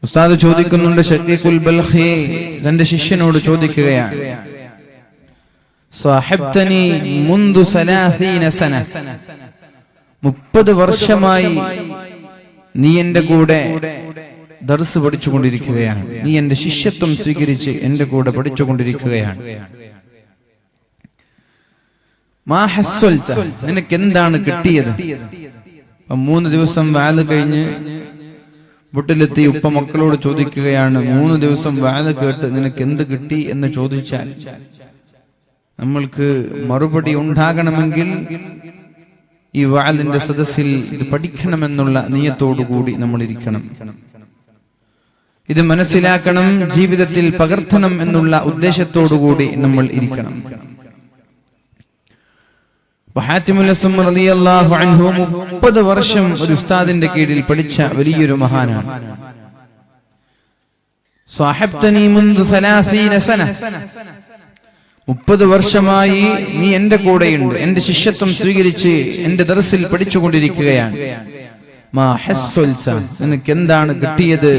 ഉസ്താദ് ചോദിക്കുന്നുണ്ട്, ഷഖീഖുൽ ബൽഖി തന്റെ ശിഷ്യനോട് ചോദിക്കുകയാണ്, സ്വഹബ്തനി മുൻദു 30 സന, 30 വർഷമായി നീ എന്റെ കൂടെ ദർസ് പഠിച്ചുകൊണ്ടിരിക്കുകയാണ്, നീ എന്റെ ശിഷ്യത്വം സ്വീകരിച്ച് എന്റെ കൂടെ പഠിച്ചുകൊണ്ടിരിക്കുകയാണ്. മാ ഹസ്സൽത, നിനക്ക് എന്താണ് കിട്ടിയത്? 3 ദിവസം വാല് കഴിഞ്ഞ് വീട്ടിലെത്തി ഉപ്പ മക്കളോട് ചോദിക്കുകയാണ്, 3 ദിവസം വാല് കേട്ട് നിനക്ക് എന്ത് കിട്ടി എന്ന് ചോദിച്ചാൽ നമ്മൾക്ക് മറുപടി ഉണ്ടാകണമെങ്കിൽ ഈ വാലിന്റെ സദസ്സിൽ ഇത് പഠിക്കണമെന്നുള്ള നിയത്തോടുകൂടി നമ്മൾ ഇരിക്കണം, ഇത് മനസ്സിലാക്കണം, ജീവിതത്തിൽ പകർത്തണം എന്നുള്ള ഉദ്ദേശത്തോടുകൂടി നമ്മൾ ഇരിക്കണം. ഹാത്തിമുൽ അസ്സം റളിയല്ലാഹു അൻഹു 30 വർഷം ഒരു ഉസ്താദിന്റെ കീഴിൽ പഠിച്ച വലിയൊരു മഹാനാണ്. സ്വഹബ്തനി മുൻദു 30 സന, 30 വർഷമായി നീ എന്റെ കൂടെയുണ്ട്, എന്റെ ശിഷ്യത്വം സ്വീകരിച്ച് എന്റെ ദർസിൽ പഠിച്ചുകൊണ്ടിരിക്കുകയാണ്. മാ ഹസ്സൽത, നിനക്ക് എന്താണ് കിട്ടിയത്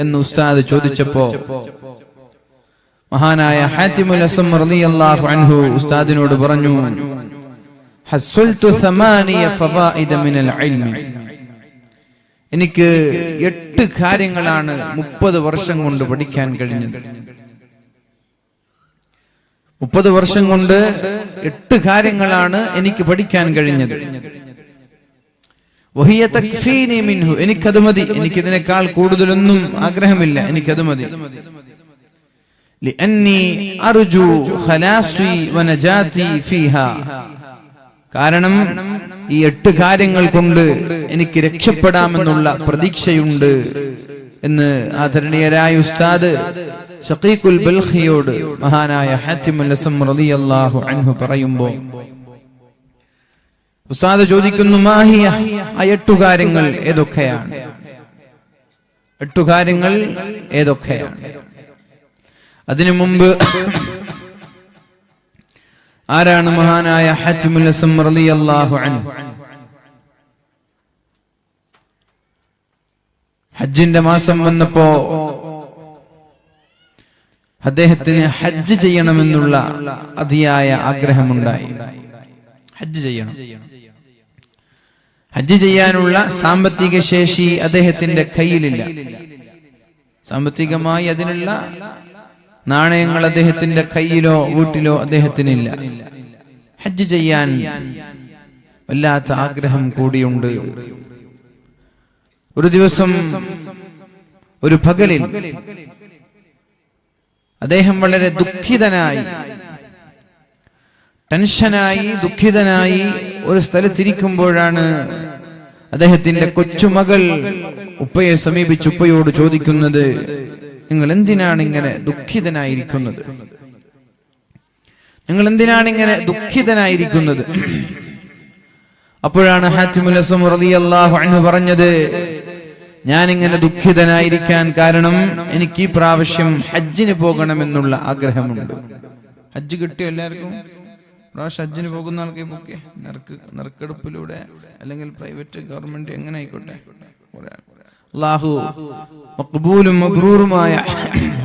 എന്ന് ഉസ്താദ് ചോദിച്ചപ്പോ മഹാനായ ഹാത്തിമുൽ അസ്സം റളിയല്ലാഹു അൻഹു ഉസ്താദിനോട് പറഞ്ഞു, ഹസ്സൽതു 8 ഫവായിദ മിനൽ ഇൽമി, എനിക്ക് 8 കാര്യങ്ങളാണ് 30 വർഷം കൊണ്ട് പഠിക്കാൻ കഴിഞ്ഞത്. 30 വർഷം കൊണ്ട് 8 കാര്യങ്ങളാണ് എനിക്ക് പഠിക്കാൻ കഴിഞ്ഞത്. വഹിയ തക്ഫീനി മിൻഹു, എനിക്കത് മതി, എനിക്കിതിനേക്കാൾ കൂടുതലൊന്നും ആഗ്രഹമില്ല, എനിക്കത് മതി. ലിഅന്നി അർജു ഖലാസി വനജാതി ഫീഹാ, കാരണം ഈ 8 കാര്യങ്ങൾ കൊണ്ട് എനിക്ക് രക്ഷപ്പെടാമെന്നുള്ള പ്രതീക്ഷയുണ്ട് എന്ന് ആദരണീയരായ ഉസ്താദ് ഷഖീഖുൽ ബൽഖിയോട് മഹാനായ ഹാത്തിമുൽ അസ്സം റളിയല്ലാഹു അൻഹു പറയുമ്പോൾ ഉസ്താദ് ചോദിക്കുന്നു, മാഹിയ, ആ 8 കാര്യങ്ങൾ ഏതൊക്കെയാണ്? 8 കാര്യങ്ങൾ ഏതൊക്കെയാണ്? അതിനു മുമ്പ് ആരാണ് മഹാനായ ഹാത്തിമുൽ അസ്സം റളിയല്ലാഹു അൻഹു? ഹജ്ജിന്റെ മാസം വന്നപ്പോ അദ്ദേഹത്തിന് ഹജ്ജ് ചെയ്യണമെന്നുള്ള അതിയായ ആഗ്രഹമുണ്ടായി. ഹജ്ജ് ചെയ്യണം. ഹജ്ജ് ചെയ്യാനുള്ള സാമ്പത്തിക ശേഷി അദ്ദേഹത്തിന്റെ കയ്യിലില്ല. സാമ്പത്തികമായി അതിനുള്ള നാണയങ്ങൾ അദ്ദേഹത്തിന്റെ കയ്യിലോ വീട്ടിലോ അദ്ദേഹത്തിനില്ല. ഹജ്ജ് ചെയ്യാൻ വല്ലാത്ത ആഗ്രഹം കൂടിയുണ്ട്. ഒരു ദിവസം ഒരു പകലിൽ അദ്ദേഹം വളരെ ദുഃഖിതനായി, ടെൻഷനായി, ദുഃഖിതനായി ഒരു സ്ഥലത്തിരിക്കുമ്പോഴാണ് അദ്ദേഹത്തിന്റെ കൊച്ചുമകൾ ഉപ്പയെ സമീപിച്ച് ഉപ്പയോട് ചോദിക്കുന്നത്, നിങ്ങൾ എന്തിനാണ് ഇങ്ങനെ ദുഃഖിതനായിരിക്കുന്നത്? നിങ്ങൾ എന്തിനാണ് ഇങ്ങനെ ദുഃഖിതനായിരിക്കുന്നത്? അപ്പോഴാണ് ഹാത്തിമുൽ അസ്സം റളിയല്ലാഹു അൻഹു പറഞ്ഞത്, ഞാൻ ഇങ്ങനെ ദുഃഖിതനായിരിക്കാൻ കാരണം എനിക്ക് ഈ പ്രാവശ്യം ഹജ്ജിന് പോകണമെന്നുള്ള ആഗ്രഹമുണ്ട്. ഹജ്ജ് കിട്ടിയോ എല്ലാവർക്കും? പ്രാവശ്യം ഹജ്ജിന് പോകുന്ന ആൾക്ക് പൊക്കെ നറുക്കെടുപ്പിലൂടെ അല്ലെങ്കിൽ പ്രൈവറ്റ് ഗവൺമെന്റ് എങ്ങനെ ആയിക്കോട്ടെ, അല്ലാഹു മഖ്ബൂലും മബ്റൂറുമായ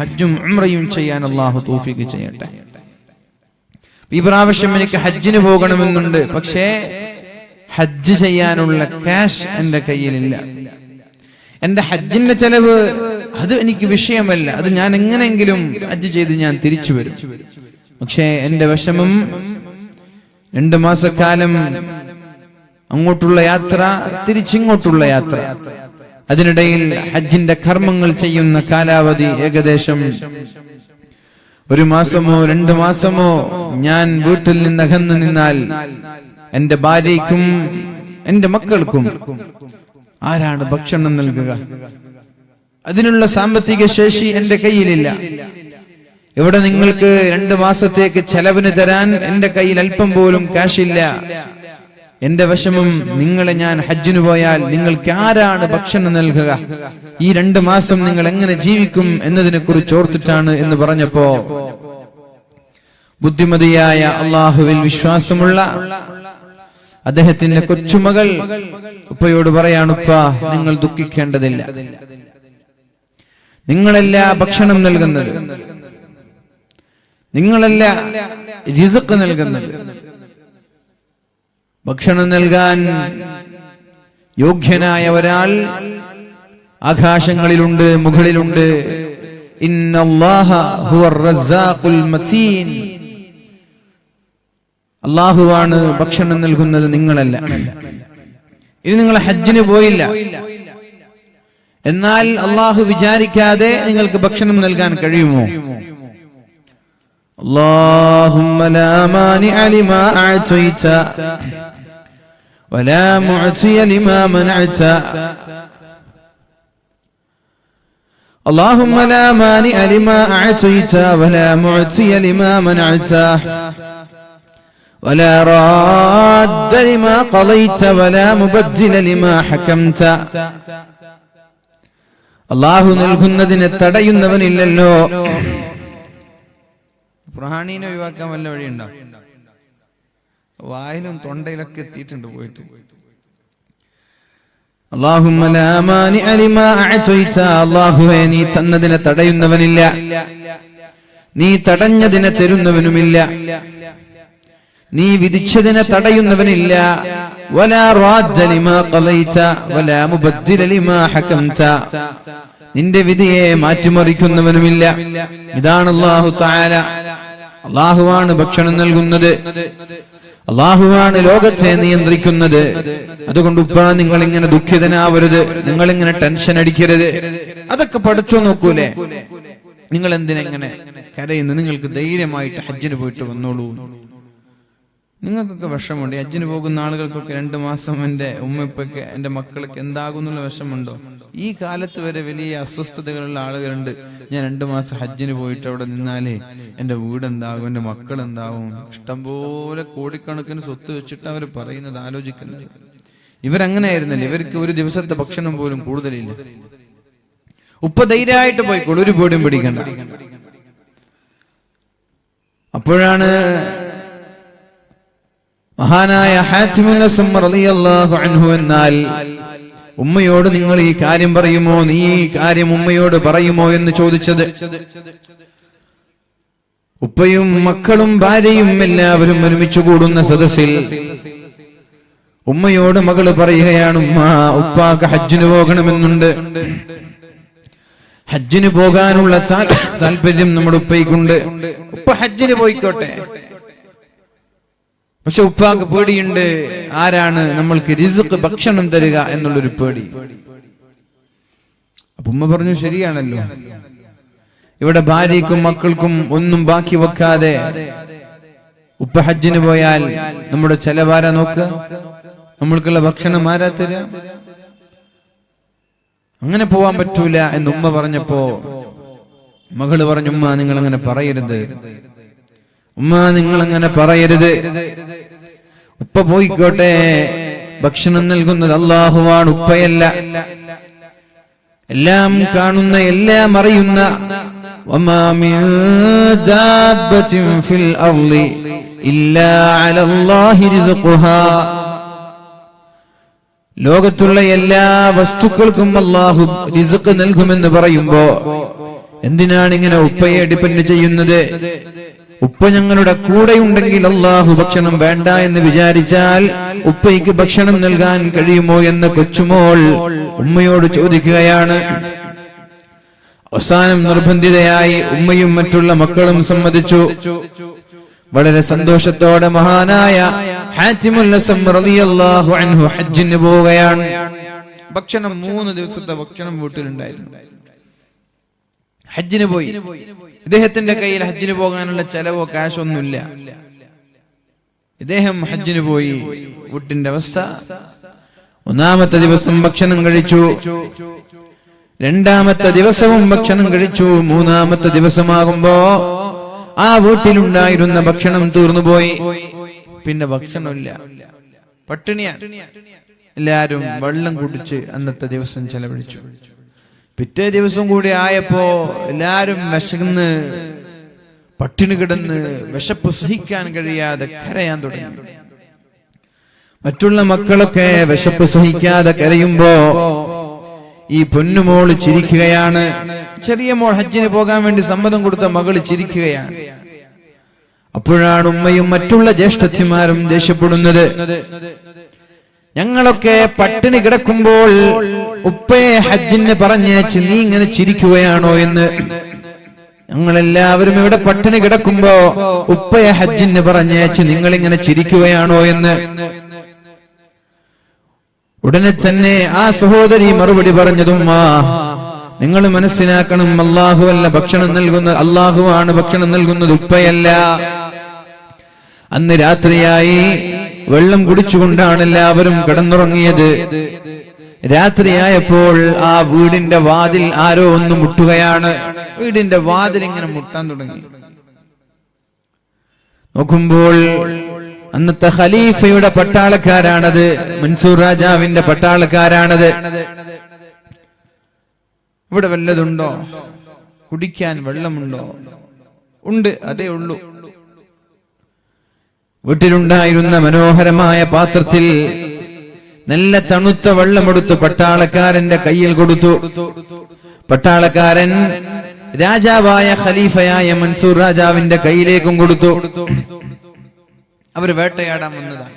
ഹജ്ജും ഉംറയും ചെയ്യാൻ അല്ലാഹു തൗഫീഖ് ചെയ്യട്ടെ. ഈ പ്രാവശ്യം എനിക്ക് ഹജ്ജിന് പോകണമെന്നുണ്ട്, പക്ഷേ ഹജ്ജ് ചെയ്യാനുള്ള ക്യാഷ് എന്റെ കയ്യിലില്ല. എന്റെ ഹജ്ജിന്റെ ചെലവ് അത് എനിക്ക് വിഷയമല്ല, അത് ഞാൻ എങ്ങനെയെങ്കിലും ഹജ്ജ് ചെയ്ത് ഞാൻ തിരിച്ചു വരും. പക്ഷേ എന്റെ വിഷമം 2 മാസക്കാലം അങ്ങോട്ടുള്ള യാത്ര, തിരിച്ചിങ്ങോട്ടുള്ള യാത്ര, അതിനിടയിൽ ഹജ്ജിന്റെ കർമ്മങ്ങൾ ചെയ്യുന്ന കാലാവധി ഏകദേശം 1 മാസമോ 2 മാസമോ ഞാൻ വീട്ടിൽ നിന്ന് അകന്നു നിന്നാൽ എന്റെ ഭാര്യയ്ക്കും എന്റെ മക്കൾക്കും ആരാണ് ഭക്ഷണം നൽകുക? അതിനുള്ള സാമ്പത്തിക ശേഷി എന്റെ കയ്യിലില്ല. ഇവിടെ നിങ്ങൾക്ക് 2 മാസത്തേക്ക് ചെലവിന് തരാൻ എന്റെ കയ്യിൽ അല്പം പോലും കാശില്ല. എന്റെ വിഷമം, നിങ്ങളെ ഞാൻ ഹജ്ജിന് പോയാൽ നിങ്ങൾക്ക് ആരാണ് ഭക്ഷണം നൽകുക? ഈ 2 മാസം നിങ്ങൾ എങ്ങനെ ജീവിക്കും എന്നതിനെ കുറിച്ച് ഓർത്തിട്ടാണ് എന്ന് പറഞ്ഞപ്പോ ബുദ്ധിമതിയായ അള്ളാഹുവിൽ വിശ്വാസമുള്ള അദ്ദേഹത്തിന്റെ കൊച്ചുമകൾ ഉപ്പയോട് പറയാണ്, ഉപ്പ, നിങ്ങൾ ദുഃഖിക്കേണ്ടതില്ല. നിങ്ങളല്ല ഭക്ഷണം നൽകുന്നത്, നിങ്ങളല്ല റിസ്ക് നൽകുന്നത്. ഭക്ഷണം നൽകാൻ യോഗ്യനായ ഒരാൾ ആകാശങ്ങളിലുണ്ട്, മുകളിലുണ്ട്. ഇന്നല്ലാഹ ഹുവർ റസ്സാഖുൽ മതീൻ. അല്ലാഹുവാണ് ഭക്ഷണം നൽകുന്നത്, നിങ്ങളല്ല. ഇനി നിങ്ങൾ ഹജ്ജിന് പോയില്ല, എന്നാൽ അല്ലാഹു വിചാരിക്കാതെ നിങ്ങൾക്ക് ഭക്ഷണം നൽകാൻ കഴിയുമോ? അല്ലാഹുമ്മ ലാ മാനിഅ ലിമാ അഅതൈത വലാ മുഅതിയ ലിമാ മനഅത. اللهم لا مانع لما أعطيت ولا معطي لما منعت ولا راد لما قضيت ولا مبدل لما حكمت. അല്ലാഹു നൽകുന്നതിനെ തടയുന്നവനില്ലല്ലോ. പ്രാണീനെ ഒഴിവാക്കാൻ വല്ല വഴിയുണ്ടോ? വായിലും തൊണ്ടയിലൊക്കെ എത്തിയിട്ടുണ്ട് പോയിട്ട്. അല്ലാഹുമ്മ ലാ മാനിഅ ലിമാ അഅതൈത. അല്ലാഹുവേ, നീ തന്നതിനെ തടയുന്നവനില്ല, നീ തടഞ്ഞതിനെ തരുന്നവനുമില്ല, നീ വിധിച്ചതിനെ തടയുന്നവനില്ല. വലാ റാദ്ദ ലിമാ ഖളൈത വലാ മുബദ്ദില ലിമാ ഹകംത. നിന്റെ വിധിയെ മാറ്റിമറിക്കുന്നവനുമില്ല. ഇതാണ് അല്ലാഹു തആല. അല്ലാഹുവാണ് ഭക്ഷണം നൽകുന്നത്, അല്ലാഹുവാണ് ലോകത്തെ നിയന്ത്രിക്കുന്നത്. അതുകൊണ്ട് ഉപ്പാ, നിങ്ങൾ ഇങ്ങനെ ദുഃഖിതനാവരുത്, നിങ്ങൾ ഇങ്ങനെ ടെൻഷൻ അടിക്കരുത്. അതൊക്കെ പഠിച്ചു നോക്കൂലേ? നിങ്ങൾ എന്തിനെങ്ങനെ കരയുന്നു? നിങ്ങൾക്ക് ധൈര്യമായിട്ട് ഹജ്ജിന് പോയിട്ട് വന്നോളൂ. നിങ്ങൾക്കൊക്കെ വിഷമുണ്ട്. ഹജ്ജിന് പോകുന്ന ആളുകൾക്കൊക്കെ 2 മാസം എൻ്റെ ഉമ്മപ്പൊക്കെ എൻ്റെ മക്കൾക്ക് എന്താകുന്നുള്ള വിഷമുണ്ടോ? ഈ കാലത്ത് വരെ വലിയ അസ്വസ്ഥതകളുള്ള ആളുകളുണ്ട്. ഞാൻ 2 മാസം ഹജ്ജിന് പോയിട്ട് അവിടെ നിന്നാലേ എൻ്റെ വീട് എന്താകും, എൻ്റെ മക്കൾ എന്താവും? ഇഷ്ടംപോലെ കോടിക്കണക്കിന് സ്വത്ത് വെച്ചിട്ട് അവർ പറയുന്നത് ആലോചിക്കുന്നത്. ഇവരങ്ങനെയായിരുന്നല്ലേ? ഇവർക്ക് ഒരു ദിവസത്തെ ഭക്ഷണം പോലും കൂടുതലില്ല. ഉപ്പ ധൈര്യമായിട്ട് പോയിക്കോളൂ, ഒരു പേടിയും പിടിക്കണ്ട. അപ്പോഴാണ് മഹാനായ ഹാത്തിമുൽ അസ്സം റളിയല്ലാഹു അൻഹു എന്നാൽ ഉമ്മയോട് നിങ്ങൾ ഈ കാര്യം പറയുമോ, നീ ഈ കാര്യം ഉമ്മയോട് പറയുമോ എന്ന് ചോദിച്ചത്. ഉപ്പയും മക്കളും ഭാര്യയും എല്ലാവരും ഒരുമിച്ച് കൂടുന്ന സദസ്സിൽ ഉമ്മയോട് മകള് പറയുകയാണ്, ഉമ്മ, ഉപ്പാക്ക് ഹജ്ജിന് പോകണമെന്നുണ്ട്. ഹജ്ജിന് പോകാനുള്ള താല്പര്യം നമ്മുടെ ഉപ്പയ്ക്കുണ്ട്. ഉപ്പ ഹജ്ജിന് പോയിക്കോട്ടെ, പക്ഷെ ഉപ്പാക്ക് പേടിയുണ്ട്. ആരാണ് നമ്മൾക്ക് റിസ്ക് ഭക്ഷണം തരിക എന്നുള്ളൊരു പേടി. അപ്പൊ ഉമ്മ പറഞ്ഞു, ശരിയാണല്ലോ, ഇവിടെ ഭാര്യയ്ക്കും മക്കൾക്കും ഒന്നും ബാക്കി വെക്കാതെ ഉപ്പ ഹജ്ജിന് പോയാൽ നമ്മുടെ ചെലവാരാ നോക്കുക, നമ്മൾക്കുള്ള ഭക്ഷണം ആരാ തരിക? അങ്ങനെ പോവാൻ പറ്റൂല എന്ന് ഉമ്മ പറഞ്ഞപ്പോ മകള് പറഞ്ഞു, ഉമ്മ നിങ്ങൾ അങ്ങനെ പറയരുത്, ഉമ്മ നിങ്ങൾ അങ്ങനെ പറയരുത്. ഉപ്പ പോയിക്കോട്ടെ, ഭക്ഷണം നൽകുന്നത് അല്ലാഹുവാണ്, ഉപ്പയല്ല. എല്ലാം കാണുന്ന, എല്ലാം അറിയുന്ന. വമാ മിൻ ദാബത്തിൻ ഫിൽ അർളി ഇല്ലാ അലല്ലാഹി റിസ്ഖുഹാ. ലോകത്തുള്ള എല്ലാ വസ്തുക്കൾക്കും അല്ലാഹു റിസ്ക് നൽകുമെന്ന് പറയുമ്പോ എന്തിനാണ് ഇങ്ങനെ ഉപ്പയെ ഡിപെൻഡ് ചെയ്യുന്നത്? ഉപ്പ ഞങ്ങളുടെ കൂടെ ഉണ്ടെങ്കിൽ അല്ലാഹു ഭക്ഷണം വേണ്ട എന്ന് വിചാരിച്ചാൽ ഉപ്പയ്ക്ക് ഭക്ഷണം നൽകാൻ കഴിയുമോ എന്ന് കൊച്ചുമോൾ ഉമ്മയോട് ചോദിക്കുകയാണ്. അവസാനം നിർബന്ധിതയായി ഉമ്മയും മറ്റുള്ള മക്കളും സമ്മതിച്ചു. വളരെ സന്തോഷത്തോടെ മഹാനായ ഹാത്തിമുൽ അസ്സം റളിയല്ലാഹു അൻഹു ഹജ്ജിന് പോവുകയാണ്. ഭക്ഷണം 3 ദിവസത്തെ ഭക്ഷണം വീട്ടിലുണ്ടായിരുന്നു. ഹജ്ജിന് പോയി. ഇദ്ദേഹത്തിന്റെ കയ്യിൽ ഹജ്ജിന് പോകാനുള്ള ചെലവോ കാശോ ഒന്നുമില്ല. ഇദ്ദേഹം ഹജ്ജിന് പോയി. വീട്ടിന്റെ അവസ്ഥ, 1-ാമത്തെ ദിവസം ഭക്ഷണം കഴിച്ചു, 2-ാമത്തെ ദിവസവും ഭക്ഷണം കഴിച്ചു, 3-ാമത്തെ ദിവസമാകുമ്പോ ആ വീട്ടിലുണ്ടായിരുന്ന ഭക്ഷണം തീർന്നുപോയി. പിന്നെ ഭക്ഷണമില്ല, പട്ടിണിയാണ്. എല്ലാരും വെള്ളം കുടിച്ച് അന്നത്തെ ദിവസം ചെലവഴിച്ചു. പിറ്റേ ദിവസം കൂടി ആയപ്പോ എല്ലാരും വിശന്ന് പട്ടിണി കിടന്ന് വിശപ്പ് സഹിക്കാൻ കഴിയാതെ കരയാൻ തുടങ്ങി. മറ്റുള്ള മക്കളൊക്കെ വിശപ്പ് സഹിക്കാതെ കരയുമ്പോ ഈ പൊന്നുമോള് ചിരിക്കുകയാണ്. ചെറിയ മോൾ ഹജ്ജിന് പോകാൻ വേണ്ടി സമ്മതം കൊടുത്ത മകള് ചിരിക്കുകയാണ്. അപ്പോഴാണ് ഉമ്മയും മറ്റുള്ള ജ്യേഷ്ഠത്തിമാരും ദേഷ്യപ്പെടുന്നത്. ഞങ്ങളൊക്കെ പട്ടിണി കിടക്കുമ്പോൾ ഉപ്പയെ ഹജ്ജിന് പറഞ്ഞേച്ച് നീ ഇങ്ങനെ ചിരിക്കുകയാണോ എന്ന്. ഞങ്ങളെല്ലാവരും ഇവിടെ പട്ടിണി കിടക്കുമ്പോ ഉപ്പയെ ഹജ്ജിന് പറഞ്ഞേച്ച് നിങ്ങൾ ഇങ്ങനെ ചിരിക്കുകയാണോ എന്ന്. ഉടനെ തന്നെ ആ സഹോദരി മറുപടി പറഞ്ഞതും, നിങ്ങൾ മനസ്സിലാക്കണം, അല്ലാഹുവല്ല ഭക്ഷണം നൽകുന്നത്, അല്ലാഹുവാണ് ഭക്ഷണം നൽകുന്നത്, ഉപ്പയല്ല. അന്ന് രാത്രിയായി. വെള്ളം കുടിച്ചുകൊണ്ടാണ് എല്ലാവരും കിടന്നുറങ്ങിയത്. രാത്രിയായപ്പോൾ ആ വീടിന്റെ വാതിൽ ആരോ ഒന്ന് മുട്ടുകയാണ്. വീടിന്റെ വാതിൽ ഇങ്ങനെ മുട്ടാൻ തുടങ്ങി. നോക്കുമ്പോൾ അന്നത്തെ ഖലീഫയുടെ പട്ടാളക്കാരാണത്, മൻസൂർ രാജാവിന്റെ പട്ടാളക്കാരാണത്. ഇവിടെ വല്ലതുണ്ടോ? കുടിക്കാൻ വെള്ളമുണ്ടോ? ഉണ്ട്, അതേ ഉള്ളൂ. വീട്ടിലുണ്ടായിരുന്ന മനോഹരമായ പാത്രത്തിൽ നല്ല തണുത്ത വെള്ളമെടുത്ത് പട്ടാളക്കാരന്റെ കയ്യിൽ കൊടുത്തു. പട്ടാളക്കാരൻ രാജാവായ ഖലീഫയായ മൻസൂർ രാജാവിന്റെ കയ്യിലേക്കും കൊടുത്തു. അവര് വേട്ടയാടാൻ വന്നതാണ്.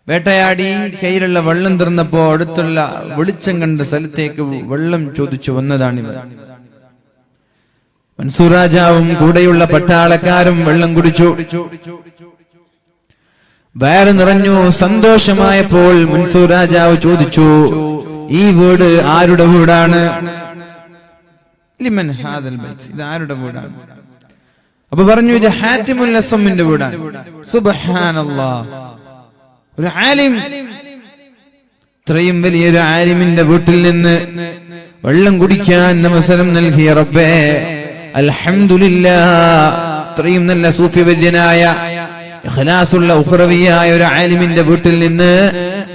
വേട്ടയാടി കയ്യിലുള്ള വെള്ളം തീർന്നപ്പോ അടുത്തുള്ള വെളിച്ചം കണ്ട സ്ഥലത്തേക്ക് വെള്ളം ചോദിച്ചു വന്നതാണിവർ. മൻസൂർ രാജാവും കൂടെയുള്ള പട്ടാളക്കാരും വെള്ളം കുടിച്ചു. വയറ് നിറഞ്ഞു. സന്തോഷമായപ്പോൾ മൻസൂർ രാജാവ് ചോദിച്ചു, ഈ വീട് ആരുടെ വീടാണ്? ലിമൻ ഹാദൽ ബൈത്ത്, ഇത് ആരുടെ വീടാണ്? അപ്പൊ പറഞ്ഞു, ഇത് ഹാത്തിമുൽ അസ്സമിന്റെ വീടാണ്. സുബ്ഹാനല്ലാഹ്, ഒരു ആലിം, ഇത്രയും വലിയൊരു ആലിമിന്റെ വീട്ടിൽ നിന്ന് വെള്ളം കുടിക്കാൻ അവസരം നൽകിയ റബ്ബേ, അൽഹംദുലില്ലാഹ്. ഇത്രയും നല്ല സൂഫി വര്യനായ ഇഖ്ലാസുള്ള ഉഖ്റവിയായ ഒരു ആലിമിന്റെ വീട്ടിൽ നിന്ന്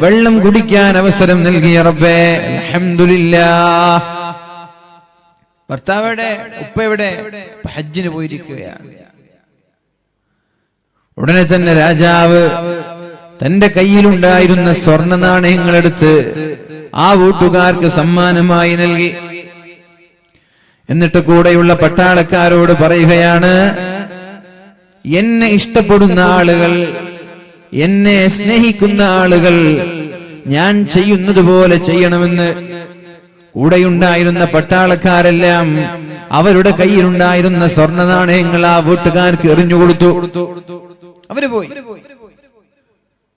വെള്ളം കുടിക്കാൻ അവസരം നൽകിയ റബ്ബേ, അൽഹംദുലില്ലാഹ്. ഭർത്താവിടെ, ഉപ്പയുടെ ഹജ്ജിന് പോയിരിക്കുകയാണ്. ഉടനെ തന്നെ രാജാവ് തന്റെ കയ്യിലുണ്ടായിരുന്ന സ്വർണ്ണ നാണയങ്ങളെടുത്ത് ആ വീട്ടുകാർക്ക് സമ്മാനമായി നൽകി. എന്നിട്ട് കൂടെയുള്ള പട്ടാളക്കാരോട് പറയുകയാണ്, എന്നെ ഇഷ്ടപ്പെടുന്ന ആളുകൾ, എന്നെ സ്നേഹിക്കുന്ന ആളുകൾ ഞാൻ ചെയ്യുന്നത് പോലെ ചെയ്യണമെന്ന്. കൂടെയുണ്ടായിരുന്ന പട്ടാളക്കാരെല്ലാം അവരുടെ കയ്യിലുണ്ടായിരുന്ന സ്വർണ്ണ നാണയങ്ങൾ ആ വീട്ടുകാർക്ക് എറിഞ്ഞുകൊടുത്തു. അവര് പോയി.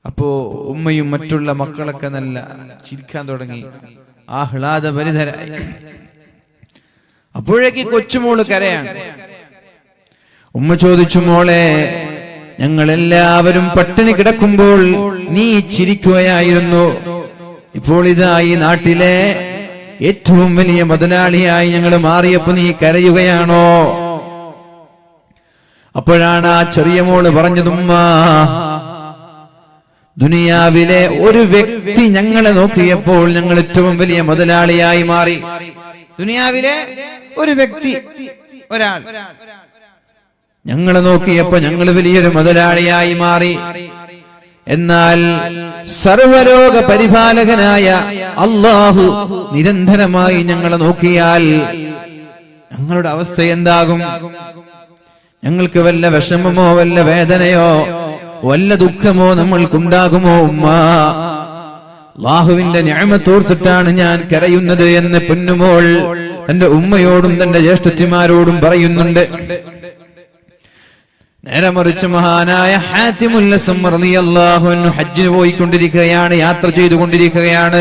അപ്പോ ഉമ്മയും മറ്റുള്ള മക്കളൊക്കെ നല്ല ചിരിക്കാൻ തുടങ്ങി, ആഹ്ലാദഭരിതരായി. അപ്പോഴേക്ക് കൊച്ചുമോള് കരയാണ്. ഉമ്മ ചോദിച്ചു, മോളെ, ഞങ്ങളെല്ലാവരും പട്ടിണി കിടക്കുമ്പോൾ നീ ചിരിക്കുകയായിരുന്നു. ഇപ്പോൾ ഇതാ ഈ നാട്ടിലെ ഏറ്റവും വലിയ മുതലാളിയായി ഞങ്ങൾ മാറിയപ്പോ നീ കരയുകയാണോ? അപ്പോഴാണ് ആ ചെറിയ മോള് പറഞ്ഞതുമ്മ, ദുനിയാവിലെ ഒരു വ്യക്തി ഞങ്ങളെ നോക്കിയപ്പോൾ ഞങ്ങൾ ഏറ്റവും വലിയ മുതലാളിയായി മാറി. ദുനിയാവിലെ ഒരു വ്യക്തി, ഒരാൾ ഞങ്ങളെ നോക്കിയപ്പോ ഞങ്ങൾ വലിയൊരു മുതലാളിയായി മാറി. എന്നാൽ സർവലോക പരിപാലകനായ അല്ലാഹു നിരന്തരമായി ഞങ്ങളെ നോക്കിയാൽ ഞങ്ങളുടെ അവസ്ഥ എന്താകും? ഞങ്ങൾക്ക് വല്ല വിഷമമോ വല്ല വേദനയോ വല്ല ദുഃഖമോ നമ്മൾക്കുണ്ടാകുമോ? ഉമ്മ, അല്ലാഹുവിന്റെ നിഅമത്തോർത്തിട്ടാണ് ഞാൻ കരയുന്നത് എന്ന് പൊന്നുമോൾ തന്റെ ഉമ്മയോടും തന്റെ ജ്യേഷ്ഠത്തിമാരോടും പറയുന്നുണ്ട്. നേരെ മറിച്ച് മഹാനായ ഹാത്തിമുൽ അസ്സം റളിയല്ലാഹു അൻഹു ഹജ്ജിന് പോയിക്കൊണ്ടിരിക്കുകയാണ്, യാത്ര ചെയ്തുകൊണ്ടിരിക്കുകയാണ്.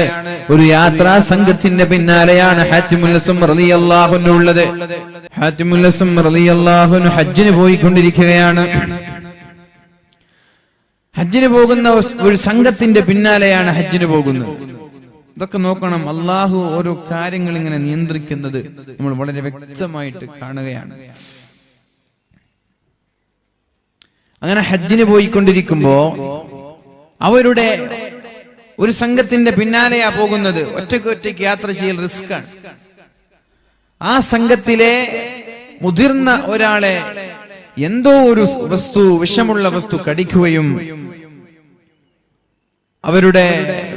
ഒരു യാത്രാ സംഘത്തിന്റെ പിന്നാലെയാണ് ഹാത്തിമുൽ അസ്സം റളിയല്ലാഹു അൻഹു ഉള്ളത്. ഹാത്തിമുൽ അസ്സം റളിയല്ലാഹു അൻഹു ഹജ്ജിന് പോയിക്കൊണ്ടിരിക്കുകയാണ്. ഹജ്ജിന് പോകുന്ന ഒരു സംഘത്തിന്റെ പിന്നാലെയാണ് ഹജ്ജിന് പോകുന്നത്. ഇതൊക്കെ നോക്കണം, അള്ളാഹു ഓരോ കാര്യങ്ങൾ ഇങ്ങനെ നിയന്ത്രിക്കുന്നത് നമ്മൾ വളരെ വ്യക്തമായിട്ട് കാണുകയാണ്. അങ്ങനെ ഹജ്ജിന് പോയിക്കൊണ്ടിരിക്കുമ്പോ അവരുടെ ഒരു സംഘത്തിന്റെ പിന്നാലെയാ പോകുന്നത്. ഒറ്റയ്ക്ക് യാത്ര ചെയ്യൽ റിസ്ക് ആണ്. ആ സംഘത്തിലെ മുതിർന്ന ഒരാളെ എന്തോ ഒരു വസ്തു, വിഷമുള്ള വസ്തു കടിക്കുകയും അവരുടെ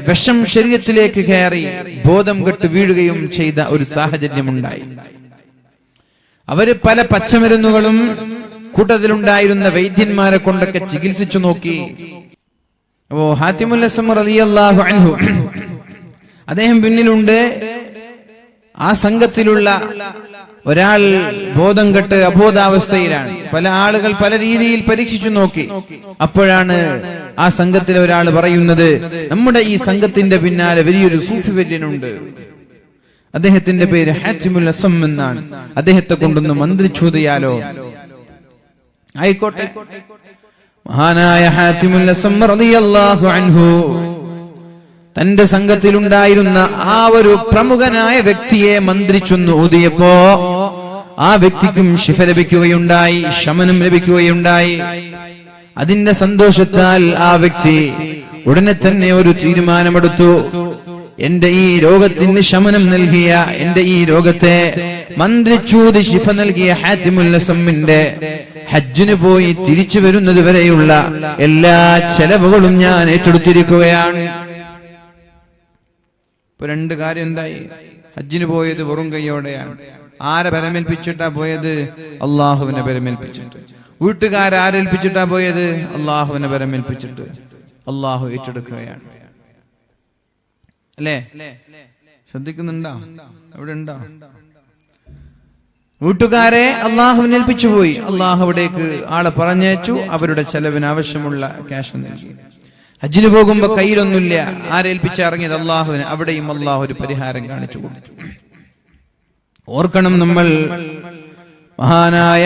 വിഷം ശരീരത്തിലേക്ക് കയറി ബോധം കെട്ട് വീഴുകയും ചെയ്ത ഒരു സാഹചര്യമുണ്ടായി. അവര് പല പച്ചമരുന്നുകളും കൂട്ടത്തിലുണ്ടായിരുന്ന വൈദ്യന്മാരെ കൊണ്ടൊക്കെ ചികിത്സിച്ചു നോക്കി. അപ്പോ ഹാത്തിമുൽ അസ്സം റളിയല്ലാഹു അൻഹു അദ്ദേഹം പിന്നിലുണ്ട്. ആ സംഘത്തിലുള്ള ഒരാൾ ബോധം കെട്ട് അബോധാവസ്ഥയിലാണ്. പല ആളുകൾ പല രീതിയിൽ പരീക്ഷിച്ചു നോക്കി. അപ്പോഴാണ് ആ സംഘത്തിലെ ഒരാൾ പറയുന്നത്, നമ്മുടെ ഈ സംഘത്തിന്റെ പിന്നാലെ വലിയൊരു സൂഫി വര്യനുണ്ട്, അദ്ദേഹത്തിന്റെ പേര് ഹാത്തിമുൽ അസ്സം എന്നാണ്, അദ്ദേഹത്തെ കൊണ്ടൊന്ന് മന്ത്രിച്ചൂതിയാലോ? ആയിക്കോട്ടെ. മഹാനായ ഹാത്തിമുൽ അസ്സം റളിയല്ലാഹു അൻഹു തന്റെ സംഘത്തിലുണ്ടായിരുന്ന ആ ഒരു പ്രമുഖനായ വ്യക്തിയെ മന്ത്രിച്ചൊന്ന് ഊതിയപ്പോ ആ വ്യക്തിക്കും ശിഫ ലഭിക്കുകയുണ്ടായി, ശമനം ലഭിക്കുകയുണ്ടായി. അതിന്റെ സന്തോഷത്താൽ ആ വ്യക്തി ഉടനെ തന്നെ ഒരു തീരുമാനമെടുത്തു. എന്റെ ഈ രോഗത്തിന് ശമനം നൽകിയ, എന്റെ ഈ രോഗത്തെ മന്ത്രിച്ചൂതി ശിഫ നൽകിയ ഹാത്തിമുൽ അസ്സമിന്റെ ഹജ്ജിന് പോയി തിരിച്ചു വരുന്നത് വരെയുള്ള എല്ലാ ചെലവുകളും ഞാൻ ഏറ്റെടുത്തിരിക്കുകയാണ്. ഇപ്പൊ രണ്ട് കാര്യം എന്തായി? ഹജ്ജിന് പോയത് വെറും കൈയോടെയാണ്. ആരെ പരമേൽപ്പിച്ചിട്ടാ പോയത്? അള്ളാഹുവിനെ പരമേൽപ്പിച്ചിട്ട്. വീട്ടുകാരേൽപ്പിച്ചിട്ടാ പോയത്? അള്ളാഹുവിനെ പരമേൽപ്പിച്ചിട്ട്. അള്ളാഹു ഏറ്റെടുക്കുകയാണ്. അല്ലേ? ശ്രദ്ധിക്കുന്നുണ്ടോ? അവിടെ ഉണ്ടോ? വീട്ടുകാരെ അള്ളാഹുവിനെ ഏൽപ്പിച്ചു പോയി. അള്ളാഹു അവിടേക്ക് ആളെ പറഞ്ഞയച്ചു. അവരുടെ ചെലവിന് ആവശ്യമുള്ള ക്യാഷ് നൽകി. ഹജ്ജിന് പോകുമ്പോ കയ്യിലൊന്നുമില്ല. ആരേൽപ്പിച്ച് ഇറങ്ങിയത്? അള്ളാഹുവിന്. അവിടെയും അള്ളാഹു ഒരു പരിഹാരം കാണിച്ചു കൊടുത്തു. ഓർക്കണം, നമ്മൾ മഹാനായ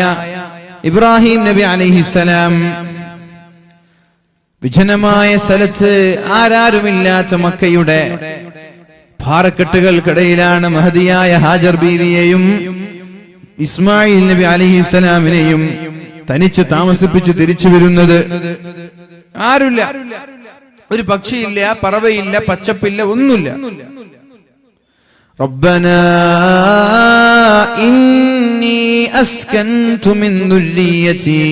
ഇബ്രാഹിം നബി അലൈഹിസ്സലാം വിജനമായ സ്ഥലത്ത് ആരാരുമില്ലാത്ത മക്കയുടെ പാറക്കെട്ടുകൾക്കിടയിലാണ് മഹദിയായ ഹാജർ ബീവിയെയും ഇസ്മായിൽ നബി അലൈഹിസ്സലാമിനെയും തനിച്ച് താമസിപ്പിച്ച് തിരിച്ചു വരുന്നത്. ആരുമില്ല, ഒരു പക്ഷിയില്ല, പറവയില്ല, പച്ചപ്പില്ല, ഒന്നുമില്ല. റബ്ബനാ ഇന്നി അസ്കൻതു മിൻ ദുർരിയതി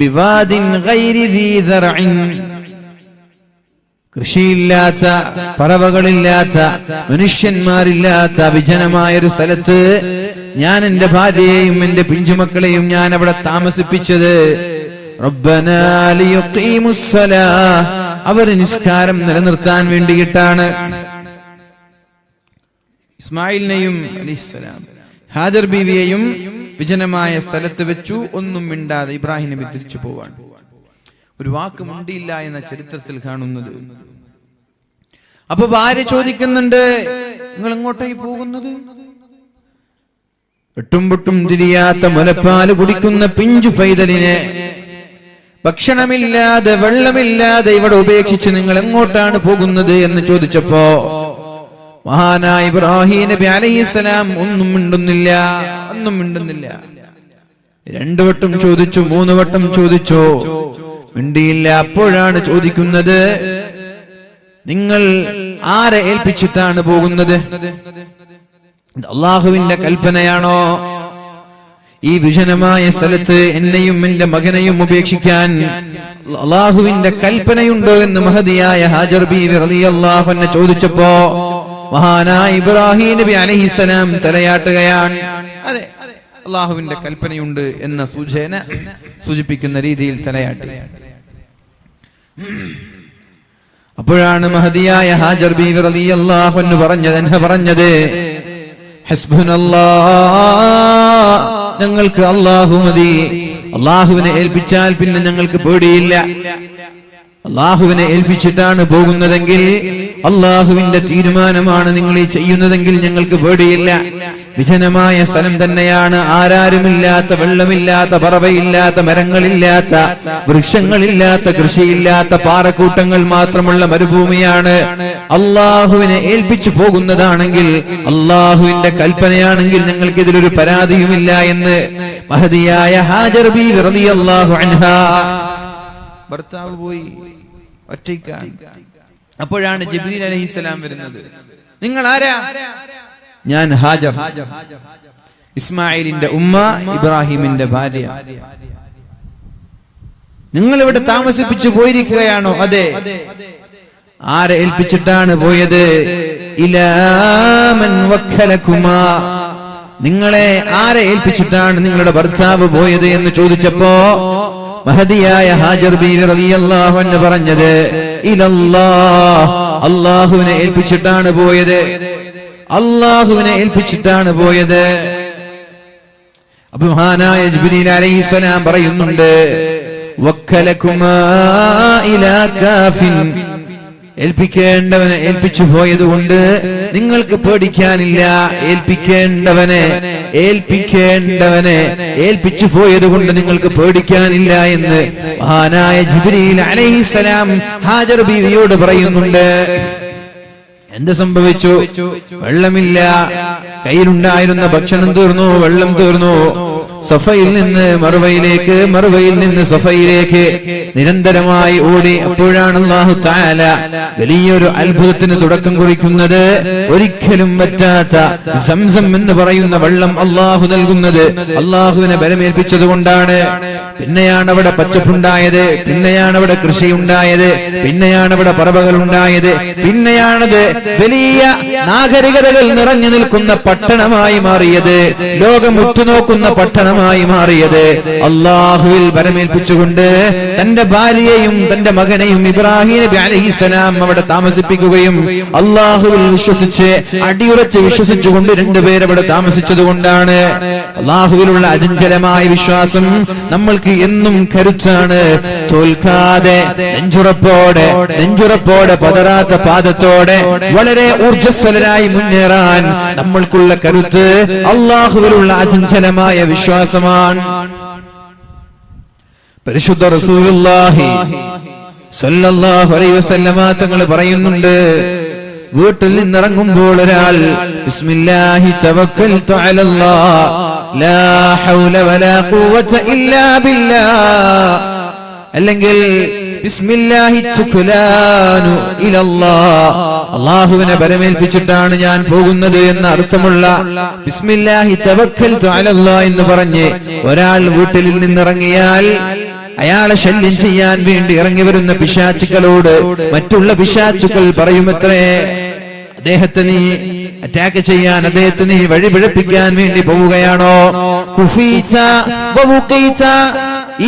ബിവാദിൻ ഗൈരി ദീ ദർഇൻ. കൃഷിയില്ലാത്ത, പറവകളില്ലാത്ത, മനുഷ്യന്മാരില്ലാത്ത വിജനമായ ഒരു സ്ഥലത്ത് ഞാൻ എന്റെ ഭാര്യയെയും എന്റെ പിഞ്ചുമക്കളെയും ഞാൻ അവിടെ താമസിപ്പിച്ചത് റബ്ബനാ ലിയുഖീമുസ്സലാഹ്, അവർ നിസ്കാരം നിലനിർത്താൻ വേണ്ടിയിട്ടാണ്. ഇസ്മായിലിനെയും അലൈഹിസ്സലാം ഹാജർ ബീവിയെയും വിജനമായ സ്ഥലത്ത് വെച്ചു. ഒന്നും മിണ്ടാതെ ഇബ്രാഹിം നബി തിരിച്ചു പോവാൻ. ഒരു വാക്ക് മിണ്ടിയില്ല എന്ന ചരിത്രത്തിൽ കാണുന്നത്. അപ്പൊ ഭാര്യ ചോദിക്കുന്നുണ്ട്, നിങ്ങൾ എങ്ങോട്ടായി പോകുന്നത്? എട്ടും പൊട്ടും തിരിയാത്ത മുലപ്പാല് കുടിക്കുന്ന പിഞ്ചു പൈതലിനെ ഭക്ഷണമില്ലാതെ വെള്ളമില്ലാതെ ഇവിടെ ഉപേക്ഷിച്ച് നിങ്ങൾ എങ്ങോട്ടാണ് പോകുന്നത് എന്ന് ചോദിച്ചപ്പോ മഹാനായ ഇബ്രാഹിം നബി അലൈഹിസ്സലാം ഒന്നും മിണ്ടുന്നില്ല, ഒന്നും മിണ്ടുന്നില്ല. 2 വട്ടം ചോദിച്ചു, 3 വട്ടം ചോദിച്ചു, മിണ്ടിയില്ല. അപ്പോഴാണ് ചോദിക്കുന്നത്, നിങ്ങൾ ആരെ ഏൽപ്പിച്ചിട്ടാണ് പോകുന്നത്? അള്ളാഹുവിന്റെ കൽപ്പനയാണോ ഈ വിജനമായ സ്ഥലത്ത് എന്നെയും എന്റെ മകനെയും ഉപേക്ഷിക്കാൻ അള്ളാഹുവിന്റെ കൽപ്പനയുണ്ടോ എന്ന് മഹദിയായ ഹാജർ ബീവി റളിയല്ലാഹു അൻഹ ചോദിച്ചപ്പോ മഹാനായ ഇബ്രാഹിം നബി അലൈഹിസ്സലാം തലയാട്ടുകയാണ്. അതെ, അള്ളാഹുവിന്റെ കൽപ്പനയുണ്ട് എന്ന സൂചിപ്പിക്കുന്ന രീതിയിൽ തലയാട്ടി. അപ്പോഴാണ് മഹദിയായ ഹാജർ ബീവി റളിയല്ലാഹു അൻഹ പറഞ്ഞത് ഹസ്ബുനല്ലാഹ്, ഞങ്ങൾക്ക് അല്ലാഹു മതി. അള്ളാഹുവിനെ ഏൽപ്പിച്ചാൽ പിന്നെ ഞങ്ങൾക്ക് പേടിയില്ല. അള്ളാഹുവിനെ ഏൽപ്പിച്ചിട്ടാണ് പോകുന്നതെങ്കിൽ, അള്ളാഹുവിന്റെ തീരുമാനമാണ് നിങ്ങൾ ഈ ചെയ്യുന്നതെങ്കിൽ ഞങ്ങൾക്ക് പേടിയില്ല. വിജനമായ സ്ഥലം തന്നെയാണ്, ആരാരുമില്ലാത്ത, വെള്ളമില്ലാത്ത, പറവയില്ലാത്ത, മരങ്ങളില്ലാത്ത, വൃക്ഷങ്ങളില്ലാത്ത, കൃഷിയില്ലാത്ത, പാറക്കൂട്ടങ്ങൾ മാത്രമുള്ള മരുഭൂമിയാണ്. അള്ളാഹുവിനെ ഏൽപ്പിച്ചു പോകുന്നതാണെങ്കിൽ, അള്ളാഹുവിന്റെ കൽപ്പനയാണെങ്കിൽ ഞങ്ങൾക്ക് ഇതിലൊരു പരാതിയുമില്ല എന്ന് മഹദിയായ ഹാജർ ബീവി റളിയല്ലാഹു അൻഹാ. ഭർത്താവ് പോയി ഒറ്റയ്ക്കാണ്. അപ്പോഴാണ് ജിബ്രീൽ അലൈഹിസ്സലാം വരുന്നത്. നിങ്ങൾ ആരാ? ഞാൻ ഹാജർ, ഇസ്മായിലിന്റെ ഉമ്മ, ഇബ്രാഹിമിന്റെ ഭാര്യ. നിങ്ങൾ ഇവിടെ താമസിപ്പിച്ചു പോയിരിക്കുകയാണോ? അതെ. ആരെ ഏൽപ്പിച്ചിട്ടാണ് പോയത്? ഇലാ മൻ വക്കലകുമാ, നിങ്ങളെ ആരെ ഏൽപ്പിച്ചിട്ടാണ് നിങ്ങളുടെ ഭർത്താവ് പോയത് എന്ന് ചോദിച്ചപ്പോ മഹദിയായ ഹാജർ ബീവി റളിയല്ലാഹു അൻഹ പറഞ്ഞത് ഇലല്ലാഹ്, അല്ലാഹുവിനെ ഏൽപ്പിച്ചിട്ടാണ് പോയത്, അല്ലാഹുവിനെ ഏൽപ്പിച്ചിട്ടാണ് പോയത്. അപ്പൊ മഹാനായ ജിബ്രീൽ അലൈഹിസ്സലാം പറയുന്നുണ്ട് വക്കലകുമാ ഇലാ കാഫിൻ, ഏൽപ്പിക്കേണ്ടവനെ ഏൽപ്പിച്ചു പോയതുകൊണ്ട് നിങ്ങൾക്ക് പേടിക്കാനില്ല. ഏൽപ്പിക്കേണ്ടവനെ ഏൽപ്പിച്ചു പോയതുകൊണ്ട് നിങ്ങൾക്ക് പേടിക്കാനില്ല എന്ന് മഹാനായ ജിബ്രീൽ അലൈഹിസ്സലാം ഹാജർ ബീവിയോട് പറയുന്നുണ്ട്. എന്ത് സംഭവിച്ചു? വെള്ളമില്ല, കയ്യിലുണ്ടായിരുന്ന ഭക്ഷണം തീർന്നു, വെള്ളം തീർന്നു. സഫയിൽ നിന്ന് മറുവയിലേക്ക്, മറുവയിൽ നിന്ന് സഫയിലേക്ക് നിരന്തരമായി ഓടി. അപ്പോഴാണ് അല്ലാഹു തആല വലിയൊരു അത്ഭുതത്തിന് തുടക്കം കുറിക്കുന്നത്. ഒരിക്കലും വറ്റാത്ത സംസം എന്ന് പറയുന്ന വെള്ളം അല്ലാഹു നൽകുന്നത് അല്ലാഹുവിനെ ബലമേൽപ്പിച്ചത് കൊണ്ടാണ്. പിന്നെയാണ് അവിടെ പച്ചപ്പുണ്ടായത്, പിന്നെയാണ് അവിടെ കൃഷിയുണ്ടായത്, പിന്നെയാണ് അവിടെ പറവകൾ ഉണ്ടായത്, പിന്നെയാണത് വലിയ നാഗരികതകൾ നിറഞ്ഞു നിൽക്കുന്ന പട്ടണമായി മാറിയത്, ലോകം ഉറ്റുനോക്കുന്ന പട്ടണമായി മാറിയത്. അല്ലാഹുവിൽ ബലമേൽപ്പിച്ചുകൊണ്ട് തന്റെ ഭാര്യയെയും തന്റെ മകനെയും ഇബ്രാഹിം നബി അലൈഹിസ്സലാം അവിടെ താമസിപ്പിക്കുകയും അല്ലാഹുവിൽ വിശ്വസിച്ച് അടിയുറച്ച് വിശ്വസിച്ചുകൊണ്ട് രണ്ടുപേർ അവിടെ താമസിച്ചത് കൊണ്ടാണ്. അല്ലാഹുവിലുള്ള അചഞ്ചലമായ വിശ്വാസം നമ്മൾക്ക് എന്നും കരുത്താണ്. തോൽക്കാതെ നെഞ്ചുറപ്പോടെ പതറാത്ത പാദത്തോടെ വളരെ ഊർജ്ജസ്വലരായി മുന്നേറാൻ നമ്മൾക്കുള്ള കരുത്ത് അല്ലാഹുവിലുള്ള അചഞ്ചലമായ വിശ്വാസമാണ്. പരിശുദ്ധ റസൂലുള്ളാഹി സ്വല്ലല്ലാഹു അലൈഹി വസല്ലമ തങ്ങൾ പറയുന്നുണ്ട്, വീട്ടിൽ നിന്നിറങ്ങുമ്പോൾ ഒരാൾ ബിസ്മില്ലാഹി തവക്കൽതു അലല്ലാഹ് ലാ ഹൗല വലാ ഖുവത ഇല്ലാ ബില്ലാഹ്, അല്ലെങ്കിൽ ബിസ്മില്ലാഹി തുക്ലാനു ഇലല്ലാഹ്, അല്ലാഹുവിനെ ബലമേൽപ്പിച്ചിട്ടാണ് ഞാൻ പോകുന്നത് എന്ന അർത്ഥമുള്ള ബിസ്മില്ലാഹി തവക്കൽതു അലല്ലാഹ് എന്ന് പറഞ്ഞ് ഒരാൾ വീട്ടിൽ നിന്നിറങ്ങിയാൽ അയാളെ ശല്യം ചെയ്യാൻ വേണ്ടി ഇറങ്ങി വരുന്ന പിശാചുക്കളോട് മറ്റുള്ള പിശാചുക്കൾ പറയുമത്രേ, അദ്ദേഹത്തെ നീ അറ്റാക്ക് ചെയ്യാൻ, അദ്ദേഹത്തെ നീ വഴിപിഴപ്പിക്കാൻ വേണ്ടി പോവുകയാണോ? കുഫീത വവുഖീത,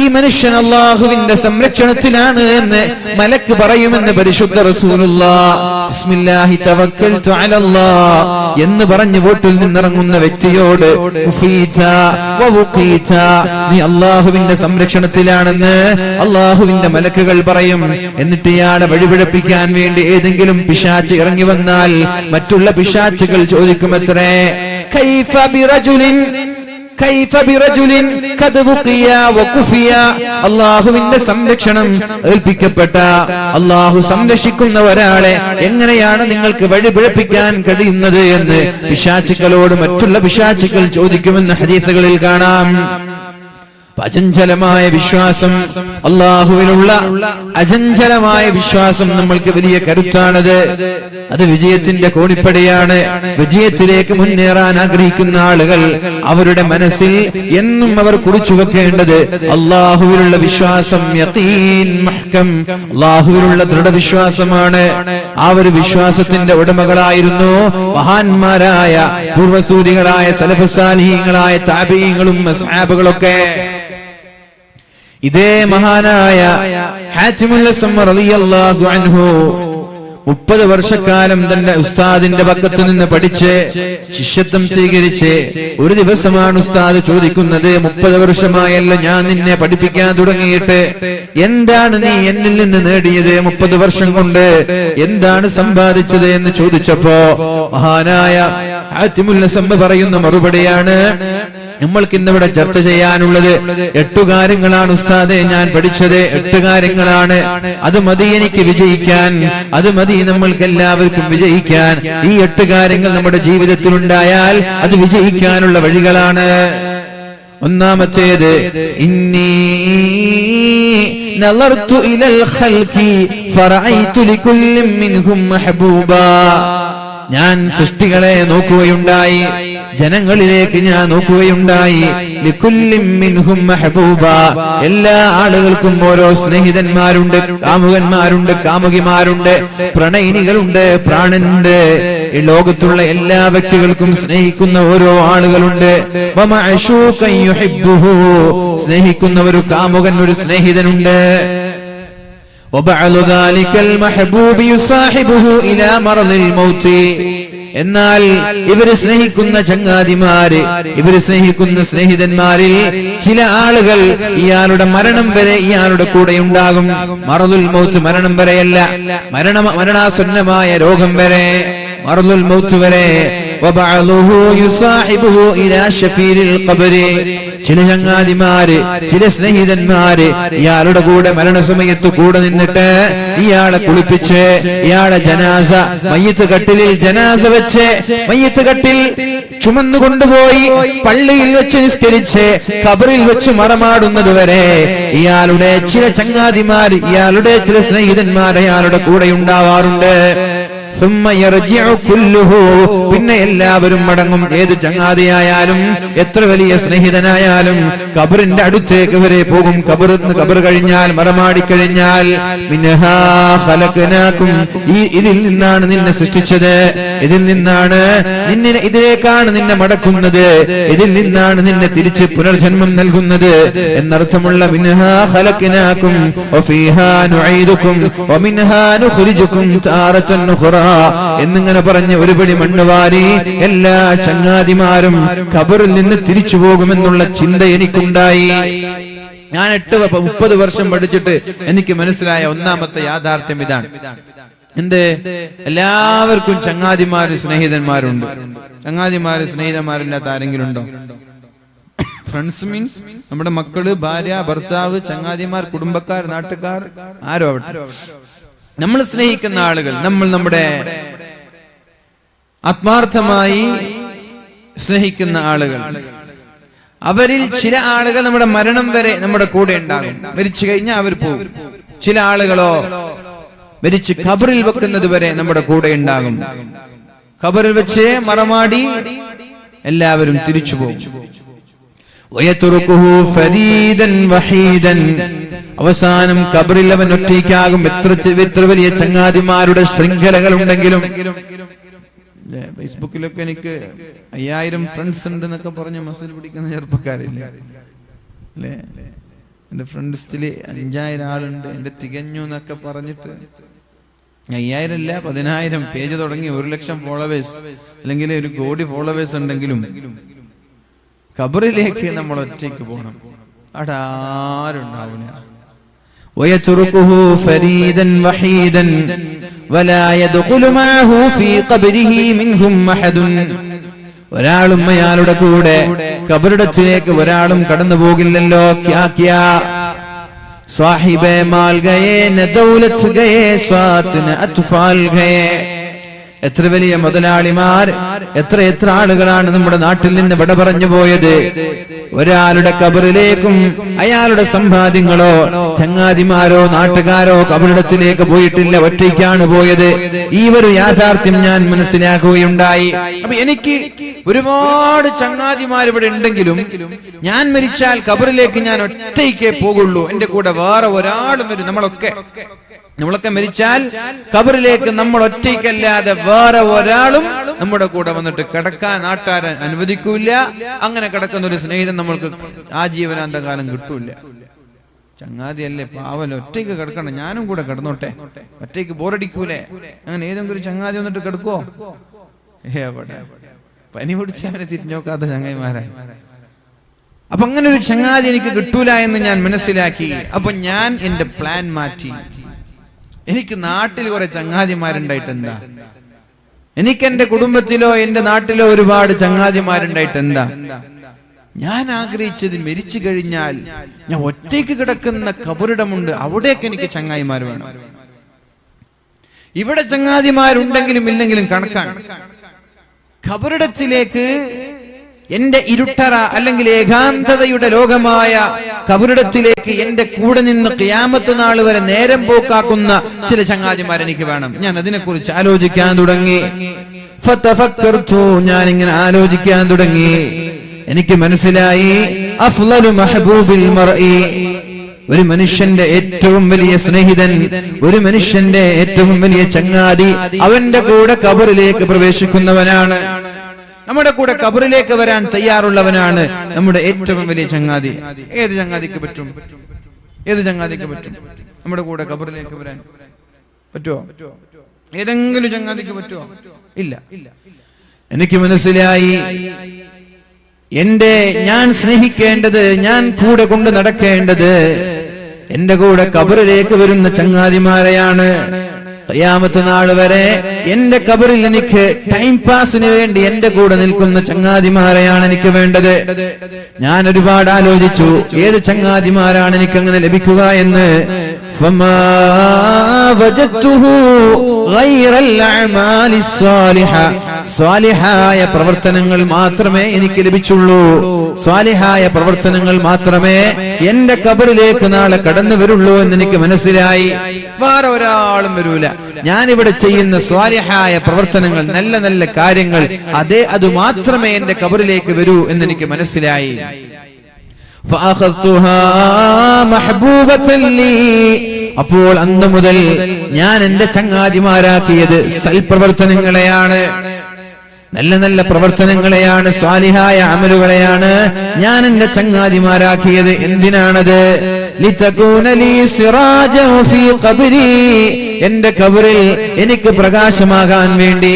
ഈ മനുഷ്യൻ അല്ലാഹുവിന്റെ സംരക്ഷണത്തിലാണ് എന്ന് മലക്ക് പറയുമെന്ന് പരിശുദ്ധ റസൂലുള്ളാഹ്. ബിസ്മില്ലാഹി തവക്കൽതു അലല്ലാഹ് എന്ന് പറഞ്ഞു വീട്ടിൽ നിന്നിറങ്ങുന്ന വ്യക്തിയോട് കുഫീത വവുഖീത, നീ അല്ലാഹുവിന്റെ സംരക്ഷണത്തിലാണെന്ന് അല്ലാഹുവിന്റെ മലക്കുകൾ പറയും. എന്നിട്ട് ഇയാളെ വഴിപിഴപ്പിക്കാൻ വേണ്ടി ഏതെങ്കിലും പിശാച് ഇറങ്ങി വന്നാൽ മറ്റുള്ള പിശാചുകൾ ചോദിക്കുമത്രേ, കൈഫ ബിറജുലിൻ ഖദ് വുഖിയ വകുഫിയ, അല്ലാഹുവിന്റെ സംരക്ഷണം ഏൽപ്പിക്കപ്പെട്ട, അല്ലാഹു സംരക്ഷിക്കുന്ന ഒരാളെ എങ്ങനെയാണ് നിങ്ങൾക്ക് വഴിപിഴപ്പിക്കാൻ കഴിയുന്നത് എന്ന് പിശാചുക്കളോട് മറ്റുള്ള പിശാചുക്കൾ ചോദിക്കുമെന്ന് ഹദീസുകളിൽ കാണാം. അചഞ്ചലമായ വിശ്വാസം, അല്ലാഹുവിനുള്ള അചഞ്ചലമായ വിശ്വാസം നമ്മൾക്ക് വലിയ കരുത്താണത്. അത് വിജയത്തിന്റെ കോണിപ്പടിയാണ്. വിജയത്തിലേക്ക് മുന്നേറാൻ ആഗ്രഹിക്കുന്ന ആളുകൾ അവരുടെ മനസ്സിൽ എന്നും അവർ കുറിച്ചു വെക്കേണ്ടത് അല്ലാഹുവിലുള്ള വിശ്വാസം, യഖീൻ മഹ്കം, അല്ലാഹുവിലുള്ള ദൃഢവിശ്വാസമാണ്. ആ ഒരു വിശ്വാസത്തിന്റെ ഉടമകളായിരുന്നു മഹാന്മാരായ പൂർവസൂരികളായ സലഫ് സാലിഹീങ്ങളായ താബീങ്ങളും അസ്ഹാബുകളൊക്കെ. ഇതേ മഹാനായ ഹാത്തിമുൽ അസ്സം റളിയല്ലാഹു അൻഹു 30 വർഷക്കാലം തന്റെ ഉസ്താദിന്റെ പക്കത്ത് നിന്ന് പഠിച്ച് ശിഷ്യത്വം സ്വീകരിച്ച് ഒരു ദിവസമാണ് ഉസ്താദ് ചോദിക്കുന്നത്, 30 വർഷമായല്ലോ ഞാൻ നിന്നെ പഠിപ്പിക്കാൻ തുടങ്ങിയിട്ട്, എന്താണ് നീ എന്നിൽ നിന്ന് നേടിയത് 30 വർഷം കൊണ്ട്, എന്താണ് സമ്പാദിച്ചത് എന്ന് ചോദിച്ചപ്പോ മഹാനായ ഹാത്തിമുൽ അസ്സം പറയുന്ന മറുപടിയാണ്, നമ്മൾക്ക് ഇന്നിവിടെ ചർച്ച ചെയ്യാനുള്ളത് 8 കാര്യങ്ങളാണ് ഉസ്താദെ ഞാൻ പഠിച്ചത്, 8 കാര്യങ്ങളാണ്. അത് മതി എനിക്ക് വിജയിക്കാൻ, അത് മതി നമ്മൾക്ക് എല്ലാവർക്കും വിജയിക്കാൻ. ഈ 8 കാര്യങ്ങൾ നമ്മുടെ ജീവിതത്തിൽ ഉണ്ടായാൽ അത് വിജയിക്കാനുള്ള വഴികളാണ്. ഒന്നാമത്തേത്, ഇന്നി നളർതു ഇലൽ ഖൽഖി ഫറഅയ്തു ലികുല്ലി മിൻഹും മഹബൂബ, ഞാൻ സൃഷ്ടികളെ നോക്കുകയുണ്ടായി, ജനങ്ങളിലേക്ക് ഞാൻ നോക്കുകയുണ്ടായി. ലികുല്ലിൻ മിൻഹും മഹബൂബ, എല്ലാ ആളുകൾക്കും ഓരോ സ്നേഹിതന്മാരുണ്ട്, കാമുകന്മാരുണ്ട്, കാമുകിമാരുണ്ട്, പ്രണയിനികളുണ്ട്, പ്രാണനുണ്ട്. ഈ ലോകത്തുള്ള എല്ലാ വ്യക്തികൾക്കും സ്നേഹിക്കുന്ന ഓരോ ആളുകളുണ്ട്. വമഅശൂകൻ യുഹിബ്ബുഹു, സ്നേഹിക്കുന്ന ഒരു കാമുകൻ, ഒരു സ്നേഹിതനുണ്ട്. വബഅദു ദാലികൽ മഹബൂബി യുസാഹിബുഹു ഇലാ മറദിൽ മൗതി, എന്നാൽ ഇവര് സ്നേഹിക്കുന്ന ചങ്ങാതിമാര്, ഇവര് സ്നേഹിക്കുന്ന സ്നേഹിതന്മാരിൽ ചില ആളുകൾ ഇയാളുടെ മരണം വരെ ഇയാളുടെ കൂടെ ഉണ്ടാകും. മറദുൽ മൗത്ത്, മരണം വരെയല്ല, മരണാസന്നമായ രോഗം വരെ, മറദുൽ മൗത്ത് വരെ. വബഅദുഹു യുസാഹിബുഹു ഇലാ ശഫീരിൽ ഖബരി, ചില ചങ്ങാതിമാര്, ചില സ്നേഹിതന്മാര് ഇയാളുടെ കൂടെ മരണസമയത്ത് കൂടെ നിന്നിട്ട് ഇയാളെ കുളിപ്പിച്ച്, ഇയാളെ ജനാസ മയ്യത്ത് കട്ടിലിൽ ജനാസ വെച്ച് മയ്യത്ത് കട്ടിൽ ചുമന്നു കൊണ്ടുപോയി പള്ളിയിൽ വെച്ച് നിസ്കരിച്ച് ഖബറിൽ വെച്ച് മറമാടുന്നത് വരെ ഇയാളുടെ ചില ചങ്ങാതിമാർ, ഇയാളുടെ ചില സ്നേഹിതന്മാർ അയാളുടെ കൂടെ ഉണ്ടാവാറുണ്ട്. പിന്നെ എല്ലാവരും മടങ്ങും. ഏത് ചങ്ങാതിയായാലും എത്ര വലിയ സ്നേഹിതനായാലും ഖബറിന്റെ അടുത്തേക്ക് വരെ പോകും. ഖബർ കഴിഞ്ഞാൽ, മറമാടിക്കഴിഞ്ഞാൽ, മിൻഹാ ഖലഖനാകും, ഇതിൽ നിന്നാണ് നിന്നെ സൃഷ്ടിച്ചത്, ഇതിൽ നിന്നാണ് ഇതിലേക്കാണ് നിന്നെ മടക്കുന്നത്, ഇതിൽ നിന്നാണ് നിന്നെ തിരിച്ച് പുനർജന്മം നൽകുന്നത് എന്നർത്ഥമുള്ള മിൻഹാ ഖലഖനാകും വഫീഹാ നുഈദുകും വമിൻഹാ നുഖ്രിജുകും താറത്തൻ ഉഖ്റാ എന്നിങ്ങനെ പറഞ്ഞ് ഒരുപടി മണ്ണുവാരി എല്ലാ ചങ്ങാതിമാരും ഖബറിൽ നിന്ന് തിരിച്ചു പോകുമെന്നുള്ള ചിന്ത എനിക്കുണ്ടായി. ഞാൻ 30 വർഷം പഠിച്ചിട്ട് എനിക്ക് മനസ്സിലായ ഒന്നാമത്തെ യാഥാർത്ഥ്യം ഇതാണ്. എന്ത്? എല്ലാവർക്കും ചങ്ങാതിമാര്, സ്നേഹിതന്മാരുണ്ട്. ചങ്ങാതിമാര്, സ്നേഹിതന്മാരില്ലാത്ത ആരെങ്കിലും ഉണ്ടോ? ഫ്രണ്ട്സ് മീൻസ് നമ്മുടെ മക്കള്, ഭാര്യ, ഭർത്താവ്, ചങ്ങാതിമാർ, കുടുംബക്കാർ, നാട്ടുകാർ, ആരോ ആവട്ടെ, നമ്മൾ സ്നേഹിക്കുന്ന ആളുകൾ, നമ്മൾ നമ്മുടെ ആത്മാർത്ഥമായി സ്നേഹിക്കുന്ന ആളുകൾ, അവരിൽ ചില ആളുകൾ നമ്മുടെ മരണം വരെ നമ്മുടെ കൂടെ ഉണ്ടാകും. മരിച്ചു കഴിഞ്ഞാൽ അവർ പോകും. ചില ആളുകളോ മരിച്ച് ഖബറിൽ വെക്കുന്നത് വരെ നമ്മുടെ കൂടെ ഉണ്ടാകും. ഖബറിൽ വെച്ച് മറമാടി എല്ലാവരും തിരിച്ചു പോകും. അവസാനം ഖബറിൽ അവൻ ഒറ്റയ്ക്കാകും. എത്ര വലിയ ചങ്ങാതിമാരുടെ ശൃംഖലകൾ ഉണ്ടെങ്കിലും. ഫേസ്ബുക്കിലൊക്കെ എനിക്ക് 5000 ഫ്രണ്ട്സ് ഉണ്ട് എന്നൊക്കെ പറഞ്ഞ് മസിൽ പിടിക്കുന്ന ചെറുപ്പക്കാരില്ലേ അല്ലേ? എന്റെ ഫ്രണ്ട്സില് 5000 ആളുണ്ട്, എന്റെ തികഞ്ഞു എന്നൊക്കെ പറഞ്ഞിട്ട് 5000 അല്ല 10000 പേജ് തുടങ്ങി 1,00,000 ഫോളോവേഴ്സ് അല്ലെങ്കിൽ 1 കോടി ഫോളോവേഴ്സ് ഉണ്ടെങ്കിലും ഖബറിലേക്ക് നമ്മൾ ഒറ്റയ്ക്ക് പോകണം. അവിടെ ആരുണ്ടാവില്ല. ويتركه فريدا وحيدا ولا يدخل معه في قبره منهم أحد. ഒരാളും അയാളുടെ കൂടെ ഖബറിടത്തിലേക്ക് ഒരാളും കടന്നു പോകില്ലല്ലോ. ക്യാ ക്യാ സാഹിബേ മാൽ ഗയേ ന ദൗലത്ത് ഗയേ സാത്ത് ന അത്ഫാൽ ഗയേ. എത്ര വലിയ മുതലാളിമാർ, എത്ര ആളുകളാണ് നമ്മുടെ നാട്ടിൽ നിന്ന് വിട പറഞ്ഞു പോയത്. ഒരാളുടെ ഖബറിലേക്കും അയാളുടെ സമ്പാദ്യങ്ങളോ ചങ്ങാതിമാരോ നാട്ടുകാരോ ഖബറിടത്തിലേക്ക് പോയിട്ടില്ല, ഒറ്റയ്ക്കാണ് പോയത്. ഈ ഒരു യാഥാർത്ഥ്യം ഞാൻ മനസ്സിലാക്കുകയുണ്ടായി. അപ്പൊ എനിക്ക് ഒരുപാട് ചങ്ങാതിമാർ ഇവിടെ ഉണ്ടെങ്കിലും ഞാൻ മരിച്ചാൽ ഖബറിലേക്ക് ഞാൻ ഒറ്റയ്ക്കേ പോകുള്ളൂ. എന്റെ കൂടെ വേറെ ഒരാളും വരും. നമ്മളൊക്കെ മരിച്ചാൽ ഖബറിലേക്ക് നമ്മൾ ഒറ്റയ്ക്കല്ലാതെ വേറെ ഒരാളും നമ്മുടെ കൂടെ വന്നിട്ട് കിടക്കാൻ നാട്ടുകാരൻ അനുവദിക്കൂല. അങ്ങനെ കിടക്കുന്ന ഒരു സ്നേഹിതൻ നമ്മൾക്ക് ആജീവനാന്തകാലം കിട്ടൂല. ചങ്ങാതിയല്ലേ, പാവല, ഒറ്റയ്ക്ക് കിടക്കണം, ഞാനും കൂടെ കിടന്നോട്ടെ, ഒറ്റയ്ക്ക് ബോറടിക്കൂലേ. അങ്ങനെ ഏതെങ്കിലും ഒരു ചങ്ങാതി വന്നിട്ട് കിടക്കോ? എവിടെ? പനി പിടിച്ച് അവനെ തിരിഞ്ഞോക്കാത്ത ചങ്ങായിമാരായി. അപ്പൊ അങ്ങനെ ഒരു ചങ്ങാതി എനിക്ക് കിട്ടൂല എന്ന് ഞാൻ മനസ്സിലാക്കി. അപ്പൊ ഞാൻ എന്റെ പ്ലാൻ മാറ്റി. എനിക്ക് നാട്ടിൽ കുറെ ചങ്ങാതിമാരുണ്ടായിട്ട് എന്താ? എനിക്ക് എന്റെ കുടുംബത്തിലോ എന്റെ നാട്ടിലോ ഒരുപാട് ചങ്ങാതിമാരുണ്ടായിട്ട് എന്താ? ഞാൻ ആഗ്രഹിച്ചത് മരിച്ചു കഴിഞ്ഞാൽ ഞാൻ ഒറ്റയ്ക്ക് കിടക്കുന്ന ഖബറിടമുണ്ട്, അവിടേക്ക് എനിക്ക് ചങ്ങാതിമാർ വേണം. ഇവിടെ ചങ്ങാതിമാരുണ്ടെങ്കിലും ഇല്ലെങ്കിലും കണക്കാണ്. ഖബറിടത്തിലേക്ക്, എന്റെ ഇരുട്ടറ അല്ലെങ്കിൽ ഏകാന്തതയുടെ ലോകമായ ഖബറിടത്തിലേക്ക് എന്റെ കൂടെ നിന്ന് ഖിയാമത്ത് നാൾ വരെ നേരം പോക്കാക്കുന്ന ചില ചങ്ങാതിമാർ എനിക്ക് വേണം. ഞാൻ അതിനെക്കുറിച്ച് ആലോചിക്കാൻ തുടങ്ങി. ഫതഫക്കർതു, ഞാൻ ഇങ്ങനെ ആലോചിക്കാൻ തുടങ്ങി. എനിക്ക് മനസ്സിലായി അഫ്ളലു മഹബൂബിൽ മർഇ, ഒരു മനുഷ്യന്റെ ഏറ്റവും വലിയ സ്നേഹിതൻ, ഒരു മനുഷ്യന്റെ ഏറ്റവും വലിയ ചങ്ങാതി അവന്റെ കൂടെ ഖബറിലേക്ക് പ്രവേശിക്കുന്നവനാണ്. നമ്മുടെ കൂടെ ഖബറിലേക്ക് വരാൻ തയ്യാറുള്ളവനാണ് നമ്മുടെ ഏറ്റവും വലിയ ചങ്ങാതി. ഏത് ചങ്ങാതിക്ക് പറ്റും? ഏത് ചങ്ങാതിക്ക് പറ്റും നമ്മുടെ കൂടെ ഖബറിലേക്ക് വരാൻ? പറ്റുമോ? ഏതെങ്കിലും ചങ്ങാതിക്ക് പറ്റുമോ? ഇല്ല. എനിക്ക് മനസ്സിലായി ഞാൻ സ്നേഹിക്കേണ്ടത്, ഞാൻ കൂടെ കൊണ്ട് നടക്കേണ്ടത് എന്റെ കൂടെ ഖബറിലേക്ക് വരുന്ന ചങ്ങാതിമാരെയാണ്. ഖിയാമത്ത് നാൾ വരെ എന്റെ ഖബറിൽ എനിക്ക് ടൈം പാസിന് വേണ്ടി എന്റെ കൂടെ നിൽക്കുന്ന ചങ്ങാതിമാരെയാണ് എനിക്ക് വേണ്ടത്. ഞാൻ ഒരുപാട് ആലോചിച്ചു ഏത് ചങ്ങാതിമാരാണ് എനിക്ക് അങ്ങനെ ലഭിക്കുക എന്ന്. ഫമാ വജദ്തുഹു ഗൈറൽ അഅമാലി സ്വാലിഹ, സ്വാലിഹായ പ്രവർത്തനങ്ങൾ മാത്രമേ എനിക്ക് ലഭിച്ചുള്ളൂ. സ്വാലിഹായ പ്രവർത്തനങ്ങൾ മാത്രമേ എന്റെ ഖബറിലേക്ക് നാളെ കടന്നു വരുള്ളൂ എന്ന് എനിക്ക് മനസ്സിലായി. വേറെ ഒരാളും വരൂല. ഞാനിവിടെ ചെയ്യുന്ന സ്വാലിഹായ പ്രവർത്തനങ്ങൾ, നല്ല നല്ല കാര്യങ്ങൾ, അത് മാത്രമേ എന്റെ ഖബറിലേക്ക് വരൂ എന്ന് എനിക്ക് മനസ്സിലായി. അപ്പോൾ അന്ന് മുതൽ ഞാൻ എന്റെ ചങ്ങാതിമാരാക്കിയത് സൽപ്രവർത്തനങ്ങളെയാണ്, നല്ല നല്ല പ്രവർത്തനങ്ങളെയാണ്, സ്വാലിഹായ അമലുകളെയാണ് ഞാൻ എന്റെ ചങ്ങാതിമാരാക്കിയത്. എന്തിനാണത്? ലിതകൂന ലീ സിറാജൻ ഫീ ഖബ്രി, എന്റെ ഖബറിൽ എനിക്ക് പ്രകാശമാകാൻ വേണ്ടി.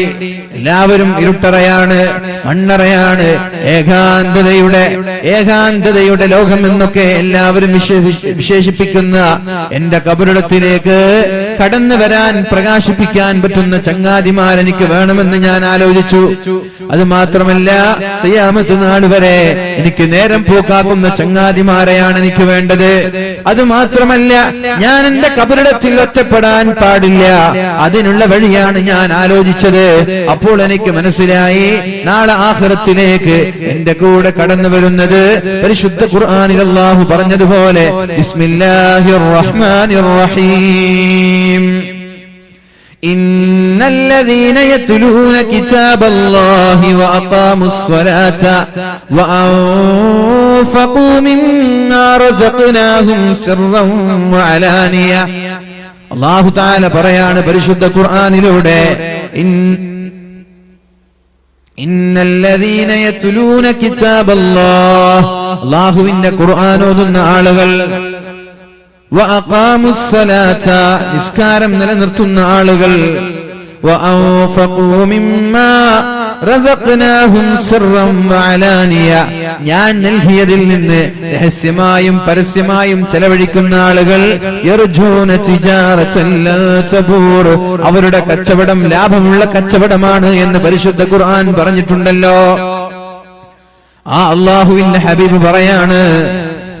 എല്ലാവരും ഇരുട്ടറയാണ്, മണ്ണറയാണ്, ഏകാന്തതയുടെ ലോകം എന്നൊക്കെ എല്ലാവരും വിശേഷിപ്പിക്കുന്ന എന്റെ ഖബറിടത്തിലേക്ക് കടന്നു വരാൻ, പ്രകാശിപ്പിക്കാൻ പറ്റുന്ന ചങ്ങാതിമാർ എനിക്ക് വേണമെന്ന് ഞാൻ ആലോചിച്ചു. അത് മാത്രമല്ല, ഖിയാമത്ത് നാൾ വരെ എനിക്ക് നേരം പോക്കാക്കുന്ന ചങ്ങാതിമാരെയാണ് എനിക്ക് വേണ്ടത്. അത് മാത്രമല്ല, ഞാൻ എന്റെ ഖബറിടത്തിൽ ഒറ്റപ്പെടാൻ പാടില്ല. അതിനുള്ള വഴിയാണ് ഞാൻ ആലോചിച്ചത്. അപ്പോൾ എനിക്ക് മനസ്സിലായി നാളെ ആഖിറത്തിലേക്ക് എന്റെ കൂടെ കടന്നു വരുന്നത് പരിശുദ്ധ ഖുർആനിൽ അല്ലാഹു പറഞ്ഞതുപോലെ ബിസ്മില്ലാഹിർ റഹ്മാനിർ റഹീം ഇന്നല്ലദീന യത്ലൂന കിതാബല്ലാഹി വഅഖാമുസ്സലാത വഅൻഫഖൂ മിമ്മാ റസഖ്നാഹും സിർറൻ വഅലാനിയ. അല്ലാഹു തആല പറയാണ് പരിശുദ്ധ ഖുർആനിലൂടെ, ഇന്നല്ലദീന യത്ലൂന കിതാബല്ലാഹ്, അല്ലാഹുവിന്റെ ഖുർആൻ ഓതുന്ന ആളുകൾ, വഅഖാമുസ്സലാത, നിസ്കാരം നിലനിർത്തുന്ന ആളുകൾ, വഅൻഫഖൂ മിമ്മാ റസഖ്നാഹും സിർറൻ വഅലാനിയ, ഞാൻ നൽകിയതിൽ നിന്ന് രഹസ്യമായും പരസ്യമായും ചെലവഴിക്കുന്ന ആളുകൾ, യർജൂന തിജാറതൻ ലാ തബൂർ, അവരുടെ കച്ചവടം ലാഭമുള്ള കച്ചവടമാണ് എന്ന് പരിശുദ്ധ ഖുർആൻ പറഞ്ഞിട്ടുണ്ടല്ലോ. ആ അല്ലാഹുവിന്റെ ഹബീബ് പറയാണ്,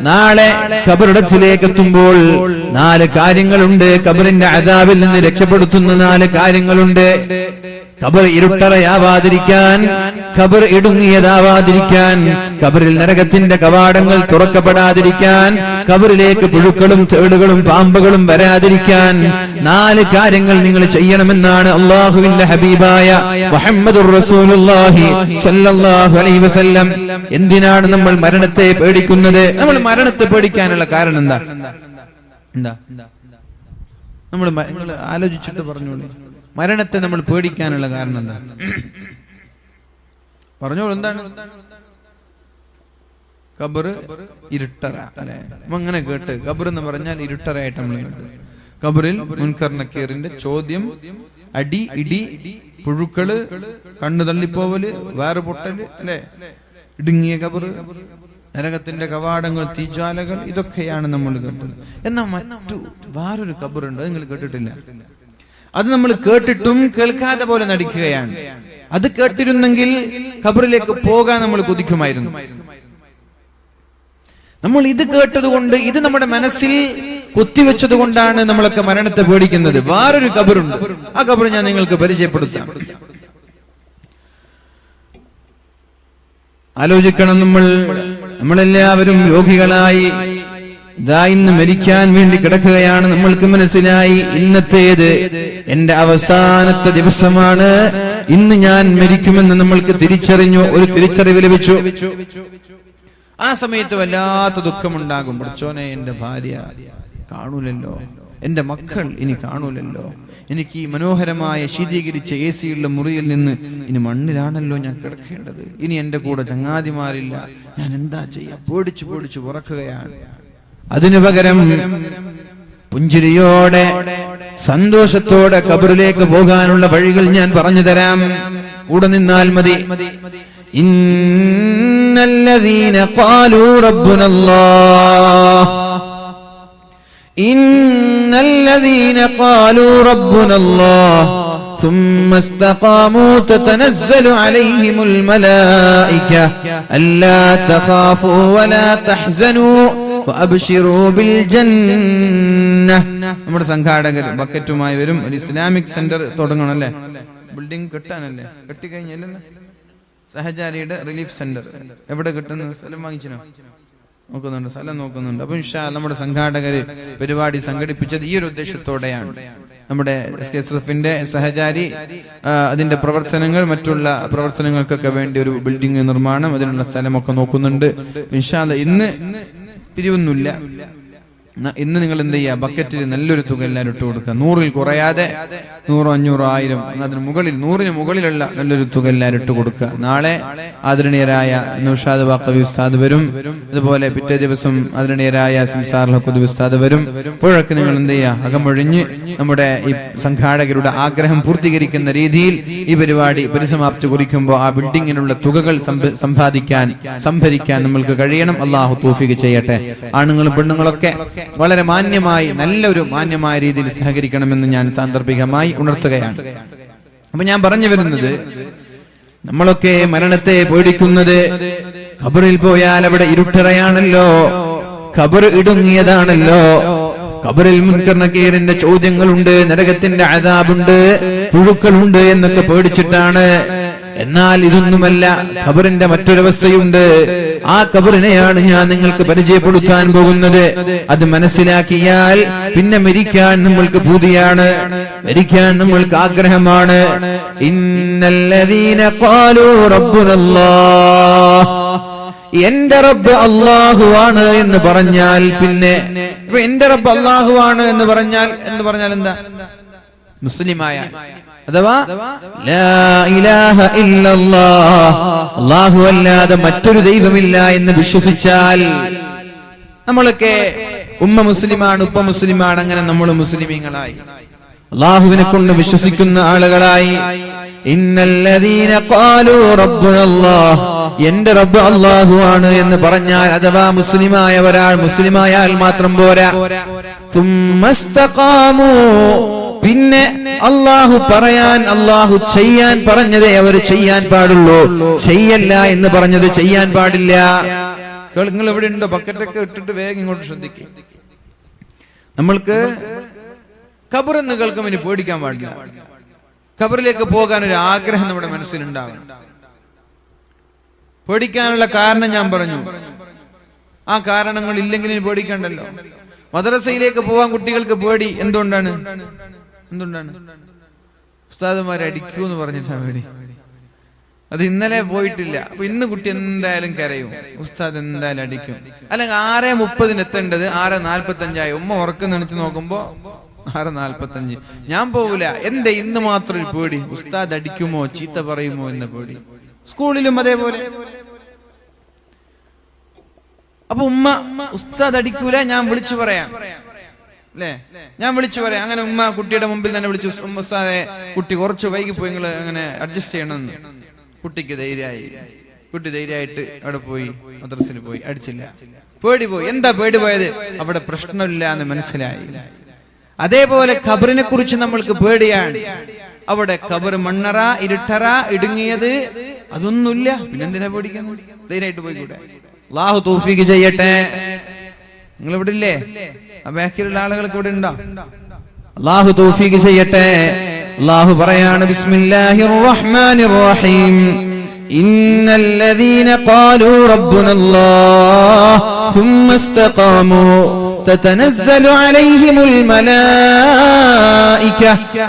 നാളെ ഖബറിടത്തിലേക്ക് എത്തുമ്പോൾ 4 കാര്യങ്ങളുണ്ട്. ഖബറിന്റെ അദാബിൽ നിന്ന് രക്ഷപ്പെടുത്തുന്ന 4 കാര്യങ്ങളുണ്ട്. ഖബർ ഇരുട്ടറയാവാതിരിക്കാൻ, ഖബർ ഇടുങ്ങിയതാവാതിരിക്കാൻ, ഖബറിൽ നരകത്തിന്റെ കവാടങ്ങൾ തുറക്കപ്പെടാതിരിക്കാൻ, ഖബറിലേക്ക് പുഴുക്കളും തേളുകളും പാമ്പുകളും വരാതിരിക്കാൻ 4 കാര്യങ്ങൾ നിങ്ങൾ ചെയ്യണമെന്നാണ് അല്ലാഹുവിന്റെ ഹബീബായ മുഹമ്മദുർ റസൂലുള്ളാഹി സ്വല്ലല്ലാഹു അലൈഹി വസല്ലം. എന്തിനാണ് നമ്മൾ മരണത്തെ പേടിക്കുന്നത്? നമ്മൾ മരണത്തെ പേടിക്കാനുള്ള കാരണം എന്താ? നമ്മൾ ആലോചിച്ചിട്ട് പറഞ്ഞോളൂ. മരണത്തെ നമ്മൾ പേടിക്കാനുള്ള കാരണം എന്താ? പറഞ്ഞോളൂ, എന്താണ്? ഖബർ ഇരുട്ടറ അല്ലെ? അങ്ങനെ കേട്ട് ഖബർ എന്ന് പറഞ്ഞാൽ ഇരുട്ടറയായിട്ട് നമ്മൾ ഖബറിൽ മുൻകർ നക്കീറിന്റെ ചോദ്യം, അടി, ഇടി, പുഴുക്കള്, കണ്ണു തള്ളിപ്പോവല്, വേറെ പൊട്ടല് അല്ലെ, ഇടുങ്ങിയ ഖബർ, നരകത്തിന്റെ കവാടങ്ങൾ, തീജ്വാലകൾ, ഇതൊക്കെയാണ് നമ്മൾ കേട്ടത്. എന്നാൽ മറ്റു വേറൊരു ഖബറുണ്ട്, അത് നിങ്ങൾ കേട്ടിട്ടില്ല. അത് നമ്മൾ കേട്ടിട്ടും കേൾക്കാതെ പോലെ നടിക്കുകയാണ്. അത് കേട്ടിരുന്നെങ്കിൽ ഖബറിലേക്ക് പോകാൻ നമ്മൾ കൊതിക്കുമായിരുന്നു. നമ്മൾ ഇത് കേട്ടതുകൊണ്ട്, ഇത് നമ്മുടെ മനസ്സിൽ കുത്തിവെച്ചത് കൊണ്ടാണ് നമ്മളൊക്കെ മരണത്തെ പേടിക്കുന്നത്. വേറൊരു ഖബറുണ്ട്, ആ ഖബർ ഞാൻ നിങ്ങൾക്ക് പരിചയപ്പെടുത്താം. ആലോചിക്കണം, നമ്മളെല്ലാവരും രോഗികളായി ഇന്ന് മരിക്കാൻ വേണ്ടി കിടക്കുകയാണ്. നമ്മൾക്ക് മനസ്സിലായി ഇന്നത്തേത് എന്റെ അവസാനത്തെ ദിവസമാണ്, ഇന്ന് ഞാൻ മരിക്കുമെന്ന് നമ്മൾക്ക് തിരിച്ചറിഞ്ഞു, ഒരു തിരിച്ചറിവ് ലഭിച്ചു. ആ സമയത്ത് വല്ലാത്ത ദുഃഖമുണ്ടാകും. പഠിച്ചോനെ, എന്റെ ഭാര്യ കാണൂലല്ലോ, എന്റെ മക്കൾ ഇനി കാണൂലല്ലോ, എനിക്ക് ഈ മനോഹരമായ ശീതീകരിച്ച AC യുള്ള മുറിയിൽ നിന്ന് ഇനി മണ്ണിലാണല്ലോ ഞാൻ കിടക്കേണ്ടത്, ഇനി എന്റെ കൂടെ ചങ്ങാതിമാരില്ല, ഞാൻ എന്താ ചെയ്യാ? പേടിച്ചു പേടിച്ചു ഉറക്കുകയാണ്. അതിനു പകരം പുഞ്ചിരിയോടെ സന്തോഷത്തോടെ ഖബറിലേക്ക് പോകാനുള്ള വഴികൾ ഞാൻ പറഞ്ഞു തരാം. കൂടെ നിന്നാൽ മതി. ഇന്നല്ലദീന ഖാലൂ റബ്ബുനല്ലാഹ് ഇന്നല്ലദീന ഖാലൂ റബ്ബുനല്ലാഹ് ثم استقاموا تتنزل عليهم الملائكة ألا تخافوا ولا تحزنوا وأبشروا بالجنة. നമ്മുടെ സംഘാടകർ ബക്കറ്റുമായി വരും. ഒരു ഇസ്ലാമിക് സെന്റർ തുടങ്ങണല്ലേ, ബിൽഡിംഗ് കെട്ടാനല്ലേ, കെട്ടിക്കഴിഞ്ഞല്ലേ സഹചാരിയുടെ റിലീഫ് സെന്റർ എവിടെ കിട്ടുന്നു? സ്ഥലം വാങ്ങിച്ചിനോ? നോക്കുന്നുണ്ട്, സ്ഥലം നോക്കുന്നുണ്ട്. അപ്പൊ ഇൻഷാ അല്ലാഹ് നമ്മുടെ സംഘാടകര് പരിപാടി സംഘടിപ്പിച്ചത് ഈ ഒരു ഉദ്ദേശത്തോടെയാണ്. നമ്മുടെ SKSRF-ന്റെ സഹചാരി അതിന്റെ പ്രവർത്തനങ്ങൾ, മറ്റുള്ള പ്രവർത്തനങ്ങൾക്കൊക്കെ വേണ്ടി ഒരു ബിൽഡിംഗ് നിർമ്മാണം, അതിനുള്ള സ്ഥലമൊക്കെ നോക്കുന്നുണ്ട്. ഇൻഷാ അല്ലാഹ് ഇന്ന് പിരിവൊന്നുമില്ല. ഇന്ന് നിങ്ങൾ എന്ത് ചെയ്യുക, ബക്കറ്റിൽ നല്ലൊരു തുക എല്ലാവരും ഇട്ട് കൊടുക്കുക. 100-ൽ കുറയാതെ 100, 500, 1000 അതിന് മുകളിൽ 100-ന് മുകളിലുള്ള നല്ലൊരു തുക എല്ലാവരും ഇട്ട് കൊടുക്കുക. നാളെ ആദരണീയരായ നൗഷാദ് വാഖവി ഉസ്താദ് വരും. അതുപോലെ പിറ്റേ ദിവസം ആദരണീയരായ സിംസാർ ഹഖുദ് ഉസ്താദ് വരും. ഇപ്പോഴൊക്കെ നിങ്ങൾ എന്ത് ചെയ്യുക, അകമൊഴിഞ്ഞ് നമ്മുടെ ഈ സംഘാടകരുടെ ആഗ്രഹം പൂർത്തീകരിക്കുന്ന രീതിയിൽ ഈ പരിപാടി പരിസമാപ്തി കുറിക്കുമ്പോൾ ആ ബിൽഡിങ്ങിനുള്ള തുകകൾ സംഭരിക്കാൻ നമ്മൾക്ക് കഴിയണം. അള്ളാഹു തൗഫീഖ് ചെയ്യട്ടെ. ആണുങ്ങളും പെണ്ണുങ്ങളൊക്കെ വളരെ മാന്യമായി, നല്ലൊരു മാന്യമായ രീതിയിൽ സഹകരിക്കണമെന്ന് ഞാൻ സാന്ദർഭികമായി ഉണർത്തുകയാണ്. അപ്പൊ ഞാൻ പറഞ്ഞു വരുന്നത്, നമ്മളൊക്കെ മരണത്തെ പേടിക്കുന്നത് ഖബറിൽ പോയാൽ അവിടെ ഇരുട്ടറയാണല്ലോ, ഖബർ ഇടുങ്ങിയതാണല്ലോ, ഖബറിൽ മുൻകർ നകീറിന്റെ ചോദ്യങ്ങളുണ്ട്, നരകത്തിന്റെ അദാബുണ്ട്, പുഴുക്കളുണ്ട് എന്നൊക്കെ പേടിച്ചിട്ടാണ്. എന്നാൽ ഇതൊന്നുമല്ല, ഖബറിന്റെ മറ്റൊരവസ്ഥയുണ്ട്. ആ ഖബറിനെയാണ് ഞാൻ നിങ്ങൾക്ക് പരിചയപ്പെടുത്താൻ പോകുന്നത്. അത് മനസ്സിലാക്കിയാൽ പിന്നെ മരിക്കാൻ നമ്മൾക്ക് പൂതിയാണ്, മരിക്കാൻ നമ്മൾക്ക് ആഗ്രഹമാണ്. ഇന്നല്ലദീന ഖാലൂ റബ്ബുനല്ലാഹ്, എന്റെ റബ്ബ് അല്ലാഹു ആണ് എന്ന് പറഞ്ഞാൽ, പിന്നെ എന്റെ റബ്ബ് അല്ലാഹു ആണ് എന്ന് പറഞ്ഞാൽ എന്താ? മുസ്ലിമായ, അഥവാ ലാ ഇലാഹ ഇല്ലല്ലാഹ്, അല്ലാഹു അല്ലാതെ മറ്റൊരു ദൈവമില്ല എന്ന് വിശ്വസിച്ചാൽ, നമ്മളൊക്കെ ഉമ്മ മുസ്ലിമാണ്, ഉപ്പ മുസ്ലിമാണ്, അങ്ങനെ നമ്മൾ മുസ്ലിമീങ്ങളായി, അല്ലാഹുവിനെ കൊണ്ട് വിശ്വസിക്കുന്ന ആളുകളായി. ഇന്നല്ലദീന ഖാലൂ റബ്ബുനല്ലാഹ്, എന്റെ റബ്ബ് അല്ലാഹു ആണ് എന്ന് പറഞ്ഞാൽ, അഥവാ മുസ്ലിമായ ഒരാൾ മുസ്ലിമായാൽ മാത്രം പോരാ. തുമ്മസ്തഖാമൂ, പിന്നെ അല്ലാഹു പറയാൻ, അല്ലാഹു ചെയ്യാൻ പറഞ്ഞതേ അവർ ചെയ്യാൻ പാടുള്ളൂ, ചെയ്യല്ല എന്ന് പറഞ്ഞത് ചെയ്യാൻ പാടില്ല. നിങ്ങൾ എവിടെ ഉണ്ടോ? ബക്കറ്റൊക്കെ ഇട്ടിട്ട് വേഗം ഇങ്ങോട്ട് ശ്രദ്ധിക്കും. നമ്മൾക്ക് ഖബർ എന്ന് കേൾക്കുമ്പോൾ ഇനി പേടിക്കാൻ പാടില്ല. ഖബറിലേക്ക് പോകാൻ ഒരു ആഗ്രഹം നമ്മുടെ മനസ്സിലുണ്ടാവും. പേടിക്കാനുള്ള കാരണം ഞാൻ പറഞ്ഞു. ആ കാരണങ്ങൾ ഇല്ലെങ്കിൽ ഇനി പേടിക്കണ്ടല്ലോ. മദ്രസയിലേക്ക് പോകാൻ കുട്ടികൾക്ക് പേടി എന്തുകൊണ്ടാണ്? ഉസ്താദുമാരെ അടിക്കൂന്ന് പറഞ്ഞിട്ടാ പേടി. അത് ഇന്നലെ പോയിട്ടില്ല, അപ്പൊ ഇന്ന് കുട്ടി എന്തായാലും കരയും, ഉസ്താദ് എന്തായാലും അടിക്കും. അല്ലെങ്കിൽ 6:30 എത്തേണ്ടത് 6:45 ഉമ്മ ഉറക്കം നണിച്ച് നോക്കുമ്പോ 6:45. ഞാൻ പോവില്ല. എന്റെ ഇന്ന് മാത്രം ഒരു പേടി, ഉസ്താദ് അടിക്കുമോ ചീത്ത പറയുമോ എന്ന പേടി. സ്കൂളിലും അതേപോലെ. അപ്പൊ ഉമ്മ ഉസ്താദ് അടിക്കൂല, ഞാൻ വിളിച്ചു പറയാം അല്ലേ, ഞാൻ വിളിച്ചു പറയാം. അങ്ങനെ ഉമ്മ കുട്ടിയുടെ മുമ്പിൽ തന്നെ വിളിച്ചു, ഉസ്താദെ കുട്ടി കുറച്ച് വൈകിപ്പോയി, നിങ്ങൾ അങ്ങനെ അഡ്ജസ്റ്റ് ചെയ്യണമെന്ന്. കുട്ടിക്ക് ധൈര്യമായി. കുട്ടി ധൈര്യമായിട്ട് അവിടെ പോയി, മദ്രസയിൽ പോയി, അടിച്ചില്ല. പേടി പോയി. എന്താ പേടി പോയത്? അവിടെ പ്രശ്നമില്ല എന്ന് മനസ്സിലായി. അതേപോലെ ഖബറിനെ കുറിച്ച് നമ്മൾക്ക് പേടിയാണ്. അവിടെ ഖബർ മണ്ണറ, ഇരുട്ടറ, ഇടുങ്ങിയത്, അതൊന്നുമില്ല. പിന്നെന്തിനാ പേടിക്കുന്നു? ധൈര്യമായിട്ട് പോയിക്കൂടെ? അല്ലാഹു തൗഫീഖ് ചെയ്യട്ടെ. നിങ്ങൾ ഇവിടെ ഇല്ലേ? ബാക്കിയുള്ള ആളുകൾക്ക് ഇവിടെ ഉണ്ടോ? അല്ലാഹു തൗഫീഖ് ചെയ്യട്ടെ. അല്ലാഹു പറയാണ്, ബിസ്മില്ലാഹിർ റഹ്മാനിർ റഹീം, ഇന്നല്ലദീന ഖാലൂ റബ്ബുനല്ലാഹ് സുമ്മ ഇസ്തഖാമൂ تتنزل عليهم الملائكة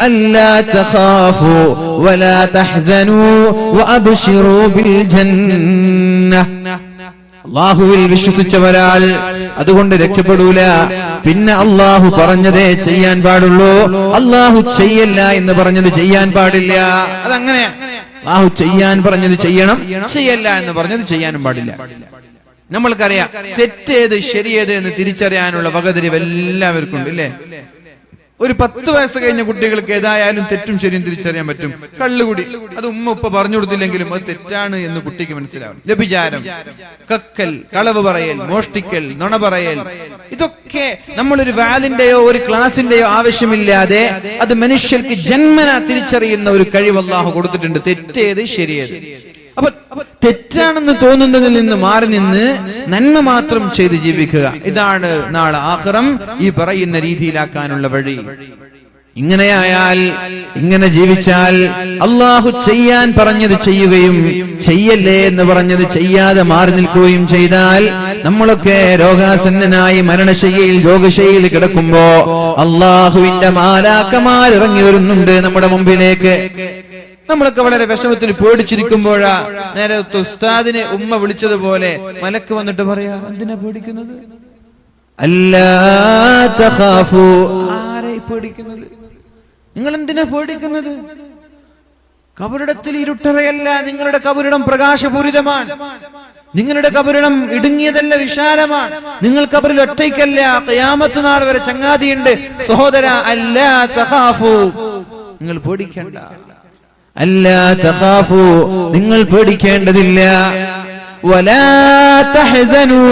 ألا تخافوا ولا تحزنوا وأبشروا بالجنة. അള്ളാഹുവിൽ വിശ്വസിച്ച ഒരാൾ അതുകൊണ്ട് രക്ഷപ്പെടൂല. പിന്നെ അള്ളാഹു പറഞ്ഞതേ ചെയ്യാൻ പാടുള്ളൂ, അള്ളാഹു ചെയ്യല്ല എന്ന് പറഞ്ഞത് ചെയ്യാൻ പാടില്ല. അതങ്ങനെ അള്ളാഹു ചെയ്യാൻ പറഞ്ഞത് ചെയ്യണം, ചെയ്യല്ല എന്ന് പറഞ്ഞത് ചെയ്യാനും പാടില്ല. നമ്മൾക്കറിയാം തെറ്റേത് ശരിയേത് എന്ന് തിരിച്ചറിയാനുള്ള വകതിരിവ് എല്ലാവർക്കും ഉണ്ട്, ഇല്ലേ? ഒരു 10 വയസ്സ് കഴിഞ്ഞ കുട്ടികൾക്ക് ഏതായാലും തെറ്റും ശരിയും തിരിച്ചറിയാൻ പറ്റും. കള്ളുകുടി അത് ഉമ്മ ഉപ്പ പറഞ്ഞു കൊടുത്തില്ലെങ്കിലും അത് തെറ്റാണ് എന്ന് കുട്ടിക്ക് മനസ്സിലാവും. വ്യഭിചാരം, കക്കൽ, കളവ് പറയൽ, മോഷ്ടിക്കൽ, നുണ പറയൽ, ഇതൊക്കെ നമ്മളൊരു വാലിന്റെയോ ഒരു ക്ലാസിന്റെയോ ആവശ്യമില്ലാതെ അത് മനുഷ്യർക്ക് ജന്മനാ തിരിച്ചറിയുന്ന ഒരു കഴിവ് അല്ലാഹു കൊടുത്തിട്ടുണ്ട്. തെറ്റേത് ശരിയേത്. അപ്പൊ തെറ്റാണെന്ന് തോന്നുന്നതിൽ നിന്ന് മാറി നിന്ന് നന്മ മാത്രം ചെയ്ത് ജീവിക്കുക, ഇതാണ് നാളെ ആഖിറം ഈ പറയുന്ന രീതിയിലാക്കാനുള്ള വഴി. ഇങ്ങനെയായാൽ, ഇങ്ങനെ ജീവിച്ചാൽ, അള്ളാഹു ചെയ്യാൻ പറഞ്ഞത് ചെയ്യുകയും ചെയ്യല്ലേ എന്ന് പറഞ്ഞത് ചെയ്യാതെ മാറി നിൽക്കുകയും ചെയ്താൽ, നമ്മളൊക്കെ രോഗാസന്നനായി മരണശയ്യയിൽ രോഗശയ്യയിൽ കിടക്കുമ്പോ അള്ളാഹുവിന്റെ മാലാക്കമാർ ഇറങ്ങി വരുന്നുണ്ട് നമ്മുടെ മുമ്പിലേക്ക്. നമ്മളൊക്കെ വളരെ വിഷമത്തിൽ പേടിച്ചിരിക്കുമ്പോഴാ നേരെ ഉസ്താദിനെ ഉമ്മ വിളിച്ചതുപോലെ മലക്ക് വന്നിട്ട് പറയാ, എന്തിനാ പേടിക്കുന്നത്? അല്ലാ തഖാഫു. ആരെ പേടിക്കുന്നത്? നിങ്ങൾ എന്തിനാ പേടിക്കുന്നത്? കബറിടത്തിൽ ഇരുട്ടറയല്ല, നിങ്ങളുടെ കബറിടം പ്രകാശപൂരിതമാണ്. നിങ്ങളുടെ കബറിടം ഇടുങ്ങിയതല്ല, വിശാലമാണ്. നിങ്ങൾ കബറിൽ ഒറ്റയ്ക്കല്ല, ഖിയാമത്ത് നാൾ വരെ ചങ്ങാതിയുണ്ട്. സഹോദര, അല്ലാ തഖാഫു, നിങ്ങൾ പേടിക്കേണ്ട. അല്ലാ തഖാഫു, നിങ്ങൾ പേടിക്കേണ്ടതില്ല. വലാ തഹ്സനു,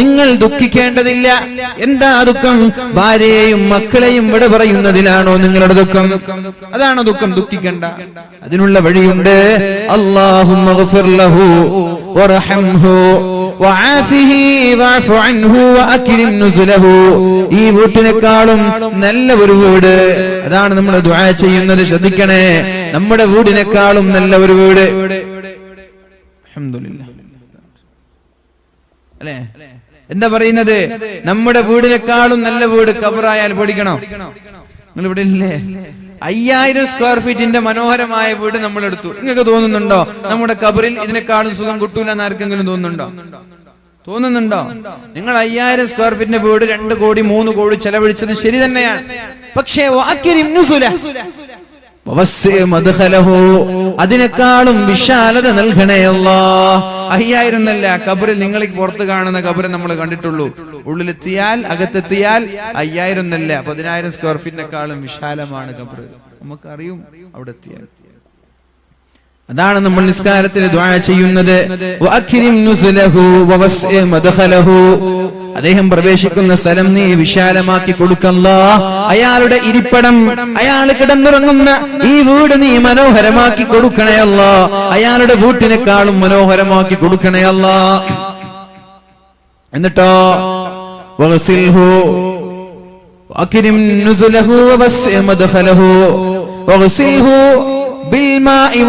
നിങ്ങൾ ദുഃഖിക്കേണ്ടതില്ല. എന്താ ദുഃഖം? ഭാര്യയെയും മക്കളെയും വിട പറയുന്നതിലാണോ നിങ്ങളുടെ ദുഃഖം? അതാണോ ദുഃഖം? ദുഃഖിക്കണ്ട, അതിനുള്ള വഴിയുണ്ട്. അല്ലാഹുമ്മഗ്ഫിർ ലഹു വർഹംഹു വആഫിഹി വഅഫു അൻഹു വഅക്രിം നുസുലഹു. ഈ വീട്ടിനേക്കാളും നല്ല ഒരു വീട്, അതാണ് നമ്മൾ ദുആ ചെയ്യുന്നത്. ശ്രദ്ധിക്കണേ, നമ്മുടെ വീടിനേക്കാളും നല്ല ഒരു വീട്. അൽഹംദുലില്ലാഹ്, അല്ലേ? എന്താ പറയുന്നത്? നമ്മുടെ വീടിനേക്കാളും നല്ല വീട് കബറായാൽ പേടിക്കണോ? നിങ്ങൾ ഇവിടെ ഇല്ലേ? 5000 സ്ക്വയർ ഫീറ്റിന്റെ മനോഹരമായ വീട് നമ്മൾ എടുത്തു. നിങ്ങൾക്ക് തോന്നുന്നുണ്ടോ നമ്മുടെ കബറിൽ ഇതിനേക്കാളും സുഖം കിട്ടൂല എന്ന് ആർക്കെങ്കിലും തോന്നുന്നുണ്ടോ? നിങ്ങൾ 5000 സ്ക്വയർ ഫീറ്റിന്റെ വീട് 2 കോടി 3 കോടി ചെലവഴിച്ചത് ശരി തന്നെയാണ്. പക്ഷേ അതിനേക്കാളും വിശാലത നൽകണേ അല്ലാഹ്. 5000 എന്നല്ല, കബറിൽ നിങ്ങൾ പുറത്ത് കാണുന്ന കബറ് നമ്മൾ കണ്ടിട്ടുള്ളൂ. ഉള്ളിലെത്തിയാൽ, അകത്തെത്തിയാൽ 5000 എന്നല്ല, 10000 സ്ക്വയർ ഫീറ്റിനേക്കാളും വിശാലമാണ് കബറ്. നമുക്കറിയും അവിടെ എത്തിയാൽ. അതാണ് നമ്മൾ നിസ്കാരത്തിന് ദുആ ചെയ്യുന്നത്. വഅക്രിം നുസുലഹു വവസ്ഇ മദ്ഖലഹു. അദ്ദേഹം പ്രവേശിക്കുന്ന സ്ഥലം നീ വിശാലമാക്കി കൊടുക്കല്ലാ. അയാളുടെ ഇരിപ്പിടം, അയാൾ കിടന്നുറങ്ങുന്ന ഈ വീട് നീ മനോഹരമാക്കി കൊടുക്കണേ അല്ലാ. അയാളുടെ വീട്ടിനേക്കാളും മനോഹരമാക്കി കൊടുക്കണേ അല്ലാ. എന്നിട്ടോ വഗ്സിൽഹു വഅക്രിം നുസുലഹു വവസ്ഇ മദ്ഖലഹു വഗ്സിൽഹു ബിൽമാഇ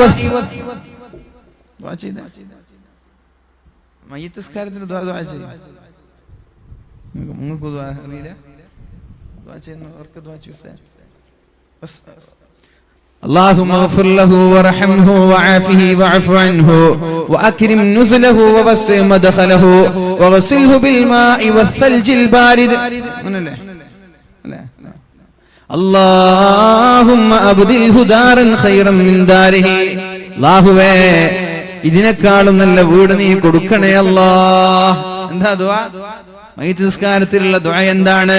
മയ്യിത്ത് നിസ്കാരത്തിന് ദുആ ചെയ്യും. നിങ്ങൾക്ക് ദുആ അറിയില്ല? ദുആ ചെയ്യുന്നവർക്ക് ദുആ ചെയ്യൂ. اللهم اغفر له وارحمه وعافه واعف عنه واكرم نزله ووسع مدخله واغسله بالماء والثلج البارد. اللهم أبدله دارا خيرا من داره. അല്ലാഹുവേ, ഇതിനേക്കാളും നല്ല വീട് നീ കൊടുക്കണേ അല്ലാഹ്. എന്താ ദുആ? മയ്യിത്ത് നിസ്കാരത്തിലുള്ള ദുആ എന്താണ്?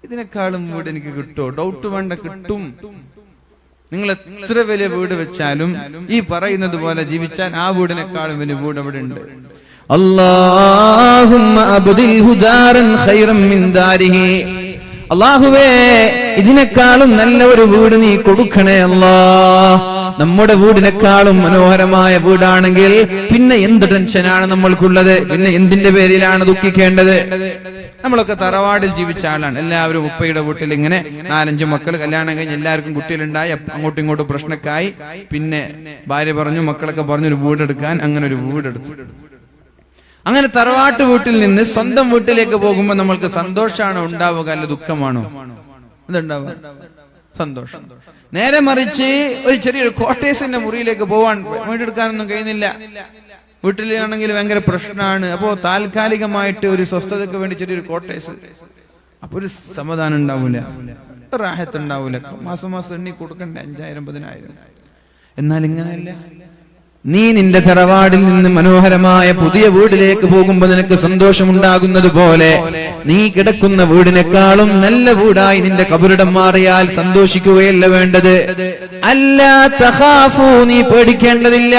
ഇതിനേക്കാളും വീട് എനിക്ക് കിട്ടുമോ? ഡൗട്ട് വേണ്ട, കിട്ടും. നിങ്ങൾ എത്ര വലിയ വീട് വെച്ചാലും ഈ പറയുന്നത് പോലെ ജീവിച്ചാൽ ആ വീടിനേക്കാളും വലിയ വീട് അവിടെ ഉണ്ട്. അല്ലാഹുമ്മ അബ്ദിൽഹു ദാരൻ ഖൈറൻ മിൻ ദാരിഹി. അല്ലാഹുവേ, ഇതിനേക്കാളും നല്ല ഒരു വീട് നീ കൊടുക്കണേ അല്ലാഹ്. നമ്മുടെ വീടിനേക്കാളും മനോഹരമായ വീടാണെങ്കിൽ പിന്നെ എന്ത് ടെൻഷനാണ് നമ്മൾക്കുള്ളത്? പിന്നെ എന്തിന്റെ പേരിലാണ് ദുഃഖിക്കേണ്ടത്? നമ്മളൊക്കെ തറവാടിൽ ജീവിച്ച ആളാണ്. എല്ലാവരും ഉപ്പയുടെ വീട്ടിൽ ഇങ്ങനെ 4-5 മക്കൾ, കല്യാണം കഴിഞ്ഞ് എല്ലാവർക്കും കുട്ടികളുണ്ടായി, അങ്ങോട്ടും ഇങ്ങോട്ടും പ്രശ്നക്കായി. പിന്നെ ഭാര്യ പറഞ്ഞു, മക്കളൊക്കെ പറഞ്ഞു ഒരു വീടെടുക്കാൻ. അങ്ങനെ ഒരു വീടെടുത്തു. അങ്ങനെ തറവാട്ട് വീട്ടിൽ നിന്ന് സ്വന്തം വീട്ടിലേക്ക് പോകുമ്പോൾ നമ്മൾക്ക് സന്തോഷമാണോ ഉണ്ടാവുക, അല്ല ദുഃഖമാണോ? അതുണ്ടാവുക സന്തോഷം. നേരെ മറിച്ച് ഒരു ചെറിയൊരു കോട്ടേഴ്സിന്റെ മുറിയിലേക്ക് പോവാൻ വീടെടുക്കാനൊന്നും കഴിയുന്നില്ല, വീട്ടിലാണെങ്കിൽ ഭയങ്കര പ്രശ്നമാണ്. അപ്പോ താൽക്കാലികമായിട്ട് ഒരു സ്വസ്ഥതയ്ക്ക് വേണ്ടി ചെറിയൊരു കോട്ടേഴ്സ്, അപ്പൊ ഒരു സമാധാനം ഉണ്ടാവൂല, റാഹത്ത് ഉണ്ടാവൂല. മാസം മാസം എണ്ണി കൊടുക്കണ്ടേ 5,000 10,000. എന്നാൽ ഇങ്ങനെയല്ല, നീ നിന്റെ തറവാടിൽ നിന്ന് മനോഹരമായ പുതിയ വീടിലേക്ക് പോകുമ്പോൾ നിനക്ക് സന്തോഷമുണ്ടാകുന്നത് പോലെ നീ കിടക്കുന്ന വീടിനേക്കാളും നല്ല വീടായി നിന്റെ ഖബറിടം മാറിയാൽ സന്തോഷിക്കുകയല്ല വേണ്ടത്. അല്ലാ തഖാഫു, നീ പേടിക്കേണ്ടതില്ല.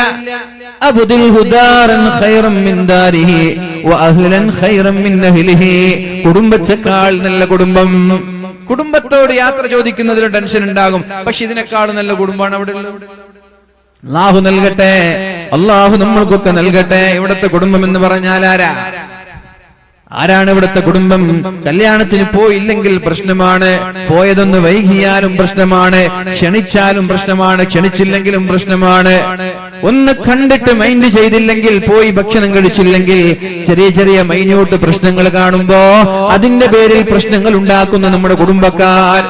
അബ്ദിൽ ഹുദാറൻ ഖൈറൻ മിൻ ദാരിഹി വഅഹ്ലൻ ഖൈറൻ മിൻ അഹ്ലിഹി, കുടുംബത്തേക്കാൾ നല്ല കുടുംബം. കുടുംബത്തോട് യാത്ര ചോദിക്കുന്നതിൽ ടെൻഷൻ ഉണ്ടാകും, പക്ഷെ ഇതിനേക്കാൾ നല്ല കുടുംബമാണ് അവിടെ ഉള്ളത്. അല്ലാഹു നൽകട്ടെ, അല്ലാഹു നമ്മൾക്കൊക്കെ നൽകട്ടെ. ഇവിടുത്തെ കുടുംബം എന്ന് പറഞ്ഞാൽ ആരാണ് ഇവിടുത്തെ കുടുംബം? കല്യാണത്തിന് പോയില്ലെങ്കിൽ പ്രശ്നമാണ്, പോയതൊന്ന് വൈകിയാലും പ്രശ്നമാണ്, ക്ഷണിച്ചാലും പ്രശ്നമാണ്, ക്ഷണിച്ചില്ലെങ്കിലും പ്രശ്നമാണ്. ഒന്ന് കണ്ടിട്ട് മൈൻഡ് ചെയ്തില്ലെങ്കിൽ, പോയി ഭക്ഷണം കഴിച്ചില്ലെങ്കിൽ, ചെറിയ ചെറിയ മൈന്യൂട്ട് പ്രശ്നങ്ങൾ കാണുമ്പോ അതിന്റെ പേരിൽ പ്രശ്നങ്ങൾ ഉണ്ടാക്കുന്ന നമ്മുടെ കുടുംബക്കാർ.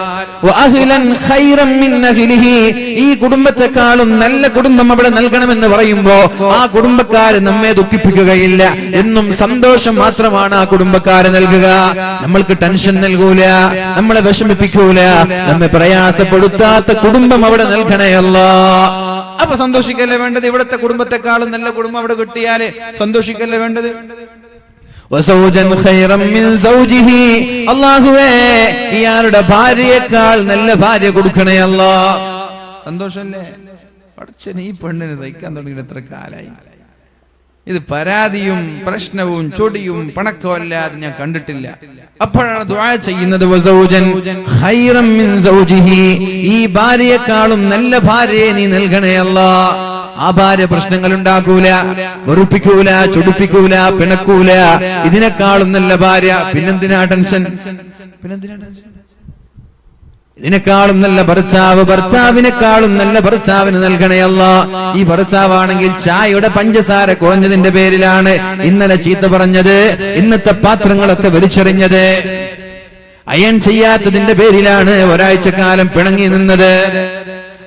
ഈ കുടുംബത്തെക്കാളും നല്ല കുടുംബം അവിടെ നൽകണമെന്ന് പറയുമ്പോ ആ കുടുംബക്കാര് നമ്മെ ദുഃഖിപ്പിക്കുകയില്ല, എന്നും സന്തോഷം മാത്രമാണ് ആ കുടുംബക്കാര് നൽകുക. നമ്മൾക്ക് ടെൻഷൻ നൽകൂല, നമ്മളെ വിഷമിപ്പിക്കൂല, നമ്മെ പ്രയാസപ്പെടുത്താത്ത കുടുംബം അവിടെ നൽകണേ അല്ലാഹ്. അപ്പൊ സന്തോഷിക്കല്ലേ വേണ്ടത്? ഇവിടുത്തെ കുടുംബത്തെക്കാളും നല്ല കുടുംബം അവിടെ കിട്ടിയാല് സന്തോഷിക്കല്ലേ വേണ്ടത്? അല്ലാഹുവേ, ഇയാളുടെ ഭാര്യയേക്കാൾ നല്ല ഭാര്യ കൊടുക്കണേ അല്ലാഹ്. സന്തോഷല്ലേ? പടച്ചോനെ, ഈ പെണ്ണിന് സഹിക്കാൻ തുടങ്ങിയിട്ട് എത്ര കാലായി. ഇത് പരാതിയും പ്രശ്നവും ചൊടിയും പണക്കവും അല്ലാതെ ഞാൻ കണ്ടിട്ടില്ല. അപ്പോഴാണ് ദുആ ചെയ്യുന്നത്, വസൗജൻ ഖൈറൻ മിൻ സൗജിഹി, ഈ ഭാര്യയെക്കാളും നല്ല ഭാര്യയെ നീ നൽകണേ അല്ലാഹ്. ആ ഭാര്യ പ്രശ്നങ്ങൾ ഉണ്ടാക്കൂല, വെറുപ്പിക്കൂല, ചൊടിപ്പിക്കൂല, പിണക്കൂല. ഇതിനേക്കാളും നല്ല ഭാര്യ. പിന്നെന്തിനാ ടെൻഷൻ? ഇതിനേക്കാളും നല്ല ഭർത്താവ്, ഭർത്താവിനേക്കാളും നല്ല ഭർത്താവിന് നൽകണേ അല്ലാഹ്. ഈ ഭർത്താവാണെങ്കിൽ ചായയുടെ പഞ്ചസാര കുറഞ്ഞതിന്റെ പേരിലാണ് ഇന്നലെ ചീത്ത പറഞ്ഞത്, ഇന്നത്തെ പാത്രങ്ങളൊക്കെ വലിച്ചെറിഞ്ഞത്, അയൺ ചെയ്യാത്തതിന്റെ പേരിലാണ് ഒരാഴ്ചക്കാലം പിണങ്ങി നിന്നത്,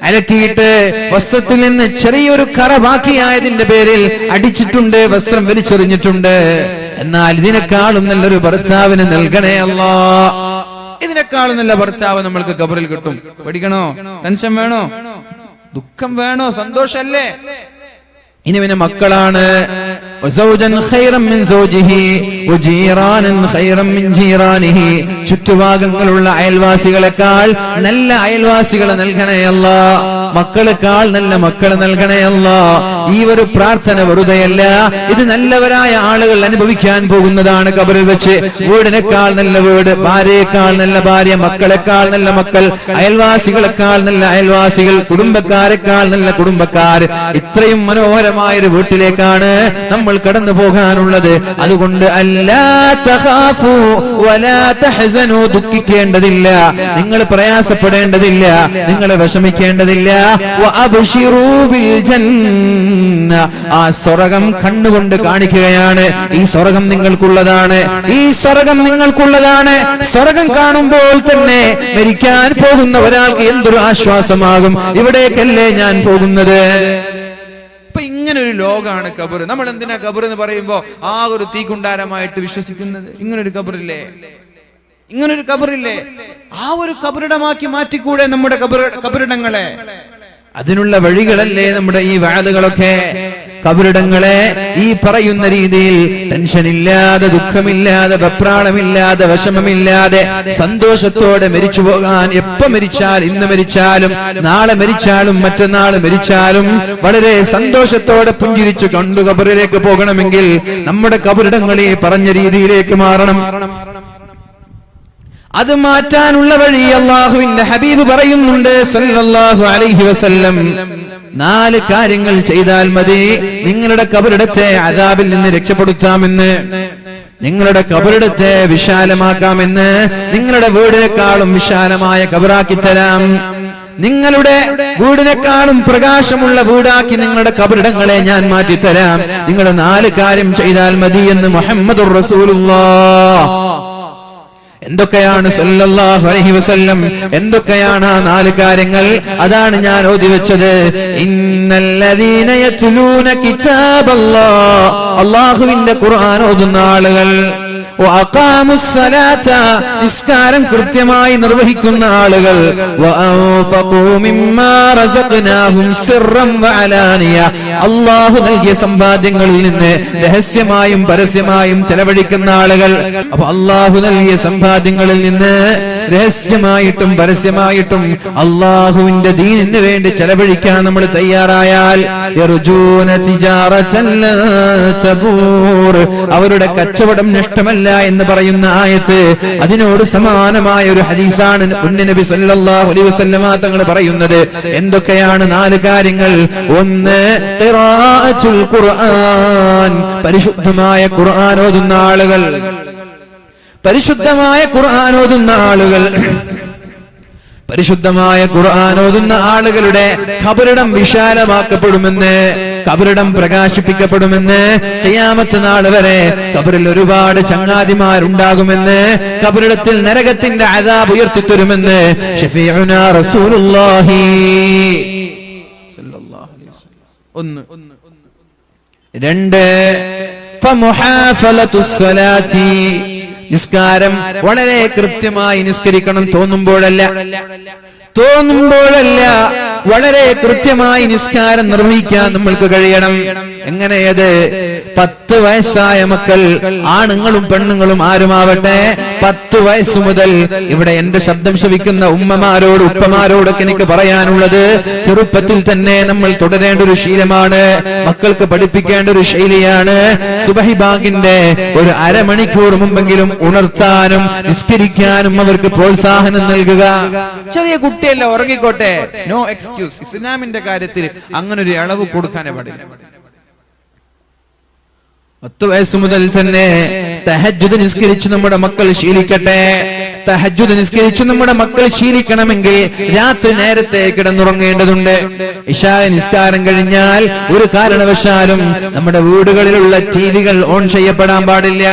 അലക്കിയിട്ട് വസ്ത്രത്തിൽ നിന്ന് ചെറിയൊരു കറ ബാക്കിയായതിന്റെ പേരിൽ അടിച്ചിട്ടുണ്ട്, വസ്ത്രം വലിച്ചെറിഞ്ഞിട്ടുണ്ട്. എന്നാൽ ഇതിനേക്കാളും നല്ലൊരു ഭർത്താവിന് നൽകണേ അല്ലാഹ്. ഇതിനേക്കാളും നല്ല ഭർത്താവ് നമ്മൾക്ക് ഖബറിൽ കിട്ടും. പേടിക്കണോ? ടെൻഷൻ വേണോ? ദുഃഖം വേണോ? സന്തോഷല്ലേ? ഇനി പിന്നെ മക്കളാണ്. ചുറ്റുഭാഗങ്ങളുള്ള അയൽവാസികളെക്കാൾ നല്ല അയൽവാസികളെ നൽകണേ അല്ലാഹ്. മക്കളെക്കാൾ നല്ല മക്കളെ നൽകണേ അല്ലാഹ്. ഈ ഒരു പ്രാർത്ഥന വെറുതെയല്ല, ഇത് നല്ലവരായ ആളുകൾ അനുഭവിക്കാൻ പോകുന്നതാണ് ഖബറിൽ വെച്ച്. വീടിനേക്കാൾ നല്ല വീട്, ഭാര്യയേക്കാൾ നല്ല ഭാര്യ, മക്കളെക്കാൾ നല്ല മക്കൾ, അയൽവാസികളെക്കാൾ നല്ല അയൽവാസികൾ, കുടുംബക്കാരെക്കാൾ നല്ല കുടുംബക്കാർ. ഇത്രയും മനോഹരമായൊരു വീട്ടിലേക്കാണ് നമ്മൾ കടന്നു പോകാനുള്ളത്. അതുകൊണ്ട് അല്ലാ തഖാഫു വലാ തഹ്സനു, ദുഃഖിക്കേണ്ടതില്ല, നിങ്ങൾ പ്രയാസപ്പെടേണ്ടതില്ല, നിങ്ങൾ വിഷമിക്കേണ്ടതില്ല. വഅബ്ശിറൂ ബിൽ ജന്ന, ആ സ്വർഗ്ഗം കണ്ണുകൊണ്ട് കാണിക്കുകയാണ്. ഈ സ്വർഗ്ഗം നിങ്ങൾക്കുള്ളതാണ്, ഈ സ്വർഗ്ഗം നിങ്ങൾക്കുള്ളതാണ്. സ്വർഗ്ഗം കാണുമ്പോൾ തന്നെ മരിക്കാൻ പോകുന്ന ഒരാൾക്ക് എന്തൊരു ആശ്വാസമാകും, ഇവിടേക്കല്ലേ ഞാൻ പോകുന്നത്. അപ്പൊ ഇങ്ങനെ ഒരു ലോകമാണ് ഖബർ. നമ്മൾ എന്തിനാ ഖബർ എന്ന് പറയുമ്പോ ആ ഒരു തീക്കുണ്ടാരമായിട്ട് വിശ്വസിക്കുന്നത്? ഇങ്ങനൊരു ഖബറില്ലേ? ഇങ്ങനൊരു ഖബറില്ലേ? ആ ഒരു ഖബറിടമാക്കി മാറ്റിക്കൂടെ നമ്മുടെ ഖബറിടങ്ങളെ? അതിനുള്ള വഴികളല്ലേ നമ്മുടെ ഈ വഅദുകളൊക്കെ? ഖബറിടങ്ങളെ ഈ പറയുന്ന രീതിയിൽ ടെൻഷനില്ലാതെ, ദുഃഖമില്ലാതെ, വെപ്രാളമില്ലാതെ, വിഷമമില്ലാതെ സന്തോഷത്തോടെ മരിച്ചു പോകാൻ, എപ്പോ മരിച്ചാൽ, ഇന്ന് മരിച്ചാലും നാളെ മരിച്ചാലും മറ്റന്നാൾ മരിച്ചാലും വളരെ സന്തോഷത്തോടെ പുഞ്ചിരിച്ചു കണ്ടു ഖബറിലേക്ക് പോകണമെങ്കിൽ നമ്മുടെ ഖബറിടങ്ങൾ ഈ പറഞ്ഞ രീതിയിലേക്ക് മാറണം. അത് മാറ്റാനുള്ള വഴി അല്ലാഹുവിന്റെ ഹബീബ് പറയുന്നുണ്ട് സല്ലല്ലാഹു അലൈഹി വസല്ലം. 4 കാര്യങ്ങൾ ചെയ്താൽ മതി നിങ്ങളുടെ ഖബറിടത്തെ അദാബിൽ നിന്ന് രക്ഷപ്പെടുത്താമെന്ന്, നിങ്ങളുടെ ഖബറിടത്തെ വിശാലമാക്കാമെന്ന്, നിങ്ങളുടെ വീടിനേക്കാളും വിശാലമായ ഖബറാക്കി തരാം. നിങ്ങളുടെ വീടിനെക്കാളും പ്രകാശമുള്ള വീടാക്കി നിങ്ങളുടെ കബറിടങ്ങളെ ഞാൻ മാറ്റിത്തരാം. നിങ്ങൾ 4 കാര്യം ചെയ്താൽ മതി എന്ന് മുഹമ്മദുർ റസൂലുള്ളാഹ്. എന്തൊക്കെയാണ് സല്ലല്ലാഹു അലൈഹി വസല്ലം, എന്തൊക്കെയാണ് ആ 4 കാര്യങ്ങൾ? അതാണ് ഞാൻ ഓതി വെച്ചത്. ഇന്നല്ലദീന യത്ലൂന കിതാബല്ലാഹ്, അല്ലാഹുവിന്റെ ഖുർആൻ ഓതുന്ന ആളുകൾ, വഅഖാമുസ്സലാത, നിസ്കാരം കൃത്യമായി നിർവഹിക്കുന്ന ആളുകൾ, വഅൻഫഖൂ മിമ്മാ റസഖ്നാഹും സിർറൻ വഅലാനിയ, അല്ലാഹു നൽകിയ സമ്പാദ്യങ്ങളിൽ നിന്ന് രഹസ്യമായും പരസ്യമായും ചെലവഴിക്കുന്ന ആളുകൾ. അപ്പോൾ അല്ലാഹു നൽകിയ സമ്പാദ്യങ്ങളിൽ നിന്ന് രഹസ്യമായിട്ടും പരസ്യമായിട്ടും അല്ലാഹുവിന്റെ ദീനിന് വേണ്ടി ചെലവഴിക്കാൻ നമ്മൾ തയ്യാറായാൽ, യർജൂന തിജാറതൻ ലാ തബൂർ, അവരുടെ കച്ചവടം നഷ്ടമല്ല എന്ന് പറയുന്ന ആയത്ത്, അതിനോട് സമാനമായ ഒരു ഹദീസാണ് നബി സല്ലല്ലാഹു അലൈഹി വസല്ലമ തങ്ങൾ പറയുന്നത്. എന്തൊക്കെയാണ് 4 കാര്യങ്ങൾ? 1, ഖിറാഅത്തുൽ ഖുർആൻ, പരിശുദ്ധമായ ഖുർആൻ ഓതുന്ന ആളുകൾ, പരിശുദ്ധമായ ഖുർആൻ ഓതുന്ന ആളുകൾ, പരിശുദ്ധമായ ഖുർആൻ ഓതുന്ന ആളുകളുടെ ഖബറിടം വിശാലമാക്കപ്പെടുമെന്ന്, ഖബറിടം പ്രകാശിപ്പിക്കപ്പെടുമെന്ന്, ഖിയാമത്ത് നാൾ വരെ ഖബറിൽ ഒരുപാട് ചങ്ങാതിമാരുണ്ടാകുമെന്ന്, ഖബറിടത്തിൽ നരകത്തിന്റെ അദാബ് ഉയർത്തിത്തരുമെന്ന് ശഫീഉനാ റസൂലുള്ളാഹി സല്ലല്ലാഹു അലൈഹി വസല്ലം. 2, ഫമുഹാഫലത്തുസ് സ്വലാത്തി, നിസ്കാരം വളരെ കൃത്യമായി നിസ്കരിക്കണം. തോന്നുമ്പോഴല്ല വളരെ കൃത്യമായി നിസ്കാരം നിർവഹിക്കാൻ നമ്മൾക്ക് കഴിയണം. എങ്ങനെയത്? 10 വയസ്സായ മക്കൾ, ആണുങ്ങളും പെണ്ണുങ്ങളും ആരുമാവട്ടെ, 10 വയസ്സ് മുതൽ, ഇവിടെ എന്റെ ശബ്ദം ശ്രവിക്കുന്ന ഉമ്മമാരോട് ഉപ്പമാരോടൊക്കെ എനിക്ക് പറയാനുള്ളത്, ചെറുപ്പത്തിൽ തന്നെ നമ്മൾ തുടരേണ്ട ഒരു ശീലമാണ്, മക്കൾക്ക് പഠിപ്പിക്കേണ്ട ഒരു ശൈലിയാണ്. സുബഹി ബാങ്കിന്റെ ഒരു അരമണിക്കൂർ മുമ്പെങ്കിലും ഉണർത്താനും നിസ്കരിക്കാനും അവർക്ക് പ്രോത്സാഹനം നൽകുക. ചെറിയ കുട്ടിയല്ല, ഉറങ്ങിക്കോട്ടെ, നോ എക്സ്ക്യൂസ്. ഇസ്ലാമിന്റെ കാര്യത്തിൽ അങ്ങനെ ഒരു അളവ് കൊടുക്കാനേ പാടില്ല. 10 വയസ്സ് മുതൽ തന്നെ തഹജ്ജുദ് നിസ്കരിച്ച് നമ്മുടെ മക്കൾ ശീലിക്കട്ടെ. തഹജ്ജുദ് നിസ്കരിച്ച് നമ്മുടെ മക്കൾ ശീലിക്കണമെങ്കിൽ രാത്രി നേരത്തെ കിടന്നുറങ്ങേണ്ടതുണ്ട്. ഇശാ നിസ്കാരം കഴിഞ്ഞാൽ ഒരു കാരണവശാലും നമ്മുടെ വീടുകളിലുള്ള ടിവികൾ ഓൺ ചെയ്യപ്പെടാൻ പാടില്ല.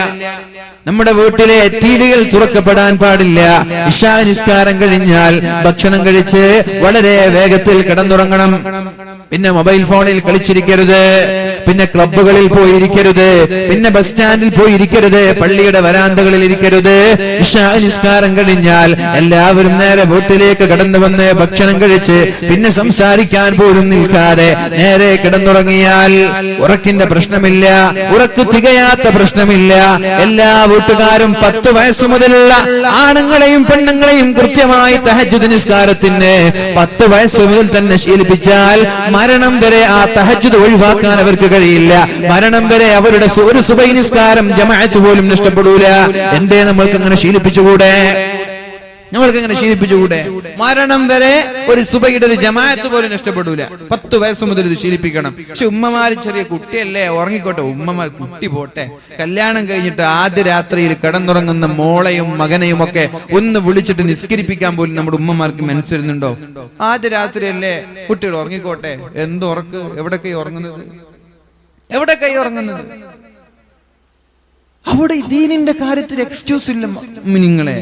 നമ്മുടെ വീട്ടിലെ ടിവികൾ തുറക്കപ്പെടാൻ പാടില്ല. ഇശാ നിസ്കാരം കഴിഞ്ഞാൽ ഭക്ഷണം കഴിച്ച് വളരെ വേഗത്തിൽ കിടന്നുറങ്ങണം. പിന്നെ മൊബൈൽ ഫോണിൽ കളിച്ചിരിക്കരുത്, പിന്നെ ക്ലബ്ബുകളിൽ പോയിരിക്കരുത്, പിന്നെ ബസ് സ്റ്റാൻഡിൽ പോയിരിക്കരുത്, പള്ളിയുടെ വരാന്തകളിൽ ഇരിക്കരുത്. ഇശാ നിസ്കാരം കഴിഞ്ഞാൽ എല്ലാവരും നേരെ വീട്ടിലേക്ക് കടന്നു വന്ന് ഭക്ഷണം കഴിച്ച് പിന്നെ സംസാരിക്കാൻ പോലും നിൽക്കാതെ നേരെ കിടന്നുറങ്ങിയാൽ ഉറക്കിന്റെ പ്രശ്നമില്ല, ഉറക്ക് തികയാത്ത പ്രശ്നമില്ല. എല്ലാ വീട്ടുകാരും 10 വയസ്സ് മുതലുള്ള ആണുങ്ങളെയും പെണ്ണുങ്ങളെയും കൃത്യമായി തഹജ്ജുദ് നിസ്കാരത്തിന് 10 വയസ്സ് മുതൽ തന്നെ ശീലിപ്പിച്ചാൽ മരണം വരെ ആ തഹജ്ജുദ് ഒഴിവാക്കാൻ അവർക്ക് കഴിയില്ല. മരണം വരെ അവരുടെ ഒരു സുബഹി നിസ്കാരം ജമാഅത്ത് പോലും നഷ്ടപ്പെടൂല. എന്തേ നമ്മൾക്ക് അങ്ങനെ ശീലിപ്പിച്ചുകൂടെ? മരണം വരെ ഒരു സുബഹിയുടെ ഒരു ജമാഅത്ത് പോലും നഷ്ടപ്പെടൂല. 10 വയസ്സ് മുതൽ ഇത് ശീലിപ്പിക്കണം. പക്ഷെ ഉമ്മമാര് ചെറിയ കുട്ടിയല്ലേ, ഉറങ്ങിക്കോട്ടെ, ഉമ്മമാർ കുട്ടി പോട്ടെ. കല്യാണം കഴിഞ്ഞിട്ട് ആദ്യ രാത്രിയിൽ കിടന്നുറങ്ങുന്ന മോളെയും മകനെയും ഒക്കെ ഒന്ന് വിളിച്ചിട്ട് നിസ്കരിപ്പിക്കാൻ പോലും നമ്മുടെ ഉമ്മമാർക്ക് മനസ്സിരുന്നുണ്ടോ? ആദ്യ രാത്രിയല്ലേ, കുട്ടികൾ ഉറങ്ങിക്കോട്ടെ. എന്ത് ഉറക്ക്? എവിടൊക്കെ ഉറങ്ങുന്നത്? അവിടെ ദീനിന്റെ കാര്യത്തിൽ എക്സ്ക്യൂസ് ഇല്ല നിങ്ങളെ.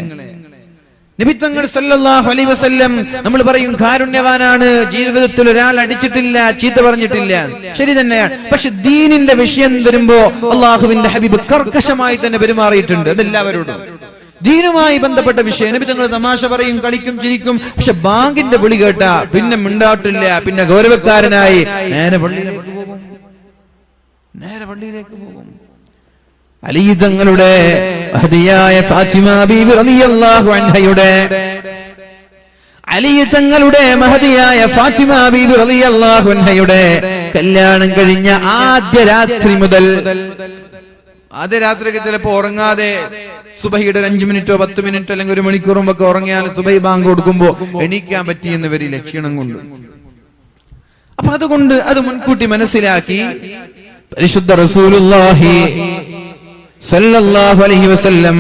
നബി തങ്ങൾ സല്ലല്ലാഹു അലൈഹി വസല്ലം നമ്മൾ പറയും കാരുണ്യവാനാണ്, ജീവിതത്തിൽ ഒരാൾ അടിച്ചിട്ടില്ല, ചീത്ത പറഞ്ഞിട്ടില്ല. ശരി തന്നെയാണ്. പക്ഷെ ദീനിന്റെ വിഷയം വരുമ്പോ അള്ളാഹുവിന്റെ ഹബീബ് കർക്കശമായി തന്നെ പെരുമാറിയിട്ടുണ്ട്. അതെല്ലാവരോടും ദീനുമായി ബന്ധപ്പെട്ട വിഷയം. നബി തങ്ങൾ തമാശ പറയും, കളിക്കും, ചിരിക്കും. പക്ഷെ ബാങ്കിന്റെ വിളി കേട്ടാ പിന്നെ മിണ്ടാട്ടില്ല, പിന്നെ ഗൗരവക്കാരനായി നേരെ പള്ളിയിലേക്ക് പോകും. അലി തങ്ങളുടെ മഹദിയായ ഫാത്തിമ ബീവി റളിയല്ലാഹു അൻഹയുടെ കല്യാണം കഴിഞ്ഞ ആദ്യ രാത്രി മുതൽ, ആദ്യ രാത്രിക്ക് ചിലപ്പോ ഉറങ്ങാതെ സുബഹിയുടെ 5 മിനിറ്റോ 10 മിനിറ്റോ അല്ലെങ്കിൽ 1 മണിക്കൂറും ഒക്കെ ഉറങ്ങിയാൽ സുബഹി ബാങ്ക് കൊടുക്കുമ്പോ എണീക്കാൻ പറ്റിയെന്ന് വരില്ല, ക്ഷീണം കൊണ്ട്. അപ്പൊ അതുകൊണ്ട് അത് മുൻകൂട്ടി മനസ്സിലാക്കി പരിശുദ്ധ റസൂലുള്ളാഹി സല്ലല്ലാഹു അലൈഹി വസല്ലം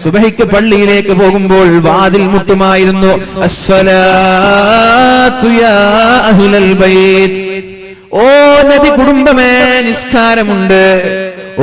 സുബഹിക്ക് പള്ളിയിലേക്ക് പോകുമ്പോൾ വാതിൽ മുട്ടുമായിരുന്നു. അസ്സലാത്തു യാ അഹ്ലൽ ബൈത്ത്, ഓ നബി കുടുംബമേ നിസ്കാരമുണ്ട്,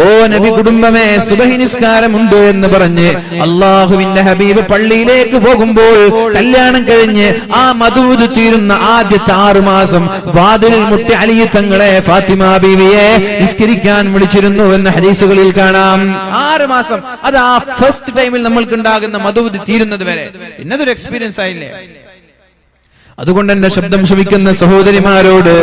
ഓ നബി കുടുംബമേ സുബഹി നിസ്കാരമുണ്ട് എന്ന് പറഞ്ഞ് അള്ളാഹുവിന്റെ ഹബീബ് പള്ളിയിലേക്ക് പോകുമ്പോൾ കല്യാണം കഴിഞ്ഞ് ആ മദൂദ് തീരുന്ന ആദ്യത്തെ 6 മാസം വാതിൽ മുട്ടി അലി തങ്ങളെ ഫാത്തിമ ബീവിയെ നിസ്കരിക്കാൻ വിളിച്ചിരുന്നു എന്ന് ഹദീസുകളിൽ കാണാം. 6 മാസം, അത് ആ ഫസ്റ്റ് ടൈമിൽ നമ്മൾക്ക് ഉണ്ടാകുന്ന മദൂദ് തീരുന്നത് വരെ. ഇന്നതൊരു എക്സ്പീരിയൻസ് ആയില്ലേ? അതുകൊണ്ട് എന്റെ ശബ്ദം ശ്രവിക്കുന്ന സഹോദരിമാരോട്,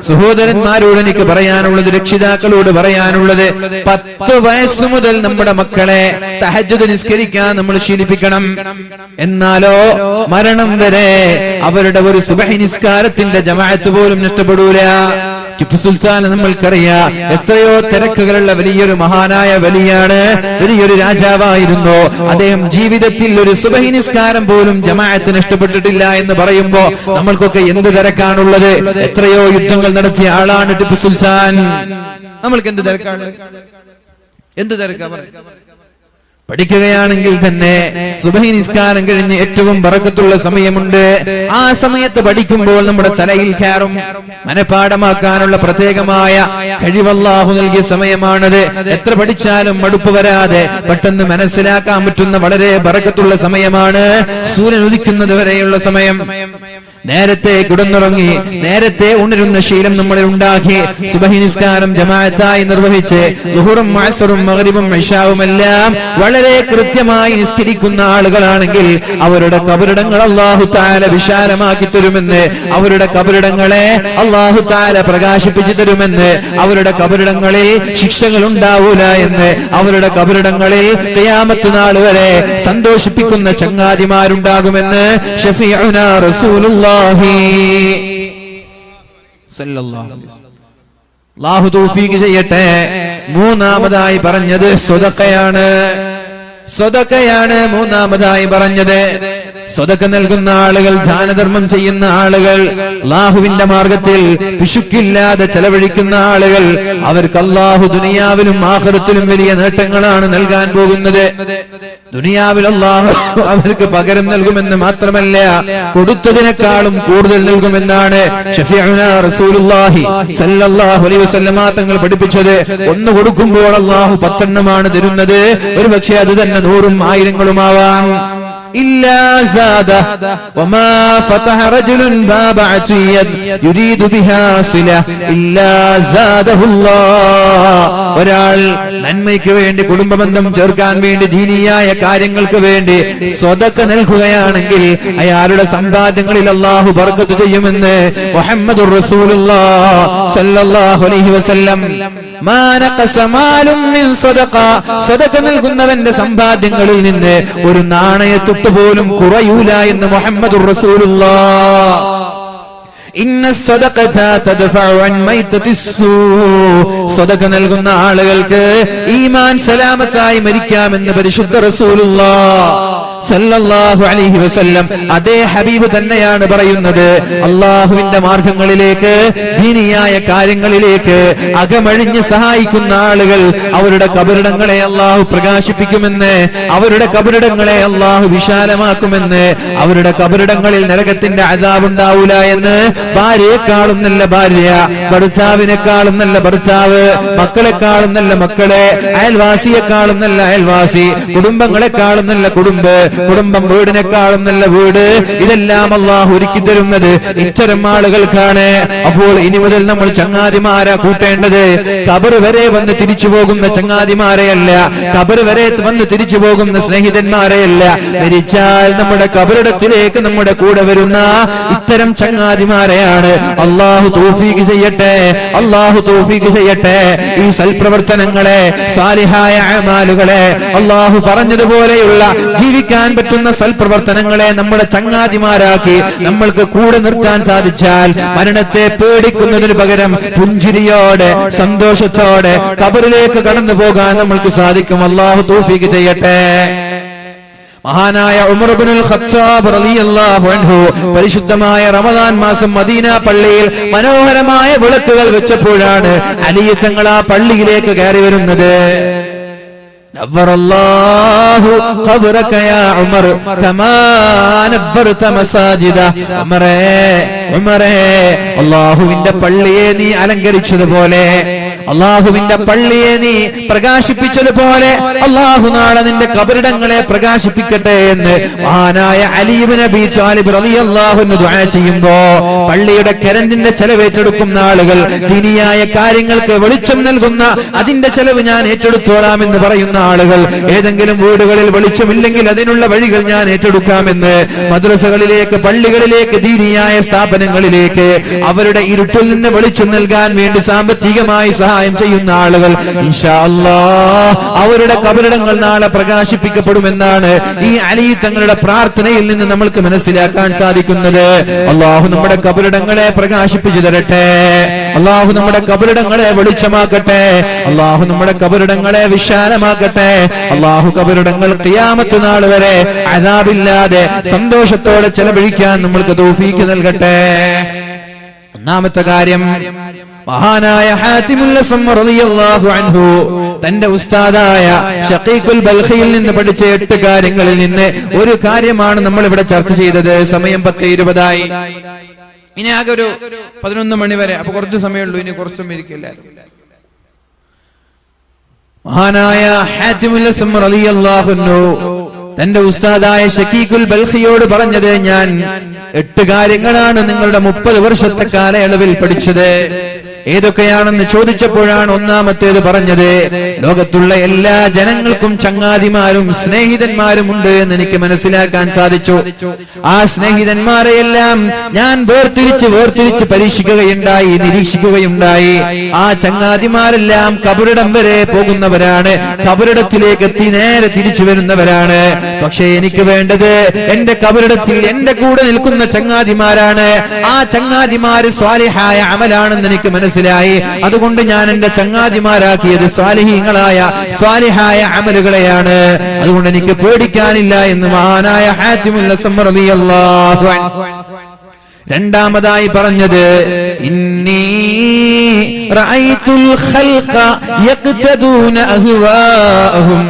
സഹോദരന്മാരോട് എനിക്ക് പറയാനുള്ളത്, രക്ഷിതാക്കളോട് പറയാനുള്ളത്, 10 വയസ്സ് മുതൽ നമ്മുടെ മക്കളെ തഹജ്ജുദ് നിസ്കരിക്കാൻ നമ്മൾ ശീലിപ്പിക്കണം. എന്നാലോ മരണം വരെ അവരുടെ ഒരു സുബഹി നിസ്കാരത്തിന്റെ ജമാഅത്ത് പോലും നഷ്ടപ്പെടൂല. ടിപ്പു സുൽത്താൻ നമ്മൾക്കറിയാം, എത്രയോ തിരക്കുകളുള്ള വലിയൊരു മഹാനായ വലിയാണ്, വലിയൊരു രാജാവായിരുന്നു. അദ്ദേഹം ജീവിതത്തിൽ ഒരു സുബഹി നിസ്കാരം പോലും ജമാഅത്ത് നഷ്ടപ്പെട്ടിട്ടില്ല എന്ന് പറയുമ്പോ നമ്മൾക്കൊക്കെ എന്ത് തിരക്കാണുള്ളത്? എത്രയോ യുദ്ധങ്ങൾ നടത്തിയ ആളാണ് ടിപ്പു സുൽത്താൻ. നമ്മൾക്ക് എന്ത് തിരക്കാണ്? എന്ത് തിരക്കാ? പഠിക്കുകയാണെങ്കിൽ തന്നെ സുബഹി നിസ്കാരം കഴിഞ്ഞ് ഏറ്റവും ബറക്കത്തുള്ള സമയമുണ്ട്. ആ സമയത്ത് പഠിക്കുമ്പോൾ നമ്മുടെ തലയിൽ കയറും. മനഃപാഠമാക്കാനുള്ള പ്രത്യേകമായ കഴിവ് അല്ലാഹു നൽകിയ സമയമാണത്. എത്ര പഠിച്ചാലും മടുപ്പ് വരാതെ പെട്ടെന്ന് മനസ്സിലാക്കാൻ പറ്റുന്ന വളരെ ബറക്കത്തുള്ള സമയമാണ്. സൂര്യൻ ഉദിക്കുന്നത് വരെയുള്ള സമയം. നേരത്തെ കിടന്നുറങ്ങി നേരത്തെ ഉണരുന്ന ശീലം നമ്മളിൽ ഉണ്ടാക്കി സുബഹി നിസ്കാരം ജമാഅത്തായി നിർവഹിച്ച് ളുഹറും അസ്റും മഗ്രിബും ഇശാവും എല്ലാം വളരെ കൃത്യമായി നിസ്കരിക്കുന്ന ആളുകളാണെങ്കിൽ അവരുടെ ഖബറിടങ്ങൾ അല്ലാഹു തആല വിശാലമാക്കി തരുമെന്ന്, അവരുടെ ഖബറിടങ്ങളെ അല്ലാഹു തആല പ്രകാശിപ്പിച്ചു തരുമെന്ന്, അവരുടെ ഖബറിടങ്ങളിൽ ശിക്ഷകൾ ഉണ്ടാവൂല എന്ന്, അവരുടെ ഖബറിടങ്ങളിൽ ഖിയാമത്ത് നാൾ വരെ സന്തോഷിപ്പിക്കുന്ന ചങ്ങാതിമാരുണ്ടാകുമെന്ന് ശഫീഉനാ റസൂലുള്ളാഹി അല്ലാഹു തൗഫീഖ് ചെയ്യട്ടെ. മൂന്നാമതായി പറഞ്ഞത് സ്വതക്കയാണ്. സ്വതക്കയാണ് മൂന്നാമതായി പറഞ്ഞത്. സ്വതക്ക നൽകുന്ന ആളുകൾ, ദാനധർമ്മം ചെയ്യുന്ന ആളുകൾ, അല്ലാഹുവിന്റെ മാർഗത്തിൽ പിശുക്കില്ലാതെ ചെലവഴിക്കുന്ന ആളുകൾ, അവർക്ക് അല്ലാഹു ദുനിയാവിലും ആഖിറത്തിലും വലിയ നേട്ടങ്ങളാണ് നൽകാൻ പോകുന്നത്. ദുനിയാവിൽ അല്ലാഹു അവർക്ക് പകരം നൽകുമെന്ന് മാത്രമല്ല, കൊടുത്തതിനേക്കാളും കൂടുതൽ നൽകുമെന്നാണ് ശഫീഉനാ റസൂലുള്ളാഹി സ്വല്ലല്ലാഹു അലൈഹി വസല്ലമ തങ്ങൾ പഠിപ്പിച്ചത്. ഒന്ന് കൊടുക്കുമ്പോൾ അല്ലാഹു 10 എണ്ണമാണ് തരുന്നത്. ഒരുപക്ഷെ അത് തന്നെ 100ഉം 1000ങ്ങളും ആവാം. إلا زاده وما فتح رجل باب عطية يريد بها صلة إلا زاده الله. ഒരാൾ നന്മയ്ക്ക് വേണ്ടി, കുടുംബബന്ധം ചേർക്കാൻ വേണ്ടി, ദീനിയായ കാര്യങ്ങൾക്ക് വേണ്ടി സ്വതക്ക നൽകുകയാണെങ്കിൽ അയാളുടെ സമ്പാദ്യങ്ങളിൽ അല്ലാഹു ബർക്കത്ത് ചെയ്യുമെന്ന് മുഹമ്മദുർ റസൂലുള്ളാഹി സ്വല്ലല്ലാഹു അലൈഹി വസല്ലം. മാ നഖസ മാലും മിൻ സദഖ, സ്വതക്ക നൽകുന്നവന്റെ സമ്പാദ്യങ്ങളിൽ നിന്ന് ഒരു നാണയത്തു പോലും കുറയൂല എന്ന് മുഹമ്മദുർ റസൂലുള്ളാഹി. ഇന്ന സദഖത തദ്ഫഉ അൻ മൈതത്തിസ്സൂ, സദഖ നൽകുന്ന ആളുകൾക്ക് ഈമാൻ സലാമത്തായി മരിക്കാമെന്ന് പരിശുദ്ധ റസൂലുള്ളാഹി സല്ലല്ലാഹു അലൈഹി വസല്ലം. അതേ ഹബീബ് തന്നെയാണ് പറയുന്നത്. അല്ലാഹുവിന്റെ മാർഗങ്ങളിലേക്ക്, ദീനിയായ കാര്യങ്ങളിലേക്ക് അകമഴിഞ്ഞ് സഹായിക്കുന്ന ആളുകൾ അവരുടെ ഖബറിടങ്ങളെ അല്ലാഹു പ്രകാശിപ്പിക്കുമെന്ന്, അവരുടെ ഖബറിടങ്ങളെ അല്ലാഹു വിശാലമാക്കുമെന്ന്, അവരുടെ ഖബറിടങ്ങളിൽ നരകത്തിന്റെ അദാബ് ഉണ്ടാവൂല എന്ന്. ഭാര്യയെക്കാളും നല്ല ഭാര്യ, ഭർത്താവിനേക്കാളും നല്ല ഭർത്താവ്, മക്കളെക്കാളും നല്ല മക്കളെ, അയൽവാസിയെക്കാളും നല്ല അയൽവാസി, കുടുംബങ്ങളെക്കാളും നല്ല കുടുംബം, വീടിനേക്കാളും നല്ല വീട്, ഇതെല്ലാം അല്ലാഹു ഒരുക്കി തരുന്നത് ഇത്തരം ആളുകൾക്കാണ്. അപ്പോൾ ഇനി മുതൽ നമ്മൾ ചങ്ങാതിമാരെ കൂട്ടേണ്ടത് ഖബർ വരെ വന്ന് തിരിച്ചു പോകുന്ന ചങ്ങാതിമാരെയല്ല, ഖബർ വരെ വന്ന് തിരിച്ചു പോകുന്ന സ്നേഹിതന്മാരെയല്ല, മരിച്ചാൽ നമ്മുടെ ഖബറിടത്തിലേക്ക് നമ്മുടെ കൂടെ വരുന്ന ഇത്തരം ചങ്ങാതിമാരെയാണ്. അല്ലാഹു തൗഫീഖ് ചെയ്യട്ടെ, അല്ലാഹു തൗഫീഖ് ചെയ്യട്ടെ. ഈ സൽപ്രവർത്തനങ്ങളെ, സാലിഹായ അമാലുകളെ, അല്ലാഹു പറഞ്ഞതുപോലെയുള്ള ജീവിക്കാൻ പറ്റുന്ന സൽപ്രവർത്തനങ്ങളെ നമ്മുടെ ചങ്ങാതിമാരാക്കി നമ്മൾക്ക് കൂടെ നിർത്താൻ സാധിച്ചാൽ മരണത്തെ പേടിക്കുന്നതിന് പകരം പുഞ്ചിരിയോടെ, സന്തോഷത്തോടെ ഖബറിലേക്ക് കടന്നു പോകാൻ നമ്മൾക്ക് സാധിക്കും. അല്ലാഹു തൗഫീഖ് ചെയ്യട്ടെ. മഹാനായ ഉമർ ഇബ്നുൽ ഖത്താബ് റളിയല്ലാഹു അൻഹു പരിശുദ്ധമായ റമദാൻ മാസം മദീന പള്ളിയിൽ മനോഹരമായ വിളക്കുകൾ വെച്ചപ്പോഴാണ് അലി തങ്ങൾ ആ പള്ളിയിലേക്ക് കയറി വരുന്നത്. നവ്വറല്ലാഹു ഖബ്റക യാ ഉമർ കമാ നവ്വർത മസാജിദ. ഉമറേ അല്ലാഹുവിന്റെ പള്ളിയെ നീ അലങ്കരിച്ചതുപോലെ, അല്ലാഹുവിന്റെ പള്ളിയെ നീ പ്രകാശിപ്പിച്ചതുപോലെ അല്ലാഹു നാളെ നിന്റെ ഖബറിടങ്ങളെ പ്രകാശിപ്പിക്കട്ടെ എന്ന് മഹാനായ അലി ഇബ്നു അബീ ത്വാലിബ് റളിയല്ലാഹു അൻഹു ദുആ ചെയ്യുമ്പോ, പള്ളിയുടെ കരണ്ടിന്റെ ചെലവേറ്റെടുക്കുന്ന ആളുകൾ, ദീനിയായ കാര്യങ്ങൾക്ക് വെളിച്ചം നൽകുന്ന അതിന്റെ ചെലവ് ഞാൻ ഏറ്റെടുത്തോളാം എന്ന് പറയുന്ന ആളുകൾ, ഏതെങ്കിലും വീടുകളിൽ വെളിച്ചമില്ലെങ്കിൽ അതിനുള്ള വഴികൾ ഞാൻ ഏറ്റെടുക്കാമെന്ന് മദ്രസകളിലേക്ക്, പള്ളികളിലേക്ക്, ദീനിയായ സ്ഥാപനങ്ങളിലേക്ക് അവരുടെ ഇരുട്ടിൽ നിന്ന് വെളിച്ചം നൽകാൻ വേണ്ടി സാമ്പത്തികമായി സഹായം ചെയ്യുന്ന ആളുകൾ ഇൻഷാ അല്ലാഹ് അവരുടെ ഖബറിടങ്ങൾ നാളെ പ്രകാശിപ്പിക്കപ്പെടുമെന്നാണ് ഈ അലി തങ്ങളുടെ പ്രാർത്ഥനയിൽ നിന്ന് നമ്മൾക്ക് മനസ്സിലാക്കാൻ സാധിക്കുന്നത്. അല്ലാഹു നമ്മുടെ ഖബറിടങ്ങളെ പ്രകാശിപ്പിച്ചു തരട്ടെ. അല്ലാഹു നമ്മുടെ ഖബറിടങ്ങളെ വെളിച്ചമാക്കട്ടെ. അല്ലാഹു നമ്മുടെ ഖബറിടങ്ങളെ വിശാലമാക്കട്ടെ. അല്ലാഹു ഖബറിടങ്ങൾ ഖിയാമത്ത് നാൾ വരെ അദാബില്ലാതെ സന്തോഷത്തോടെ ചെലവഴിക്കാൻ നമ്മൾക്ക് തൗഫീഖ് നൽകട്ടെ. ഒന്നാമത്തെ കാര്യം, മഹാനായ ഹാതിമുൽ അസ്സം റളിയല്ലാഹു അൻഹു തന്റെ ഉസ്താദായ ഷഖീഖുൽ ബൽഖിയിൽ നിന്ന് പഠിച്ച 8 കാര്യങ്ങളിൽ നിന്ന് ഒരു കാര്യമാണ് നമ്മൾ ഇവിടെ ചർച്ച ചെയ്തത്. സമയം 10:20 ഇനി ആകെ ഒരു 11 മണി വരെ, അപ്പൊ കുറച്ച് സമയമുള്ളൂ. ഇനി കുറച്ച് സമയം ഇരിക്കില്ല. മഹാനായ ഹാതിമുൽ അസ്സം റളിയല്ലാഹു അൻഹു തന്റെ ഉസ്താദായ ഷഖീഖുൽ ബൽഖിയോട് പറഞ്ഞത്, ഞാൻ 8 കാര്യങ്ങളാണ് നിങ്ങളുടെ 30 വർഷത്തെ കാലയളവിൽ പഠിച്ചത്. ഏതൊക്കെയാണെന്ന് ചോദിച്ചപ്പോഴാണ് ഒന്നാമത്തേത് പറഞ്ഞത്, ലോകത്തുള്ള എല്ലാ ജനങ്ങൾക്കും ചങ്ങാതിമാരും സ്നേഹിതന്മാരും ഉണ്ട് എന്ന് എനിക്ക് മനസ്സിലാക്കാൻ സാധിച്ചു. ആ സ്നേഹിതന്മാരെയെല്ലാം ഞാൻ വേർതിരിച്ച് പരീക്ഷിക്കുകയുണ്ടായി, നിരീക്ഷിക്കുകയുണ്ടായി. ആ ചങ്ങാതിമാരെല്ലാം കബറിടം വരെ പോകുന്നവരാണ്, കബറിടത്തിലേക്ക് എത്തി നേരെ തിരിച്ചു വരുന്നവരാണ്. പക്ഷേ എനിക്ക് വേണ്ടത് എന്റെ കബറിടത്തിൽ എന്റെ കൂടെ നിൽക്കുന്ന ചങ്ങാതിമാരാണ്. ആ ചങ്ങാതിമാര് സ്വാലിഹായ അമലാണെന്ന് എനിക്ക് മനസ്സിലായി. അതുകൊണ്ട് ഞാൻ എന്റെ ചങ്ങാതിമാരാക്കിയത് സ്വാലിഹായ അമലുകളെയാണ്. അതുകൊണ്ട് എനിക്ക് പേടിക്കാനില്ല എന്ന് മഹാനായ ഹാതിമുൽ അസ്സം റളിയല്ലാഹു അൻഹു. രണ്ടാമതായി പറഞ്ഞത്, ഇന്നി റഅയ്തുൽ ഖൽഖ യഖ്തദൂന അഹ്വാഅഹും.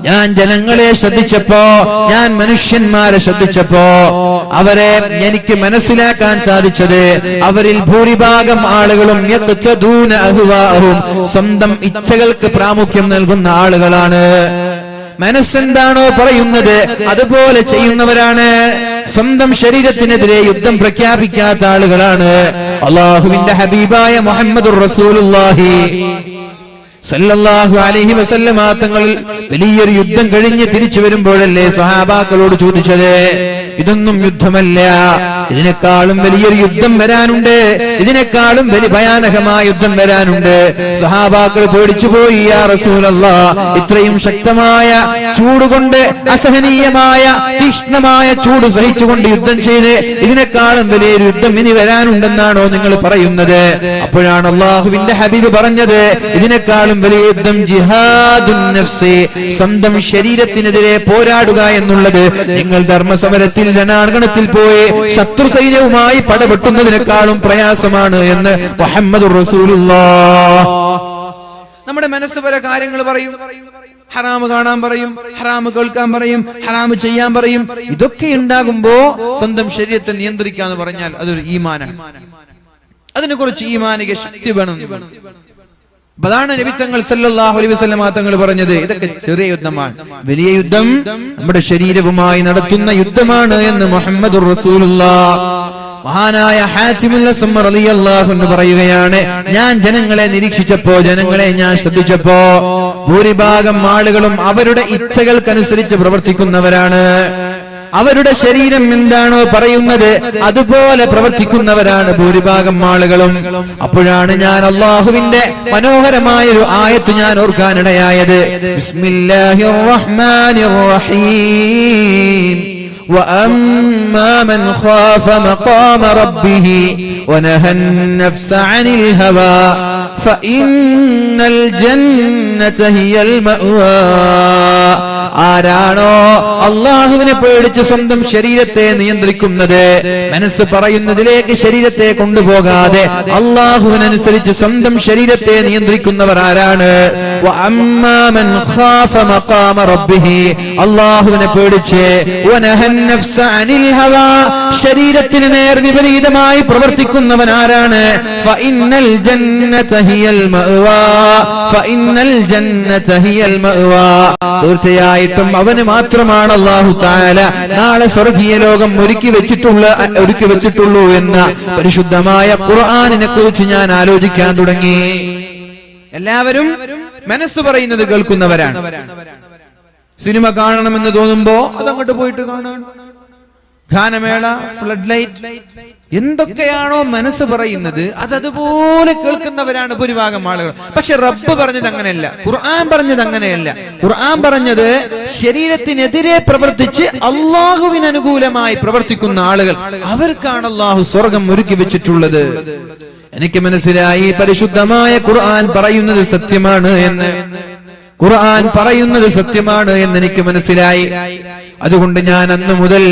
ഞാൻ ജനങ്ങളെ ശ്രദ്ധിച്ചപ്പോ, ഞാൻ മനുഷ്യന്മാരെ ശ്രദ്ധിച്ചപ്പോ അവരെ എനിക്ക് മനസ്സിലാക്കാൻ സാധിച്ചത്, അവരിൽ ഭൂരിഭാഗം ആളുകളും യഖ്തദൂന അഹ്വാഅഹും, സ്വന്തം ഇച്ഛകൾക്ക് പ്രാമുഖ്യം നൽകുന്ന ആളുകളാണ്. മനസ്സെന്താണോ പറയുന്നത് അതുപോലെ ചെയ്യുന്നവരാണ്. സ്വന്തം ശരീരത്തിനെതിരെ യുദ്ധം പ്രഖ്യാപിക്കാത്ത ആളുകളാണ്. അല്ലാഹുവിന്റെ ഹബീബായ മുഹമ്മദുർ റസൂലുള്ളാഹി സല്ലല്ലാഹു അലൈഹി വസല്ലമ തങ്ങൾ വലിയൊരു യുദ്ധം കഴിഞ്ഞ് തിരിച്ചു വരുമ്പോഴല്ലേ സഹാബാക്കളോട് ചോദിച്ചത്, ഇതൊന്നും യുദ്ധമല്ല, ഇതിനേക്കാളും വലിയൊരു യുദ്ധം വരാനുണ്ട്, ഇതിനേക്കാളും വലിയ ഭയാനകമായ യുദ്ധം വരാനുണ്ട്. സഹാബാക്കൾ പേടിച്ചുപോയി, യാ റസൂലല്ലാഹ്, ഇത്രയും ശക്തമായ ചൂടുകൊണ്ട്, അസഹനീയമായ തീക്ഷ്ണമായ ചൂട് സഹിച്ചുകൊണ്ട് യുദ്ധം ചെയ്ത് ഇതിനേക്കാളും വലിയൊരു യുദ്ധം ഇനി വരാനുണ്ടെന്നാണോ നിങ്ങൾ പറയുന്നത്? അപ്പോഴാണ് അല്ലാഹുവിന്റെ ഹബീബ് പറഞ്ഞത്, ഇതിനേക്കാളും വലിയ യുദ്ധം ജിഹാദുൻ നഫ്സി, സ്വന്തം ശരീരത്തിനെതിരെ പോരാടുക എന്നുള്ളത്. നിങ്ങൾ ധർമ്മസമരത്തിൽ രണാങ്കണത്തിൽ പോയി ശത്രു സൈന്യവുമായി പടവെട്ടുന്നതിനേക്കാളും പ്രയാസമാണ് എന്ന് മുഹമ്മദുർ റസൂലുള്ളാഹ്. നമ്മുടെ മനസ്സ് പല കാര്യങ്ങൾ പറയും. ഹറാമ് കാണാൻ പറയും, ഹറാമ് കേൾക്കാൻ പറയും, ഹറാമ് ചെയ്യാൻ പറയും. ഇതൊക്കെ ഉണ്ടാകുമ്പോ സ്വന്തം ശരീരത്തെ നിയന്ത്രിക്കാന്ന് പറഞ്ഞാൽ അതൊരു ഈമാനാണ്. അതിനെ കുറിച്ച് ഈമാനിക ശക്തി വേണം. അതാണ് നബി തങ്ങൾ സല്ലല്ലാഹു അലൈഹി വസല്ലം തങ്ങൾ പറഞ്ഞത്, ഇതൊക്കെ ചെറിയ യുദ്ധമാണ്, വലിയ യുദ്ധം നമ്മുടെ ശരീരവുമായി നടത്തുന്ന യുദ്ധമാണ് എന്ന് മുഹമ്മദുർ റസൂലുള്ളാഹ്. മഹാനായ ഹാതിമുൽ അസ്സം റളിയല്ലാഹു അൻഹു പറയുകയാണ്, ഞാൻ ജനങ്ങളെ നിരീക്ഷിച്ചപ്പോ, ജനങ്ങളെ ഞാൻ ശ്രദ്ധിച്ചപ്പോ ഭൂരിഭാഗം ആളുകളും അവരുടെ ഇച്ഛകൾക്കനുസരിച്ച് പ്രവർത്തിക്കുന്നവരാണ്. അവരുടെ ശരീരം എന്താണോ പറയുന്നത് അതുപോലെ പ്രവർത്തിക്കുന്നവരാണ് ഭൂരിഭാഗം ആളുകളും. അപ്പോഴാണ് ഞാൻ അല്ലാഹുവിന്റെ മനോഹരമായ ഒരു ആയത്ത് ഞാൻ ഓർക്കാനിടയായത്. ബിസ്മില്ലാഹിർ റഹ്മാനിർ റഹീം. وأما من خاف مقام ربه ونهى النفس عن الهوى فإن الجنة هي المأوى. ആ ആരാണോ അള്ളാഹുവിനെ പേടിച്ച് സ്വന്തം ശരീരത്തെ നിയന്ത്രിക്കുന്നത്, മനസ്സ് പറയുന്നതിലേക്ക് ശരീരത്തെ കൊണ്ടുപോകാതെ അള്ളാഹുവിനനുസരിച്ച് സ്വന്തം ശരീരത്തെ നിയന്ത്രിക്കുന്നവർ ആരാണ്? അള്ളാഹുവിനെ പേടിച്ച് ശരീരത്തിന് നേർ വിപരീതമായി പ്രവർത്തിക്കുന്നവൻ ആരാണ്? തീർച്ചയായിട്ടും അവന് മാത്രമാണ് അല്ലാഹു തആല നാളെ സ്വർഗീയ ലോകം ഒരുക്കി വെച്ചിട്ടുള്ളൂ എന്ന പരിശുദ്ധമായ ഖുർആനിനെ കുറിച്ച് ഞാൻ ആലോചിക്കാൻ തുടങ്ങി. എല്ലാവരും മനസ്സ് പറയുന്നത് കേൾക്കുന്നവരാണ്. സിനിമ കാണണമെന്ന് തോന്നുമ്പോ അതങ്ങോട്ട് പോയിട്ട് കാണാൻ, ഗാനമേള, ഫ്ലഡ് ലൈറ്റ്, എന്തൊക്കെയാണോ മനസ്സ് പറയുന്നത് അതുപോലെ കേൾക്കുന്നവരാണ് ഭൂരിഭാഗം ആളുകൾ. പക്ഷെ റബ്ബ് പറഞ്ഞത് അങ്ങനെയല്ല, ഖുർആൻ പറഞ്ഞത് അങ്ങനെയല്ല. ഖുർആൻ പറഞ്ഞത് ശരീരത്തിനെതിരെ പ്രവർത്തിച്ച് അള്ളാഹുവിന് അനുകൂലമായി പ്രവർത്തിക്കുന്ന ആളുകൾ, അവർക്കാണ് അള്ളാഹു സ്വർഗം ഒരുക്കി വെച്ചിട്ടുള്ളത്. എനിക്ക് മനസ്സിലായി പരിശുദ്ധമായ ഖുർആൻ പറയുന്നത് സത്യമാണ് എന്ന്. ഖുർആൻ പറയുന്നത് സത്യമാണ് എന്ന് എനിക്ക് മനസ്സിലായി. അതുകൊണ്ട് ഞാൻ അന്നു മുതൽ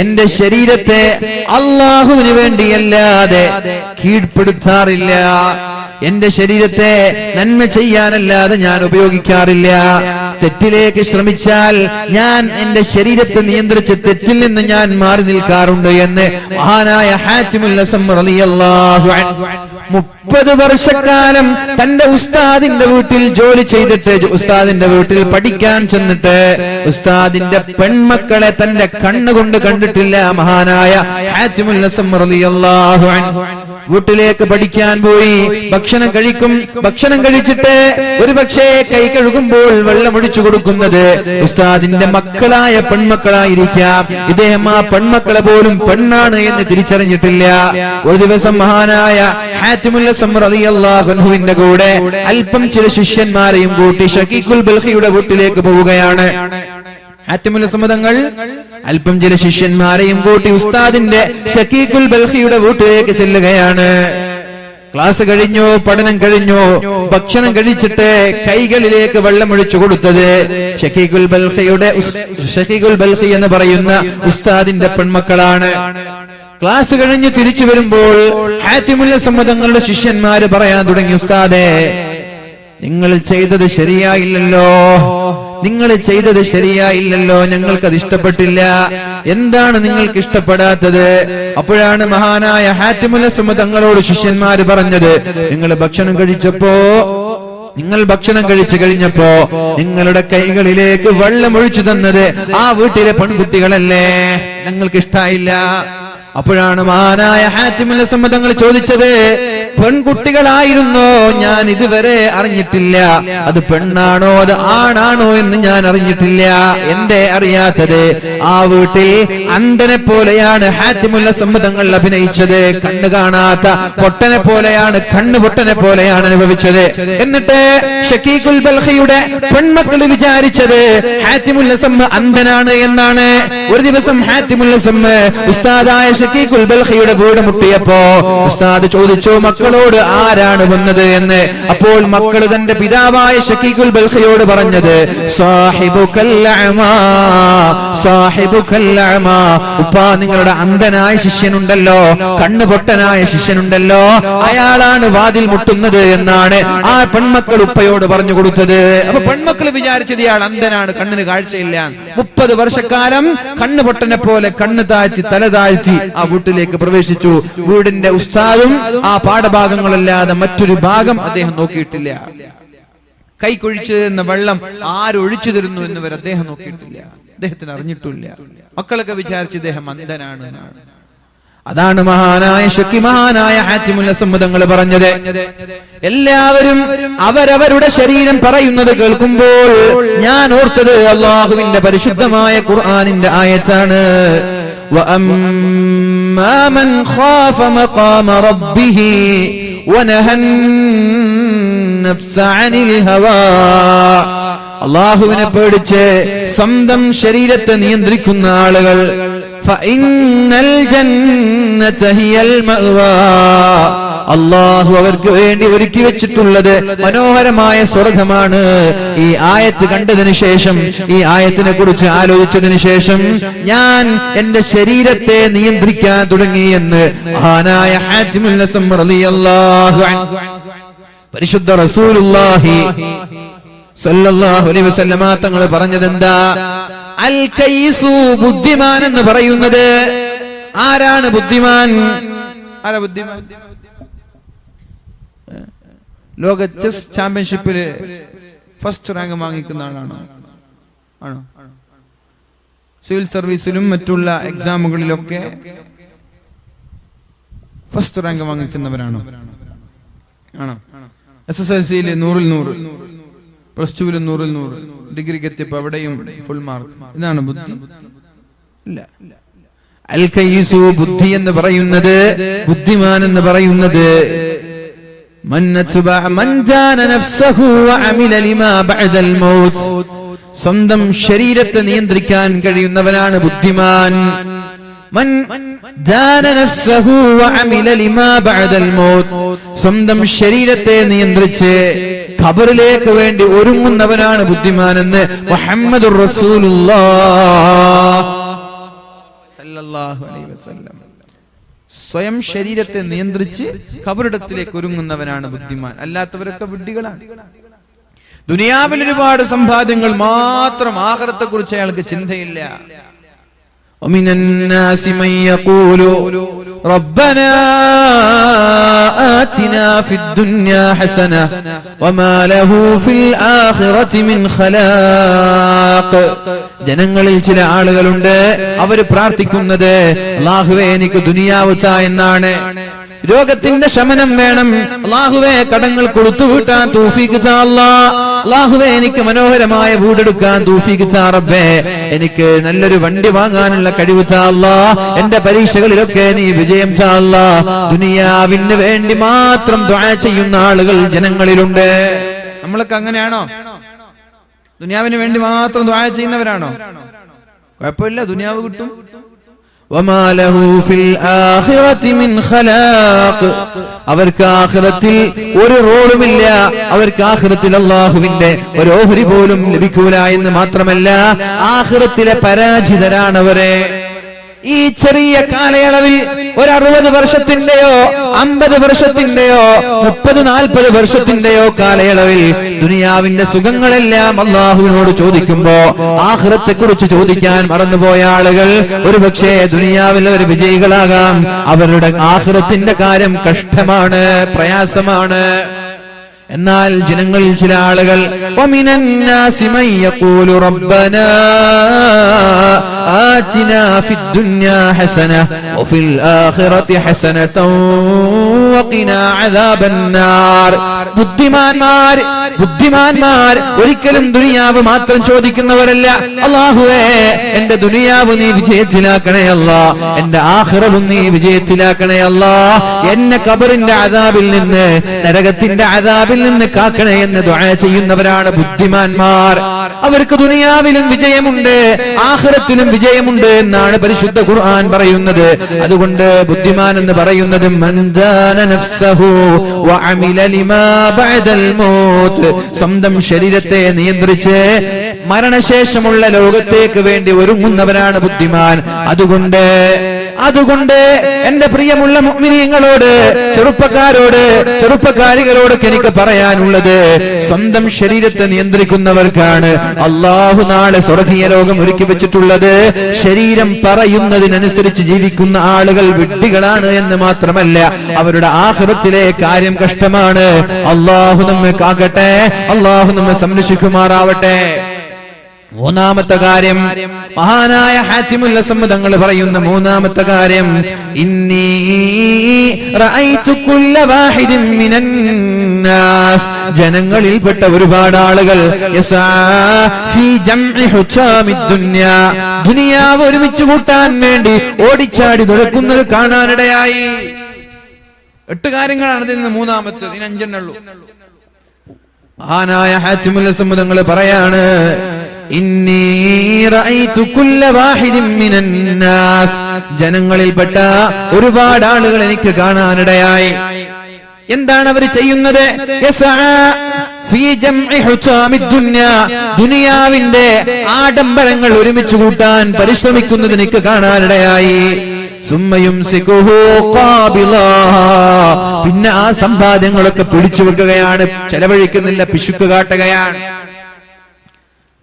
എന്റെ ശരീരത്തെ അള്ളാഹുവിന് വേണ്ടിയല്ലാതെ കീഴ്പ്പെടുത്താറില്ല. എന്റെ ശരീരത്തെ നന്മ ചെയ്യാനല്ലാതെ ഞാൻ ഉപയോഗിക്കാറില്ല. തെറ്റിലേക്ക് ശ്രമിച്ചാൽ ഞാൻ എന്റെ ശരീരത്തെ നിയന്ത്രിച്ച് തെറ്റിൽ നിന്ന് ഞാൻ മാറി നിൽക്കാറുണ്ട് എന്ന് മഹാനായ ഹാത്തിമുൽ അസ്സം റളിയല്ലാഹു അൻഹു 30 വർഷക്കാലം തന്റെ ഉസ്താദിന്റെ വീട്ടിൽ ജോലി ചെയ്തിട്ട്, ഉസ്താദിന്റെ വീട്ടിൽ പഠിക്കാൻ ചെന്നിട്ട് ഉസ്താദിന്റെ പെൺമക്കളെ തന്റെ കണ്ണുകൊണ്ട് കണ്ടിട്ടില്ല മഹാനായ ഹാത്തിമുൽ അസ്സം റളിയല്ലാഹു അൻഹു. വീട്ടിലേക്ക് പഠിക്കാൻ പോയി, ഭക്ഷണം കഴിക്കും. ഭക്ഷണം കഴിച്ചിട്ട് ഒരുപക്ഷെ കൈ കഴുകുമ്പോൾ വെള്ളമൊഴിച്ചു കൊടുക്കുന്നത് ഉസ്താദിന്റെ മക്കളായ പെൺമക്കളായിരിക്കാം. ഇദ്ദേഹം ആ പെൺമക്കളെ പോലും പെണ്ണാണ് എന്ന് തിരിച്ചറിഞ്ഞിട്ടില്ല. ഒരു ദിവസം മഹാനായ ഹാത്തിമുൽ അസ്സം റളിയല്ലാഹു അൻഹുവിന്റെ കൂടെ അല്പം ചില ശിഷ്യന്മാരെയും കൂട്ടി ഷക്കീഖുൽ ബൽഖിയുടെ വീട്ടിലേക്ക് പോവുകയാണ്. ഹാത്തിമുൽ അസ്സം തങ്ങൾ അല്പം ചില ശിഷ്യന്മാരെയും കൂട്ടി ഉസ്താദിന്റെ ഷക്കീഖുൽ ബൽഖിയുടെ വീട്ടിലേക്ക് ചെല്ലുകയാണ്. ക്ലാസ് കഴിഞ്ഞു, പഠനം കഴിഞ്ഞു, ഭക്ഷണം കഴിച്ചിട്ട് കൈകളിലേക്ക് വെള്ളമൊഴിച്ചു കൊടുത്തത് ഷക്കീഖുൽ ബൽഖി എന്ന് പറയുന്ന ഉസ്താദിന്റെ പെൺമക്കളാണ്. ക്ലാസ് കഴിഞ്ഞ് തിരിച്ചു വരുമ്പോൾ ഹാത്തിമുൽ അസ്സം തങ്ങളുടെ ശിഷ്യന്മാര് പറയാൻ തുടങ്ങി, ഉസ്താദേ, നിങ്ങൾ ചെയ്തത് ശരിയായില്ലല്ലോ, ഞങ്ങൾക്കത് ഇഷ്ടപ്പെട്ടില്ല. എന്താണ് നിങ്ങൾക്ക് ഇഷ്ടപ്പെടാത്തത്? അപ്പോഴാണ് മഹാനായ ഹാത്തിമുൽ അസ്സം തങ്ങളോട് ശിഷ്യന്മാര് പറഞ്ഞത്, നിങ്ങൾ ഭക്ഷണം കഴിച്ചു കഴിഞ്ഞപ്പോ നിങ്ങളുടെ കൈകളിലേക്ക് വെള്ളം ഒഴിച്ചു തന്നത് ആ വീട്ടിലെ പെൺകുട്ടികളല്ലേ, ഞങ്ങൾക്ക് ഇഷ്ടായില്ല. അപ്പോഴാണ് മഹാനായ ഹാത്തിമുൽ അസ്സം തങ്ങൾ ചോദിച്ചത്, പെൺകുട്ടികളായിരുന്നോ? ഞാൻ ഇതുവരെ അറിഞ്ഞിട്ടില്ല. അത് പെണ്ണാണോ അത് ആണാണോ എന്ന് ഞാൻ അറിഞ്ഞിട്ടില്ല. എന്തേ അറിയാത്തത്? ആ വീട്ടിൽ അന്ധനെ പോലെയാണ് ഹാത്തിമുൽ അസ്സം തങ്ങൾ അഭിനയിച്ചത്. കണ്ണ് കാണാത്ത പൊട്ടനെ പോലെയാണ്, കണ്ണ് പൊട്ടനെ പോലെയാണ് അനുഭവിച്ചത്. എന്നിട്ട് ഷക്കീഖുൽ ബൽഖിയുടെ പെൺമക്കൾ വിചാരിച്ചത് ഹാത്തിമുൽ അസ്സം അന്ധനാണ് എന്നാണ്. ഒരു ദിവസം ഹാത്തിമുൽ അസ്സം ഉസ്താദായ ഷക്കീഖുൽ ബൽഖിയുടെ വീട് മുട്ടിയപ്പോ ഉസ്താദ് ചോദിച്ചു, മക്കളോട് ആരാണ് വന്നത് എന്ന്. അപ്പോൾ മക്കൾ തന്റെ പിതാവായ ഷക്കീഖുൽ ബൽഖിയോട് പറഞ്ഞത്, സാഹിബുക്കൽ അഅമാ, ഉപ്പാ, നിങ്ങളുടെ അന്ധനായ ശിഷ്യനുണ്ടല്ലോ, കണ്ണ് പൊട്ടനായ ശിഷ്യനുണ്ടല്ലോ, അയാളാണ് വാതിൽ മുട്ടുന്നത് എന്നാണ് ആ പെൺമക്കൾ ഉപ്പയോട് പറഞ്ഞു കൊടുത്തത്. അപ്പൊ പെൺമക്കൾ വിചാരിച്ചത് ഇയാൾ അന്ധനാണ്, കണ്ണിന് കാഴ്ചയില്ല. 30 വർഷക്കാലം കണ്ണ് പൊട്ടനെ പോലെ കണ്ണ് താഴ്ത്തി തല താഴ്ത്തി ആ വീട്ടിലേക്ക് പ്രവേശിച്ചു. വീടിന്റെ ഉസ്താദും ആ പാഠഭാഗങ്ങളല്ലാതെ മറ്റൊരു ഭാഗം അദ്ദേഹം നോക്കിയിട്ടില്ല. കൈക്കൊഴിച്ച് എന്ന വെള്ളം ആരൊഴിച്ചു തരുന്നു എന്ന് വരെ അദ്ദേഹം നോക്കിയിട്ടില്ല, അദ്ദേഹത്തിന് അറിഞ്ഞിട്ടില്ല. മക്കളൊക്കെ വിചാരിച്ചു ഇദ്ദേഹം അന്ധനാണ് എന്നാണ്. അതാണ് മഹാനായ ഹാത്തിമുൽ അസ്സം തങ്ങൾ പറഞ്ഞത്, എല്ലാവരും അവരവരുടെ ശരീരം പറയുന്നത് കേൾക്കുമ്പോൾ ഞാൻ ഓർത്തത് അല്ലാഹുവിന്റെ പരിശുദ്ധമായ ഖുർആനിന്റെ ആയത്താണ്. وَأَمَّا مَنْ خَافَ مَقَامَ رَبِّهِ وَنَهَى النَّفْسَ عَنِ الْهَوَى. അല്ലാഹുവിനെ പേടിച്ച് സ്വന്തം ശരീരത്തെ നിയന്ത്രിക്കുന്ന ആളുകൾ فَإِنَّ الْجَنَّةَ هِيَ الْمَأْوَى. അല്ലാഹു അവർക്ക് വേണ്ടി ഒരുക്കി വെച്ചിട്ടുള്ളത് മനോഹരമായ സ്വർഗമാണ്. ഈ ആയത്ത് കണ്ടതിന് ശേഷം, ഈ ആയത്തിനെ കുറിച്ച് ആലോചിച്ചതിന് ശേഷം ഞാൻ എന്റെ ശരീരത്തെ നിയന്ത്രിക്കാൻ തുടങ്ങി എന്ന് മഹാനായ ഹാത്തിമുൽ അസ്സം റളിയല്ലാഹു അൻഹു പരിശുദ്ധ റസൂലുള്ളാഹി സല്ലല്ലാഹു അലൈഹി വസല്ലമ തങ്ങൾ പറഞ്ഞത് എന്താ? അൽ കൈസു, ബുദ്ധിമാൻ എന്ന് പറയുന്നത് ആരാണ്? ബുദ്ധിമാൻ ആരാ? ബുദ്ധിമാൻ ലോക ചെസ് ചാമ്പ്യൻഷിപ്പിൽ ഫസ്റ്റ് റാങ്ക് വാങ്ങിക്കുന്ന ആളാണോ? ആണോ? സിവിൽ സർവീസിലും മറ്റുള്ള എക്സാമുകളിലൊക്കെ ഫസ്റ്റ് റാങ്ക് വാങ്ങിക്കുന്നവരാണോ? ആണോ? SSLC-യിൽ 100-100, +2-ൽ 100-100, ഡിഗ്രിക്ക് എത്തിയപ്പോ അവിടെയും ഫുൾ മാർക്ക്. ഇതാണ് ബുദ്ധി? ഇല്ല. അൽ കൈസു, ബുദ്ധി എന്ന് പറയുന്നത്, ബുദ്ധിമാൻ എന്ന് പറയുന്നത് സ്വന്തം ശരീരത്തെ നിയന്ത്രിക്കാൻ കഴിയുന്നവനാണ് ബുദ്ധിമാൻ. സ്വന്തം ശരീരത്തെ നിയന്ത്രിച്ച് ഖബറിലേക്ക് വേണ്ടി ഒരുങ്ങുന്നവനാണ് ബുദ്ധിമാനെന്ന് മുഹമ്മദുർ റസൂലുള്ളാഹ് സല്ലല്ലാഹു അലൈഹി വസല്ലം. സ്വയം ശരീരത്തെ നിയന്ത്രിച്ച് ഖബറിടത്തിലേക്ക് ഒരുങ്ങുന്നവനാണ് ബുദ്ധിമാൻ. അല്ലാത്തവരൊക്കെ വിഡ്ഢികളാണ്. ദുനിയാവിൽ ഒരുപാട് സമ്പാദ്യങ്ങൾ മാത്രം, ആഖിറത്തെ കുറിച്ച് അയാൾക്ക് ചിന്തയില്ല. ومن الناس من يقول ربنا آتنا في الدنيا حسنة وما له في الآخرة من خلاق. ജനങ്ങളിൽ ചില ആളുകളുണ്ട്, അവർ പ്രാർത്ഥിക്കുന്നത് അല്ലാഹുവേ എനിക്ക് ദുനിയാവ് താ എന്നാണ്. രോഗത്തിന്റെ ശമനം വേണം, അല്ലാഹുവേ കടങ്ങൾ കൊടുത്തു വീട്ടാൻ തൗഫീഖ് താ അല്ലാഹ്. അല്ലാഹുവേ എനിക്ക് മനോഹരമായ വീടെടുക്കാൻ തൗഫീഖ് താ റബ്ബേ. എനിക്ക് നല്ലൊരു വണ്ടി വാങ്ങാനുള്ള കഴിവ് താ അല്ലാഹ്. എന്റെ പരീക്ഷകളിലൊക്കെ നീ വിജയം താ അല്ലാഹ്. ദുനിയാവിന് വേണ്ടി മാത്രം ദുആ ചെയ്യുന്ന ആളുകൾ ജനങ്ങളിലുണ്ട്. നമ്മളൊക്കെ അങ്ങനെയാണോ? ദുനിയാവിന് വേണ്ടി മാത്രം ദുആ ചെയ്യുന്നവരാണോ? കുഴപ്പമില്ല, ദുനിയാവ് കിട്ടും. وما له في الآخرة من خلاق. അവർക്ക് ആഖിറത്തിൽ ഒരു റോളുമില്ല. അവർക്ക് ആഖിറത്തിൽ അല്ലാഹുവിന്റെ ഒരു ഓഹരി പോലും ലഭിക്കൂല എന്ന് മാത്രമല്ല, ആഖിറത്തിലെ പരാജിതരാണവരെ. ഈ ചെറിയ കാലയളവിൽ ഒരു 60 വർഷത്തിന്റെയോ 50 വർഷത്തിന്റെയോ 30-40 വർഷത്തിന്റെയോ കാലയളവിൽ ദുനിയാവിന്റെ സുഖങ്ങളെല്ലാം അല്ലാഹുവിനോട് ചോദിക്കുമ്പോ ആഖിറത്തെ കുറിച്ച് ചോദിക്കാൻ മറന്നുപോയ ആളുകൾ ഒരുപക്ഷേ ദുനിയാവിൽ ഒരു വിജയികളാകാം. അവരുടെ ആഖിറത്തിന്റെ കാര്യം കഷ്ടമാണ്, പ്രയാസമാണ്. എന്നാൽ ജനങ്ങളിൽ ചില ആളുകൾ وَمِنَ النَّاسِ مَن يَقُولُ رَبَّنَا آتِنَا فِي الدُّنْيَا حَسَنَةً وَفِي الْآخِرَةِ حَسَنَةً وَقِنَا عَذَابَ النَّارِ. ബുദ്ധിമാന്മാർ ഒരിക്കലും ദുനിയാവ് മാത്രം ചോദിക്കുന്നവരല്ല. അല്ലാഹുവേ എന്റെ ദുനിയാവ് നീ വിജയത്തിലാക്കണേ അല്ലാഹ്, എന്റെ ആഖിറവും നീ വിജയത്തിലാക്കണേ അല്ലാഹ്, എന്നെ ഖബറിന്റെ അദാബിൽ നിന്ന്, നരകത്തിന്റെ അദാബിൽ നിന്ന് കാക്കണേ എന്ന് ദുആ ചെയ്യുന്നവരാണ് ബുദ്ധിമാന്മാർ. അവർക്ക് ദുനിയാവിലും വിജയമുണ്ട്, ആഖിറത്തിലും വിജയമുണ്ട് എന്നാണ് പരിശുദ്ധ ഖുർആൻ പറയുന്നത്. അതുകൊണ്ട് ബുദ്ധിമാൻ എന്ന് പറയുന്നത് മൻ ദാന നഫ്സഹു വഅമില ലിമാ ബഅദൽ മൗത്ത്. സ്വന്തം ശരീരത്തെ നിയന്ത്രിച്ച് മരണശേഷമുള്ള ലോകത്തേക്ക് വേണ്ടി ഒരുങ്ങുന്നവരാണ് ബുദ്ധിമാൻ. അതുകൊണ്ട് എന്റെ പ്രിയമുള്ള മുഅ്മിനീങ്ങളോട്, ചെറുപ്പക്കാരോട്, ചെറുപ്പക്കാരികളോട് എനിക്ക് പറയാനുള്ളത്, സ്വന്തം ശരീരത്തെ നിയന്ത്രിക്കുന്നവർക്കാണ് അല്ലാഹു നാളെ സ്വർഗീയ ലോകം ഒരുക്കി വെച്ചിട്ടുള്ളത്. ശരീരം പറയുന്നതിനനുസരിച്ച് ജീവിക്കുന്ന ആളുകൾ വിഡ്ഢികളാണ് എന്ന് മാത്രമല്ല, അവരുടെ ആഖിറത്തിലെ കാര്യം കഷ്ടമാണ്. അല്ലാഹു നമ്മെ കാക്കട്ടെ, അല്ലാഹു നമ്മെ സംരക്ഷിക്കുമാറാവട്ടെ. മൂന്നാമത്തെ കാര്യം, മഹാനായ ഹാത്തിമുൽ അസ്സം തങ്ങൾ പറയുന്ന മൂന്നാമത്തെ കാര്യം, ഇന്നി റഅയ്തു കുല്ല വാഹിദിൻ മിനൻ നാസ്. ജനങ്ങളിൽപ്പെട്ട ഒരുപാട് ആളുകൾ യസാ ഫീ ജംഇ ഹുതാമിദ് ദുനിയാ, ദുനിയാവ് ഒരുമിച്ച് കൂട്ടാൻ വേണ്ടി ഓടിച്ചാടി നടക്കുന്നത് കാണാനിടയായി. 8 കാര്യങ്ങളാണ് ഇതിൽ നിന്ന് മൂന്നാമത്തേത്. ഇനി 5 ഉള്ളൂ. മഹാനായ ഹാത്തിമുൽ അസ്സം തങ്ങൾ പറയാണ്, ഇന്നി റഅയ്തു കുല്ല വാഹിദിൻ മിനൻ നാസ്. ജനങ്ങളിൽപ്പെട്ട ഒരുപാട് ആളുകൾ എനിക്ക് കാണാനിടയായി. എന്താണ് അവർ ചെയ്യുന്നത്? ദുനിയാവിന്റെ ആഡംബരങ്ങൾ ഒരുമിച്ച് കൂട്ടാൻ പരിശ്രമിക്കുന്നത് എനിക്ക് കാണാനിടയായി. പിന്നെ ആ സമ്പാദ്യങ്ങളൊക്കെ പിടിച്ചു വെക്കുകയാണ്, ചെലവഴിക്കുന്നില്ല, പിശുക്ക് കാട്ടുകയാണ്.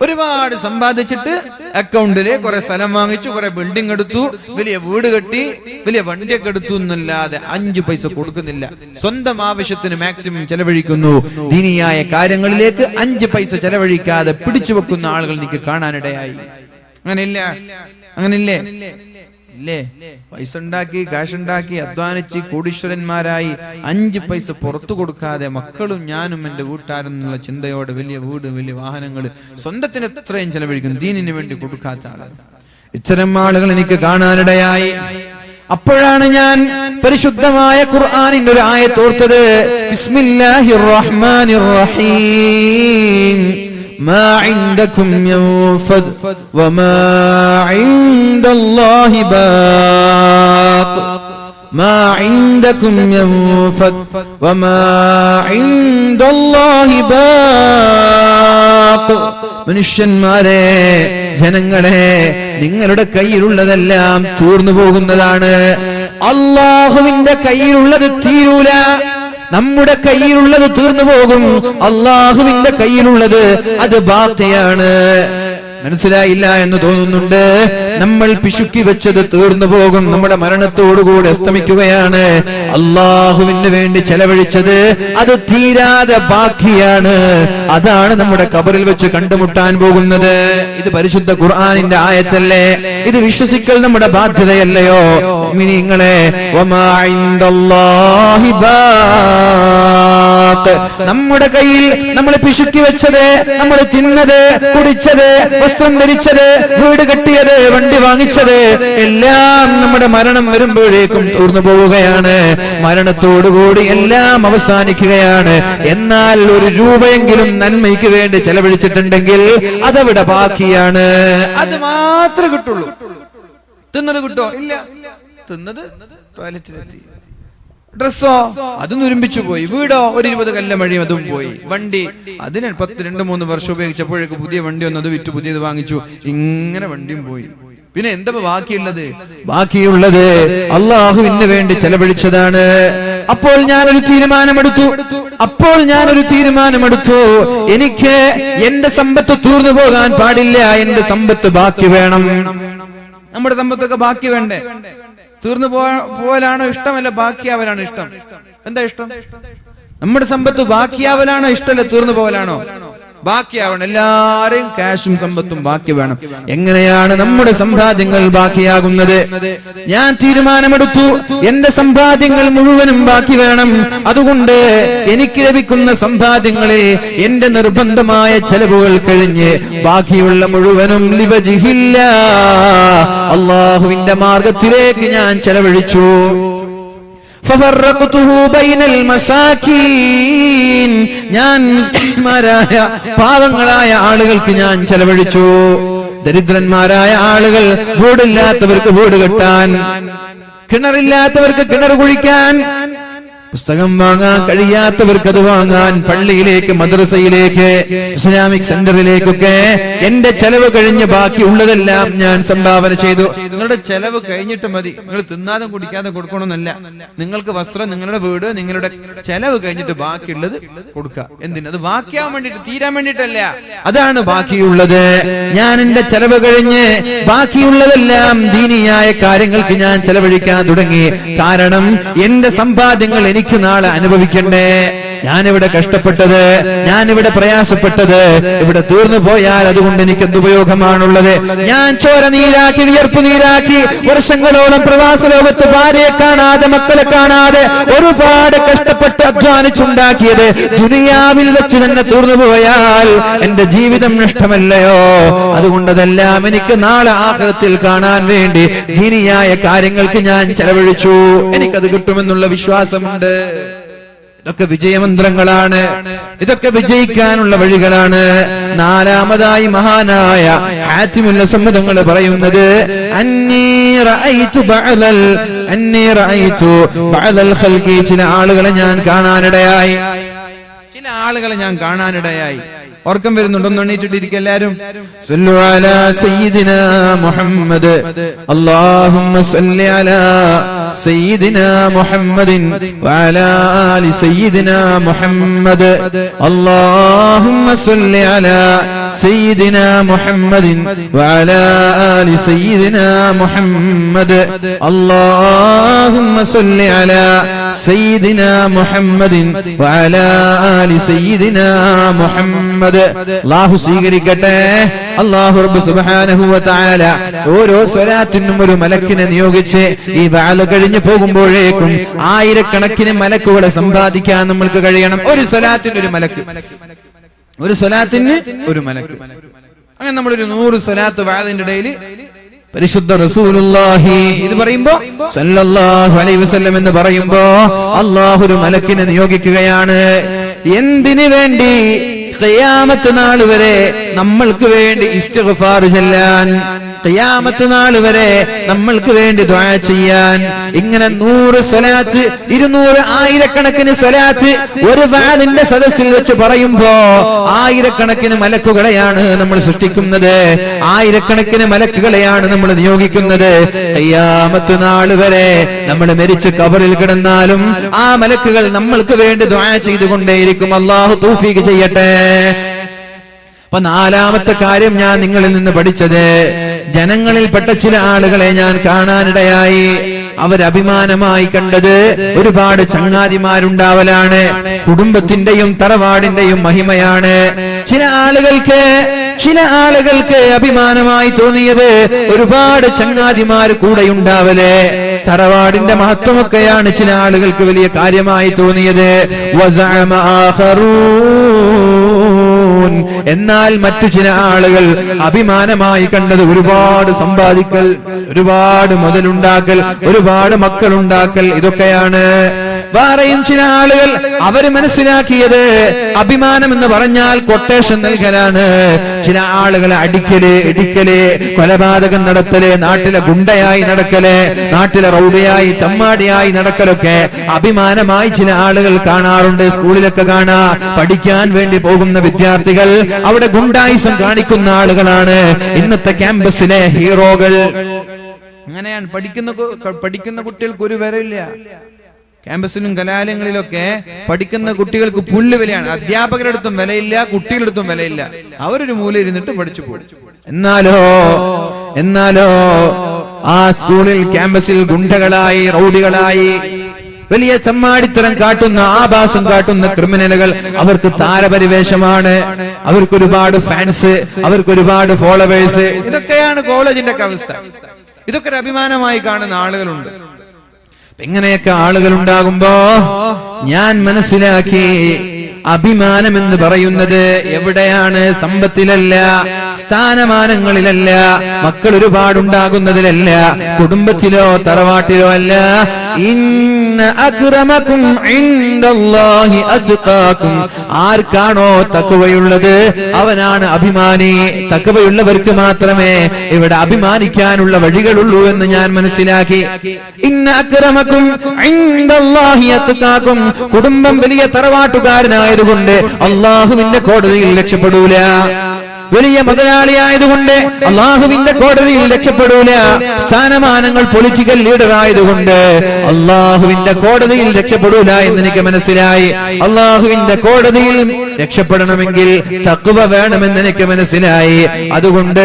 ഒരുപാട് സമ്പാദിച്ചിട്ട് അക്കൗണ്ടില് കുറെ സ്ഥലം വാങ്ങിച്ചു, കുറെ ബിൽഡിംഗ് എടുത്തു, വലിയ വീട് കെട്ടി, വലിയ വണ്ടിയൊക്കെ എടുത്തു എന്നല്ലാതെ 5 പൈസ കൊടുക്കുന്നില്ല. സ്വന്തം ആവശ്യത്തിന് മാക്സിമം ചെലവഴിക്കുന്നു. ദീനിയായ കാര്യങ്ങളിലേക്ക് 5 പൈസ ചെലവഴിക്കാതെ പിടിച്ചു വെക്കുന്ന ആളുകൾ എനിക്ക് കാണാനിടയായി. അങ്ങനില്ലേ? ഇല്ലേ? പൈസ ഉണ്ടാക്കി, കാശ് ഉണ്ടാക്കി, അധ്വാനിച്ച് കോടീശ്വരന്മാരായി 5 പൈസ പുറത്തു കൊടുക്കാതെ മക്കളും ഞാനും എന്റെ വീട്ടുകാരും എന്നുള്ള ചിന്തയോടെ വലിയ വീട്, വലിയ വാഹനങ്ങൾ, സ്വന്തത്തിന് എത്രയും ചെലവഴിക്കുന്നു, ദീനിന് വേണ്ടി കൊടുക്കാത്ത ആളുകൾ, ഇത്തരം ആളുകൾ എനിക്ക് കാണാനിടയായി. അപ്പോഴാണ് ഞാൻ പരിശുദ്ധമായ ഖുർആനിന്റെ ഒരു ആയത്ത് ഓർത്തത്. ബിസ്മില്ലാഹിർ റഹ്മാനിർ റഹീം. ما عندكم ينفد وما عند الله باق. ما عندكم ينفد وما عند الله باق. മനുഷ്യന്മാരെ, ജനങ്ങളെ, നിങ്ങളുടെ കയ്യിലുള്ളതെല്ലാം തീർന്നു പോകുന്നതാണ്. അല്ലാഹുവിന്റെ കയ്യിലുള്ളത് തീരൂല. നമ്മുടെ കയ്യിലുള്ളത് തീർന്നു പോകും, അല്ലാഹുവിന്റെ കയ്യിലുള്ളത് അത് ബാക്കിയാണ്. മനസ്സിലായില്ല എന്ന് തോന്നുന്നുണ്ട്. നമ്മൾ പിശുക്കി വെച്ചത് തീർന്നു പോകും, നമ്മുടെ മരണത്തോടുകൂടി അസ്തമിക്കുകയാണ്. അല്ലാഹുവിന് വേണ്ടി ചെലവഴിച്ചത് അത് തീരാതെ ബാക്കിയാണ്. അതാണ് നമ്മുടെ ഖബറിൽ വെച്ച് കണ്ടുമുട്ടാൻ പോകുന്നത്. ഇത് പരിശുദ്ധ ഖുർആനിന്റെ ആയത്തല്ലേ? ഇത് വിശ്വസിക്കൽ നമ്മുടെ ബാധ്യതയല്ലയോ മുഅ്മിനീങ്ങളെ? വമാ ഇൻദല്ലാഹി ബാഖ്. നമ്മുടെ കയ്യിൽ നമ്മൾ പിശുക്കി വെച്ചത്, നമ്മൾ തിന്നത്, കുടിച്ചത്, വസ്ത്രം ധരിച്ചത്, വീട് കെട്ടിയത്, വണ്ടി വാങ്ങിച്ചത് എല്ലാം നമ്മുടെ മരണം വരുമ്പോഴേക്കും തീർന്നു പോവുകയാണ്. മരണത്തോടുകൂടി എല്ലാം അവസാനിക്കുകയാണ്. എന്നാൽ 1 രൂപയെങ്കിലും നന്മയ്ക്ക് വേണ്ടി ചെലവഴിച്ചിട്ടുണ്ടെങ്കിൽ അതവിടെ ബാക്കിയാണ്. അത് മാത്രമേ കിട്ടുള്ളൂ. തിന്നത് കിട്ടോ? ഇല്ല. തിന്നത് ടോയ്ലറ്റിലെത്തി. ഡ്രസ്സോ അത് നുരുമ്പിച്ചു പോയി. വീടോ 20 കൊല്ലം വഴിയും അതും പോയി. വണ്ടി അതിന് 2-3 വർഷം ഉപയോഗിച്ചപ്പോഴേക്ക് പുതിയ വണ്ടി വന്നത്, വിറ്റ് പുതിയത് വാങ്ങിച്ചു. ഇങ്ങനെ വണ്ടിയും പോയി. പിന്നെ എന്താ ബാക്കിയുള്ളത്? ബാക്കിയുള്ളത് അല്ലാഹുവിന് വേണ്ടി ചെലവഴിച്ചതാണ്. അപ്പോൾ ഞാനൊരു തീരുമാനമെടുത്തു. എനിക്ക് എന്റെ സമ്പത്ത് തീർന്നു പോകാൻ പാടില്ല. എന്റെ സമ്പത്ത് ബാക്കി വേണം. നമ്മുടെ സമ്പത്തൊക്കെ ബാക്കി വേണ്ടേ? തീർന്നു പോകലാണോ ഇഷ്ടമല്ല ബാക്കിയാവലാണോ ഇഷ്ടം? എന്താ ഇഷ്ടം? നമ്മുടെ സമ്പത്ത് ബാക്കിയാവലാണോ ഇഷ്ടമല്ല തീർന്നു പോകലാണോ? ബാക്കിയാവണം. എല്ലാരെയും കാശും സമ്പത്തും ബാക്കി വേണം. എങ്ങനെയാണ് നമ്മുടെ സമ്പാദ്യങ്ങൾ ബാക്കിയാകുന്നത്? ഞാൻ തീരുമാനമെടുത്തു, എന്റെ സമ്പാദ്യങ്ങൾ മുഴുവനും ബാക്കി വേണം. അതുകൊണ്ട് എനിക്ക് ലഭിക്കുന്ന സമ്പാദ്യങ്ങളിൽ എന്റെ നിർബന്ധമായ ചെലവുകൾ കഴിഞ്ഞ് ബാക്കിയുള്ള മുഴുവനും ലിവജിഹില്ല, അല്ലാഹുവിന്റെ മാർഗത്തിലേക്ക് ഞാൻ ചെലവഴിച്ചു. ഞാൻ മുസ്ലിംമാരായ പാവങ്ങളായ ആളുകൾക്ക് ഞാൻ ചെലവഴിച്ചു. ദരിദ്രന്മാരായ ആളുകൾ, വീടില്ലാത്തവർക്ക് വീട് കെട്ടാൻ, കിണറില്ലാത്തവർക്ക് കിണർ കുഴിക്കാൻ, പുസ്തകം വാങ്ങാൻ കഴിയാത്തവർക്ക് അത് വാങ്ങാൻ, പള്ളിയിലേക്ക്, മദ്രസയിലേക്ക്, ഇസ്ലാമിക് സെന്ററിലേക്കൊക്കെ എന്റെ ചെലവ് കഴിഞ്ഞ് ബാക്കിയുള്ളതെല്ലാം ഞാൻ സംഭാവന ചെയ്തു. നിങ്ങളുടെ ചെലവ് കഴിഞ്ഞിട്ട് മതി, നിങ്ങൾ തിന്നാതെ കുടിക്കാതെ കൊടുക്കണമെന്നല്ല. നിങ്ങൾക്ക് വസ്ത്രം, നിങ്ങളുടെ വീട്, നിങ്ങളുടെ ചെലവ് കഴിഞ്ഞിട്ട് ബാക്കിയുള്ളത് കൊടുക്കുക. എന്തിന്? അത് ബാക്കിയാവാൻ വേണ്ടിട്ട്, തീരാൻ വേണ്ടിട്ടല്ല. അതാണ് ബാക്കിയുള്ളത്. ഞാൻ എന്റെ ചെലവ് കഴിഞ്ഞ് ബാക്കിയുള്ളതെല്ലാം ദീനിയായ കാര്യങ്ങൾക്ക് ഞാൻ ചെലവഴിക്കാൻ തുടങ്ങി. കാരണം എന്റെ സമ്പാദ്യങ്ങൾ എനിക്ക് നാളെ അനുഭവിക്കണ്ടേ? ഞാനിവിടെ കഷ്ടപ്പെട്ടത്, ഞാനിവിടെ പ്രയാസപ്പെട്ടത് ഇവിടെ തീർന്നു പോയാൽ അതുകൊണ്ട് എനിക്ക് എന്തുപയോഗമാണുള്ളത്? ഞാൻ ചോര നീരാക്കി, വിയർപ്പ് നീരാക്കി, വർഷങ്ങളോളം പ്രവാസ ലോകത്ത് ഭാര്യയെ കാണാതെ, മക്കളെ കാണാതെ ഒരുപാട് കഷ്ടപ്പെട്ട് അധ്വാനിച്ചുണ്ടാക്കിയത് ദുനിയാവിൽ വെച്ച് തന്നെ തീർന്നു പോയാൽ എന്റെ ജീവിതം നഷ്ടമല്ലയോ? അതുകൊണ്ടതെല്ലാം എനിക്ക് നാളെ ആഖിറത്തിൽ കാണാൻ വേണ്ടി ദീനിയായ കാര്യങ്ങൾക്ക് ഞാൻ ചെലവഴിച്ചു. എനിക്കത് കിട്ടുമെന്നുള്ള വിശ്വാസമുണ്ട്. ഇതൊക്കെ വിജയമന്ത്രങ്ങളാണ്, ഇതൊക്കെ വിജയിക്കാനുള്ള വഴികളാണ്. നാലാമതായി മഹാനായ ഹാത്തിമുൽ അസ്മദങ്ങൾ പറയുന്നത് അന്നീ റഅയ്തു ബഅദൽ ഖൽഖി, ചില ആളുകളെ ഞാൻ കാണാനിടയായി, ചില ആളുകളെ ഞാൻ കാണാനിടയായി. ഓർക്കം വരുന്നുണ്ടോ? ഒന്ന് എണീറ്റിട്ടിരിക്കുക എല്ലാരും. സല്ലു അലാ സയ്യിദിനാ മുഹമ്മദ്, അല്ലാഹുമ്മ സല്ലി അലാ സയ്യിദിനാ മുഹമ്മദിൻ വഅലാ ആലി സയ്യിദിനാ മുഹമ്മദ്, അല്ലാഹുമ്മ സല്ലി അലാ സയ്യിദിനാ മുഹമ്മദിൻ വഅലാ ആലി സയ്യിദിനാ മുഹമ്മദ്, അല്ലാഹുമ്മ സല്ലി അലാ സയ്യിദിനാ മുഹമ്മദിൻ വഅലാ ആലി സയ്യിദിനാ മുഹമ്മദ്. അല്ലാഹു സ്വീകരിക്കട്ടെ. അല്ലാഹു റബ്ബ് സുബ്ഹാനഹു വ തആല ഓരോ സ്വലാത്തിനും ഒരു മലക്കിനെ നിയോഗിച്ച് ഈ വഅല് കഴിഞ്ഞു പോകുമ്പോഴേക്കും ആയിരക്കണക്കിന് മലക്കുകളെ സമ്പാദിക്കാൻ നമ്മൾക്ക് കഴിയണം. ഒരു സ്വലാത്തിന് ഒരു മലക്ക്, ഒരു സ്വലാത്തിന് ഒരു മലക്ക്. അങ്ങനെ നമ്മളൊരു 100 സ്വലാത്ത് വഅലിന്റെ ഇടയിൽ പരിശുദ്ധ റസൂലുള്ളാഹി ഇത് പറയുമ്പോ സല്ലല്ലാഹു അലൈഹി വസല്ലം എന്ന് പറയുമ്പോ അല്ലാഹു ഒരു മലക്കിനെ നിയോഗിക്കുകയാണ്. എന്തിനു വേണ്ടി? ഖിയാമത്ത് നാൾ വരെ നമ്മൾക്ക് വേണ്ടി ഇസ്തിഗ്ഫാർ ചെല്ലാൻ, ഖിയാമത്ത് നാൾ വരെ നമ്മൾക്ക് വേണ്ടി ദുആ ചെയ്യാൻ. ഇങ്ങനെ 100 സ്വലാത്ത്, 200, ആയിരക്കണക്കിന് സ്വലാത്ത് ഒരു വഅലിന്റെ സദസ്സിൽ വെച്ച് പറയുമ്പോ ആയിരക്കണക്കിന് മലക്കുകളെയാണ് നമ്മൾ സൃഷ്ടിക്കുന്നത്, ആയിരക്കണക്കിന് മലക്കുകളെയാണ് നമ്മൾ നിയോഗിക്കുന്നത്. ഖിയാമത്ത് നാൾ വരെ നമ്മൾ മരിച്ച് ഖബറിൽ കിടന്നാലും ആ മലക്കുകൾ നമ്മൾക്ക് വേണ്ടി ദുആ ചെയ്തുകൊണ്ടേയിരിക്കും. അല്ലാഹു തൗഫീഖ് ചെയ്യട്ടെ. അപ്പൊ നാലാമത്തെ കാര്യം ഞാൻ നിങ്ങളിൽ നിന്ന് പഠിച്ചത്, ജനങ്ങളിൽപ്പെട്ട ചില ആളുകളെ ഞാൻ കാണാനിടയായി. അവരഭിമാനമായി കണ്ടത് ഒരുപാട് ചങ്ങാതിമാരുണ്ടാവലാണ്, കുടുംബത്തിന്റെയും തറവാടിന്റെയും മഹിമയാണ്. ചില ആളുകൾക്ക് അഭിമാനമായി തോന്നിയത് ഒരുപാട് ചങ്ങാതിമാര് കൂടെയുണ്ടാവല്, തറവാടിന്റെ മഹത്വമൊക്കെയാണ് ചില ആളുകൾക്ക് വലിയ കാര്യമായി തോന്നിയത്. വസഅമ ആഖറൂൻ, എന്നാൽ മറ്റു ചില ആളുകൾ അഭിമാനമായി കണ്ടത് ഒരുപാട് സമ്പാദിക്കൽ, ഒരുപാട് മുതലുണ്ടാക്കൽ, ഒരുപാട് മക്കളുണ്ടാക്കൽ, ഇതൊക്കെയാണ്. വേറെയും ചില ആളുകൾ അവര് മനസ്സിലാക്കിയത് അഭിമാനം എന്ന് പറഞ്ഞാൽ കൊട്ടേഷൻ നൽകലാണ്. ചില ആളുകളെ അടിക്കല്, ഇടിക്കല്, കൊലപാതകം നടത്തല്, നാട്ടിലെ ഗുണ്ടയായി നടക്കല്, നാട്ടിലെ റൗഡിയായി ചമ്മാടിയായി നടക്കലൊക്കെ അഭിമാനമായി ചില ആളുകൾ കാണാറുണ്ട്. സ്കൂളിലൊക്കെ കാണാ, പഠിക്കാൻ വേണ്ടി പോകുന്ന വിദ്യാർത്ഥികൾ അവിടെ ഗുണ്ടായിസം കാണിക്കുന്ന ആളുകളാണ് ഇന്നത്തെ ക്യാമ്പസിലെ ഹീറോകൾ. അങ്ങനെയാണ്. പഠിക്കുന്ന കുട്ടികൾക്ക് ഒരു വിലയില്ല. ക്യാമ്പസിലും കലാലയങ്ങളിലൊക്കെ പഠിക്കുന്ന കുട്ടികൾക്ക് പുല്ല് വിലയാണ്. അധ്യാപകരുടെ അടുത്തും വിലയില്ല, കുട്ടികളുടെ അടുത്തും വിലയില്ല. അവരൊരു മൂല ഇരുന്നിട്ട് പഠിച്ചു പോകും. എന്നാലോ ആ സ്കൂളിൽ ക്യാമ്പസിൽ ഗുണ്ടകളായി, റൗഡികളായി, വലിയ ചമ്മാടിത്തരം കാട്ടുന്ന, ആഭാസം കാട്ടുന്ന ക്രിമിനലുകൾ അവർക്ക് താരപരിവേഷമാണ്. അവർക്കൊരുപാട് ഫാൻസ്, അവർക്കൊരുപാട് ഫോളോവേഴ്സ്. ഇതൊക്കെയാണ് കോളേജിന്റെ അവസ്ഥ. ഇതൊക്കെ ഒരു അഭിമാനമായി കാണുന്ന ആളുകളുണ്ട്. ഇങ്ങനെയൊക്കെ ആളുകൾ ഉണ്ടാകുമ്പോ ഞാൻ മനസ്സിലാക്കി, അഭിമാനം എന്ന് പറയുന്നത് എവിടെയാണ്? സമ്പത്തിലല്ല, സ്ഥാനമാനങ്ങളിലല്ല, മക്കൾ ഒരുപാടുണ്ടാകുന്നതിലല്ല, കുടുംബത്തിലോ തറവാട്ടിലോ അല്ല. ഇന്ന അക്രമകും ഇൻദല്ലാഹി അത്ഖാകും, ആർക്കാണോ തഖ്വയുള്ളത് അവനാണ് അഭിമാനി. തഖ്വയുള്ളവർക്ക് മാത്രമേ ഇവിടെ അഭിമാനിക്കാനുള്ള വഴികളുള്ളൂ എന്ന് ഞാൻ മനസ്സിലാക്കി. ഇന്ന അക്രമകും ഇൻദല്ലാഹി അത്ഖാകും, കുടുംബം വലിയ തറവാട്ടുകാരനായതുകൊണ്ട് അല്ലാഹുവിന്റെ കോടതിയിൽ രക്ഷപ്പെടൂല. വലിയ മുതലാളിയായതുകൊണ്ട് അള്ളാഹുവിന്റെ കോടതിയിൽ രക്ഷപ്പെടൂല. സ്ഥാനമാനങ്ങൾ പൊളിറ്റിക്കൽ ലീഡർ ആയതുകൊണ്ട് അള്ളാഹുവിന്റെ കോടതിയിൽ രക്ഷപ്പെടൂല എന്ന് എനിക്ക് മനസ്സിലായി. അള്ളാഹുവിന്റെ കോടതിയിൽ രക്ഷപ്പെടണമെങ്കിൽ തഖ്വ വേണമെന്ന് എനിക്ക് മനസ്സിലായി. അതുകൊണ്ട്